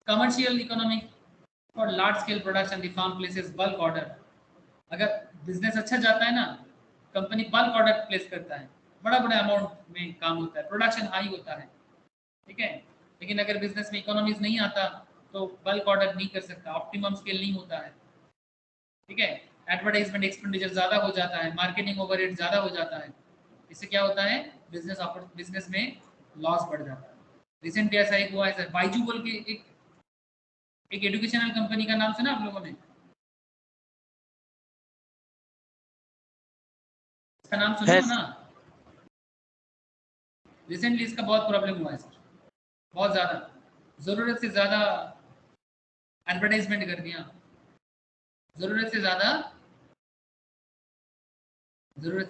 Commercial economic for large scale production, the firm places bulk order. अगर बिजनेस अच्छा जाता है ना, कंपनी बल्क ऑर्डर प्लेस करता है, बड़ा बड़ा अमाउंट में काम होता है, प्रोडक्शन हाई होता है, ठीक है। लेकिन अगर बिजनेस में इकोनॉमीज नहीं आता तो बल्क ऑर्डर नहीं कर सकता, ऑप्टिमम स्केल नहीं होता है, ठीक है। एडवर्टाइजमेंट एक्सपेंडिचर ज़्यादा हो जाता है, मार्केटिंग ओवरहेड ज़्यादा हो जाता है, इससे क्या होता है? बिजनेस में लॉस बढ़ जाता है। रिसेंटली ऐसा एक हुआ है सर, बाइजू बोल के एक एजुकेशनल कंपनी का नाम सुना आप लोगों ने? इसका नाम सुना हो ना? रिसेंटली इसका बहुत प्रॉब्लम हुआ है सर, बहुत ज्यादा, जरूरत से ज्यादा एडवर्टाइजमेंट कर दिया, जरूरत से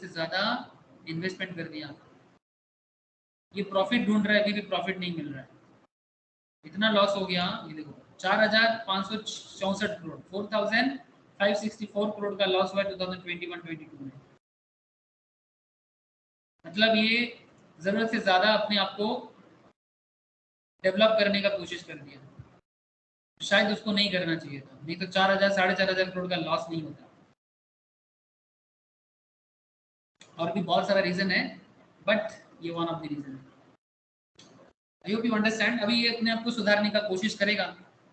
ज्यादा इन्वेस्टमेंट कर दिया, ये प्रॉफिट ढूंढ रहा है, अभी भी प्रॉफिट नहीं मिल रहा है, इतना लॉस हो गया। ये देखो 4,564 करोड़, 4,564 करोड़ का लॉस हुआ 2021-22 में। मतलब ये जरूरत से ज्यादा अपने आप को डेवलप करने का कोशिश कर दिया, शायद उसको नहीं करना चाहिए था, नहीं तो 4,000-4,500 करोड़ का लॉस नहीं होता। और भी बहुत सारा रीजन है, बट ये वन ऑफ द रीजन है। I hope you understand. अभी ये अपने आप को सुधारने का कोशिश करेगा,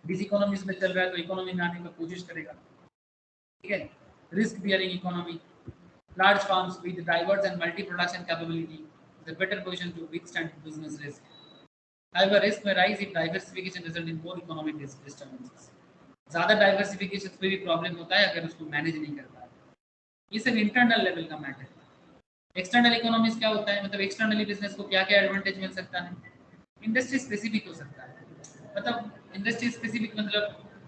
डिस इकोनॉमीज में चल रहा है तो इकोनॉमी में आने का कोशिश करेगा, ठीक है। Risk bearing economy, large firms with diverse and multi-production capability is a better position to withstand business risk. However, risk may rise if diversification result in more economic disturbances. ज़्यादा diversification में भी प्रॉब्लम होता है अगर उसको manage नहीं कर पाए। ये सब इंटरनल लेवल का मैटर है। एक्सटर्नल इकोनॉमिक्स क्या होता है? मतलब एक्सटर्नली बिजनेस को क्या क्या एडवांटेज मिल सकता है? इंडस्ट्री स्पेसिफिक हो सकता है, मतलब इंडस्ट्री स्पेसिफिक मतलब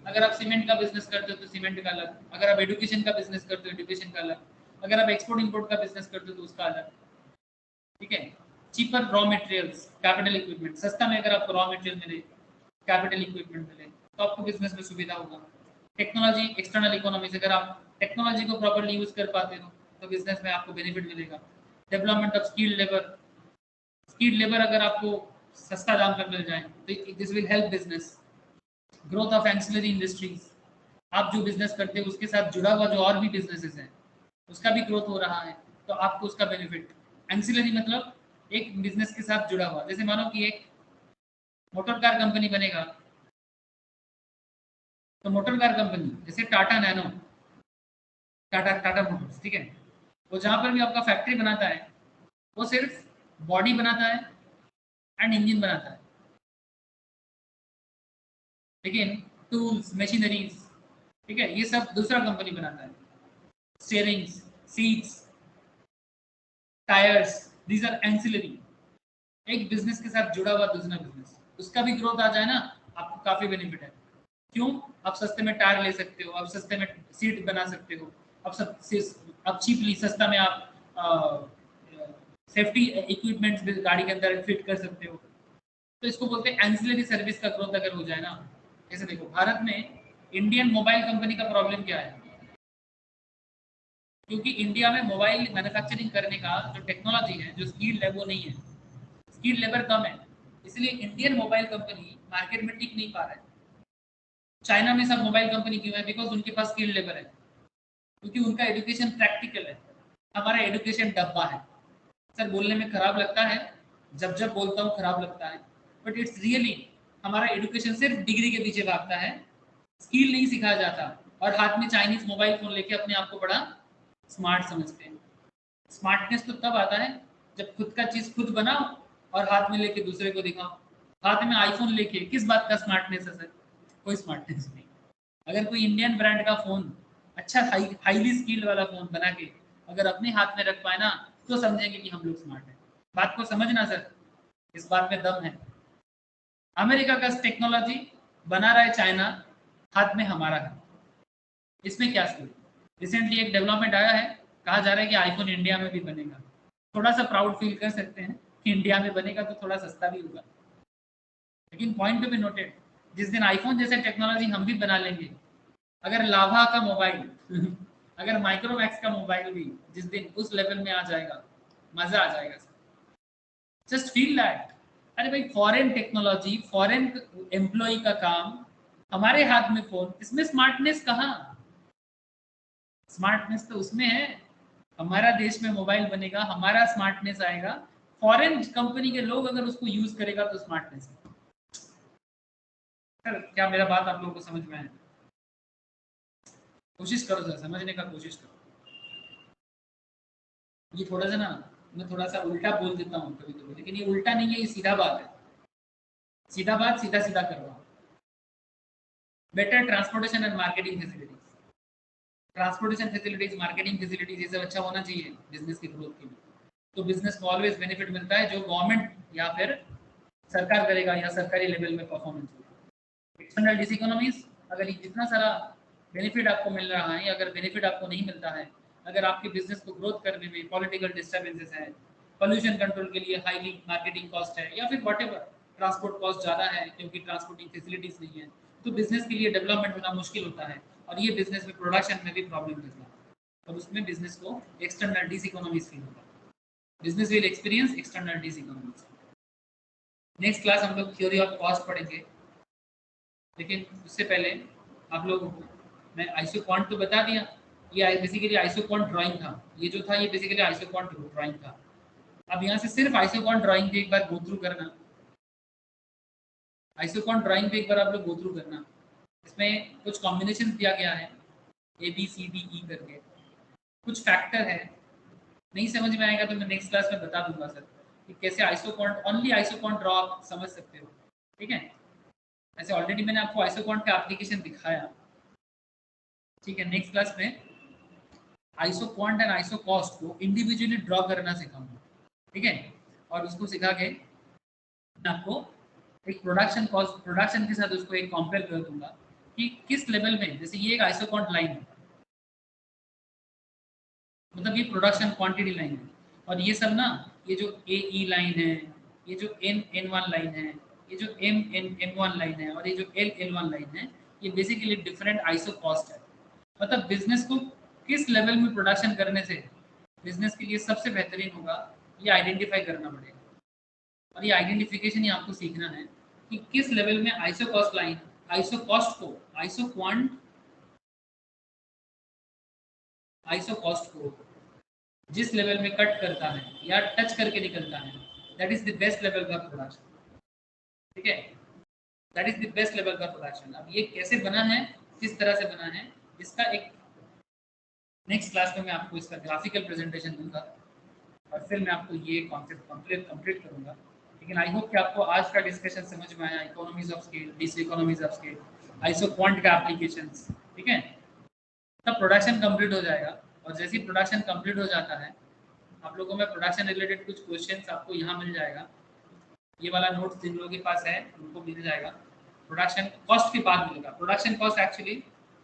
अगर आप सीमेंट का बिजनेस करते हो तो सीमेंट का अलग, अगर आप एजुकेशन का बिजनेस करते हो एजुकेशन का अलग, अगर आप एक्सपोर्ट इंपोर्ट का बिजनेस करते हो तो उसका अलग, ठीक है। Cheaper raw materials, capital equipment, सस्ता में अगर आपको रॉ मटेरियल मिले, कैपिटल इक्विपमेंट मिले तो आपको बिजनेस में सुविधा होगा। टेक्नोलॉजी, एक्सटर्नल इकोनॉमी से अगर आप टेक्नोलॉजी को प्रॉपर्ली यूज कर पाते हो तो बिजनेस में आपको बेनिफिट मिलेगा। डेवलपमेंट ऑफ स्किल्ड लेबर अगर आपको सस्ता दाम पर मिल जाए तो this will help business. Growth of ancillary industries, आप जो बिजनेस करते हो उसके साथ जुड़ा हुआ जो और भी बिजनेसेस हैं उसका भी ग्रोथ हो रहा है तो आपको उसका बेनिफिट। एंसिलरी मतलब एक बिजनेस के साथ जुड़ा हुआ, जैसे मानो कि एक मोटर कार कंपनी बनेगा तो मोटर कार कंपनी जैसे टाटा नैनो, टाटा मोटर्स, ठीक है, वो जहाँ पर भी आपका फैक्ट्री बनाता है वो सिर्फ बॉडी बनाता है एंड इंजन बनाता है, लेकिन टूल्स, मशीनरीज, ठीक है, ये सब दूसरा कंपनी बनाता है। Steerings, seats, tyres, these are ancillary. एक बिजनेस के साथ जुड़ा हुआ दूसरा बिजनेस, उसका भी ग्रोथ आ जाए ना, आपको काफी बेनिफिट है। क्यों? आप सस्ते में टायर ले सकते हो, आप सस्ते में सीट बना सकते हो, आप चीपली सस्ता में आप सेफ्टी इक्विपमेंट्स भी गाड़ी के अंदर फिट कर सकते हो। तो इसको बोलते हैं एंसिलरी सर्विस का ग्रोथ अगर हो जाए ना। जैसे देखो भारत में इंडियन मोबाइल कंपनी का प्रॉब्लम क्या है, क्योंकि इंडिया में मोबाइल मैन्युफैक्चरिंग करने का जो टेक्नोलॉजी है, जो स्किल है वो नहीं है, स्किल लेबर कम है, इसलिए इंडियन मोबाइल कंपनी मार्केट में टिक नहीं पा रहा है। चाइना में सब मोबाइल कंपनी क्यों है? बिकॉज उनके पास स्किल लेबर है, क्योंकि उनका एजुकेशन प्रैक्टिकल है, हमारा एजुकेशन डब्बा है। सर बोलने में खराब लगता है, जब जब बोलता हूँ खराब लगता है, बट इट्स रियली हमारा एजुकेशन सिर्फ डिग्री के पीछे भागता है, स्किल नहीं सिखाया जाता, और हाथ में चाइनीज मोबाइल फोन लेके अपने आप को बड़ा स्मार्ट समझते हैं। स्मार्टनेस तो तब आता है जब खुद का चीज खुद बनाओ और हाथ में लेके दूसरे को दिखाओ। हाथ में आईफोन लेके किस बात का स्मार्टनेस है सर? कोई स्मार्टनेस नहीं। अगर कोई इंडियन ब्रांड का फोन अच्छा हाईली स्किल वाला फोन बना के अगर अपने हाथ में रख पाए ना, तो समझेंगे कि हम लोग स्मार्ट हैं। बात को समझना सर, इस बात में दम है। अमेरिका का टेक्नोलॉजी बना रहा है चाइना, हाथ में हमारा है, इसमें क्या स्किल? रिसेंटली एक डेवलपमेंट आया है, कहा जा रहा है कि आईफोन इंडिया में भी बनेगा। थोड़ा सा प्राउड फील कर सकते हैं कि इंडिया में बनेगा तो थोड़ा सस्ता भी होगा, लेकिन पॉइंट टू बी नोटेड, जिस दिन आईफोन जैसे टेक्नोलॉजी हम भी बना लेंगे, अगर लावा का मोबाइल अगर माइक्रोमैक्स का मोबाइल भी जिस दिन उस लेवल में आ जाएगा, मजा आ जाएगा। जस्ट फील दैट, अरे भाई फॉरेन टेक्नोलॉजी, फॉरेन एम्प्लॉय का काम, हमारे हाथ में फोन, इसमें स्मार्टनेस कहाँ? स्मार्टनेस तो उसमें है, हमारा देश में मोबाइल बनेगा, हमारा स्मार्टनेस आएगा, फॉरेन कंपनी के लोग अगर उसको यूज करेगा तो स्मार्टनेस है। सर क्या मेरा बात आप लोगों को समझ में आए? कोशिश करो सर, समझने का कोशिश करो। ये थोड़ा सा ना, मैं थोड़ा सा उल्टा बोल देता हूँ कभी कभी, लेकिन ये उल्टा नहीं है, ये सीधा बात है। सीधा बात सीधा सीधा कर रहा हूँ। Better transportation and marketing facilities, transportation facilities, marketing facilities, ये सब अच्छा होना चाहिए बिजनेस की ग्रोथ के लिए। तो बिजनेस को ऑलवेज बेनिफिट मिलता है जो गवर्नमेंट या फिर सरकार करेगा या सरकारी लेवल में परफॉर्मेंस होगा। एक्सटर्नल डिसइकोनॉमीज, अगर ये जितना सारा बेनिफिट आपको मिल रहा है, अगर बेनिफिट आपको नहीं मिलता है, अगर आपके बिजनेस को ग्रोथ करने में पॉलिटिकल डिस्टर्बेंसेस है, पोल्यूशन कंट्रोल के लिए हाईली मार्केटिंग कॉस्ट है, या फिर व्हाटएवर ट्रांसपोर्ट कॉस्ट ज़्यादा है क्योंकि ट्रांसपोर्टिंग फैसिलिटीज नहीं है, तो बिजनेस के लिए डेवलपमेंट होना मुश्किल होता है, और ये बिजनेस में प्रोडक्शन में भी प्रॉब्लम करता है, और उसमें बिजनेस को एक्सटर्नल डिसइकोनॉमीज फील होता है। Business will experience external diseconomies. Next class हम लोग थ्योरी ऑफ कॉस्ट पढ़ेंगे, लेकिन उससे पहले आप लोगों को मैं आइसोक्वांट तो बता दिया, ये बेसिकली आइसोक्वांट ड्राइंग था, ये जो था ये बेसिकली आइसोक्वांट ड्राइंग था। अब यहाँ से सिर्फ आइसोक्वांट ड्राइंग भी एक बार गो थ्रू करना, आइसोक्वांट ड्राइंग भी एक बार आप लोग गो थ्रू करना। इसमें कुछ कॉम्बिनेशन दिया गया है ABCDE करके, कुछ फैक्टर है, नहीं समझ में आएगा तो मैं नेक्स्ट क्लास में बता दूंगा सर कि कैसे आइसोक्वांट, ओनली आइसोक्वांट ड्रॉ आप समझ सकते हो, ठीक है? ऐसे ऑलरेडी मैंने आपको आइसोक्वांट का एप्लीकेशन दिखाया, ठीक है? नेक्स्ट क्लास में आइसोक्वांट एंड आइसोकॉस्ट को इंडिविजुअली ड्रॉ करना सिखाऊंगा, ठीक है? और उसको सिखा के मैं आपको एक प्रोडक्शन कॉस्ट, प्रोडक्शन के साथ उसको एक कंपेयर कर दूंगा कि किस लेवल में, जैसे ये एक आइसोक्वांट लाइन है, मतलब ये प्रोडक्शन क्वांटिटी लाइन है, और ये सब ना, ये जो AE लाइन है, ये जो N1 लाइन है, ये जो M1 लाइन है, और ये जो L1 लाइन है, ये बेसिकली डिफरेंट आइसो कॉस्ट है। मतलब बिजनेस को किस लेवल में प्रोडक्शन करने से बिजनेस के लिए सबसे बेहतरीन होगा, ये आइडेंटिफाई करना पड़ेगा, और ये आइडेंटिफिकेशन ही आपको सीखना है कि किस लेवल में iso cost line, iso cost को, आइसो कॉस्ट को जिस लेवल में कट करता है या टच करके निकलता है, that is the best level का प्रोडक्शन, ठीक है? That is the best level का प्रोडक्शन। अब ये कैसे बना है, किस तरह से बना है, इसका एक नेक्स्ट क्लास में मैं आपको इसका ग्राफिकल प्रेजेंटेशन दूंगा, और फिर मैं आपको ये कॉन्सेप्ट कंप्लीट करूंगा। लेकिन आई होप कि आपको आज का डिस्कशन समझ में आया, economies of scale, diseconomies of scale, isoquant का एप्लीकेशंस, ठीक है? तब प्रोडक्शन कंप्लीट हो जाएगा, और जैसे ही प्रोडक्शन कंप्लीट हो जाता है, आप लोगों में प्रोडक्शन रिलेटेड कुछ क्वेश्चंस आपको यहाँ मिल जाएगा, ये वाला नोट्स जिन लोगों के पास है उनको मिल जाएगा। प्रोडक्शन कॉस्ट के बाद मिलेगा, production cost actually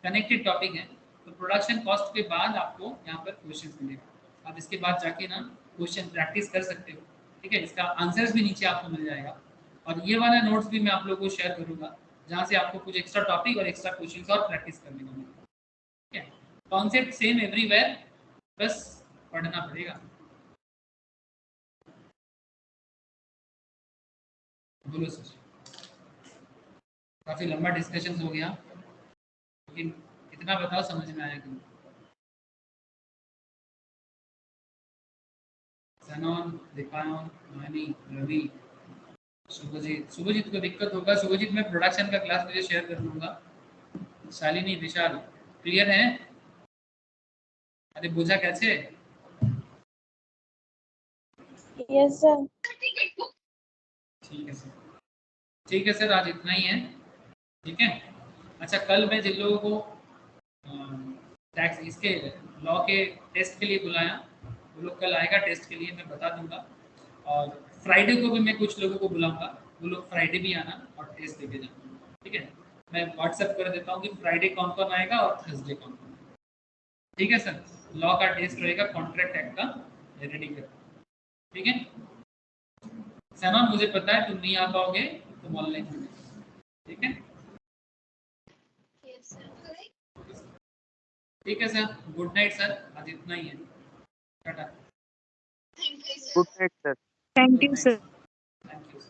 connected topic है, तो प्रोडक्शन कॉस्ट के बाद आपको यहाँ पर क्वेश्चंस मिलेगा। आप इसके बाद जाके ना क्वेश्चन प्रैक्टिस कर सकते हो, ठीक है। इसका आंसर्स भी नीचे आपको मिल जाएगा, और ये वाला नोट्स भी मैं आप लोगों को शेयर करूंगा, जहाँ से आपको कुछ एक्स्ट्रा टॉपिक और एक्स्ट्रा क्वेश्चन और प्रैक्टिस करने को मिलेगा, ठीक है। कॉन्सेप्ट सेम एवरीवेयर, बस पढ़ना पड़ेगा। बोलो सर। काफी लंबा डिस्कशन हो गया, लेकिन इतना बताओ समझ में आया कि सैनॉन, दीपायन, मानी, रवि, शुभजीत को दिक्कत होगा। शुभजीत में प्रोडक्शन का क्लास मुझे शेयर कर दूंगा। शालिनी, विशाल क्लियर है? अरे बुझा कैसे? Yes sir. ठीक है सर, ठीक है सर, आज इतना ही है, ठीक है। अच्छा, कल मैं जिन लोगों को टैक्स इसके लॉ के टेस्ट के लिए बुलाया, वो लोग कल आएगा टेस्ट के लिए, मैं बता दूंगा। और फ्राइडे को भी मैं कुछ लोगों को बुलाऊंगा, वो लोग फ्राइडे भी आना और टेस्ट देके जाना, ठीक है। मैं व्हाट्सएप कर देता हूँ कि फ्राइडे कौन कौन आएगा और थर्सडे कौन कौन, ठीक है सर। लॉ का टेस्ट रहेगा, कॉन्ट्रैक्ट एक्ट का रेडी कर, ठीक है। सना, मुझे पता है तुम नहीं आ पाओगे, तुम ऑनलाइन हो, ठीक है। ठीक है सर, गुड नाइट सर, आज इतना ही है, Tata. Good night sir. Thank good you night sir. Sir, thank you sir.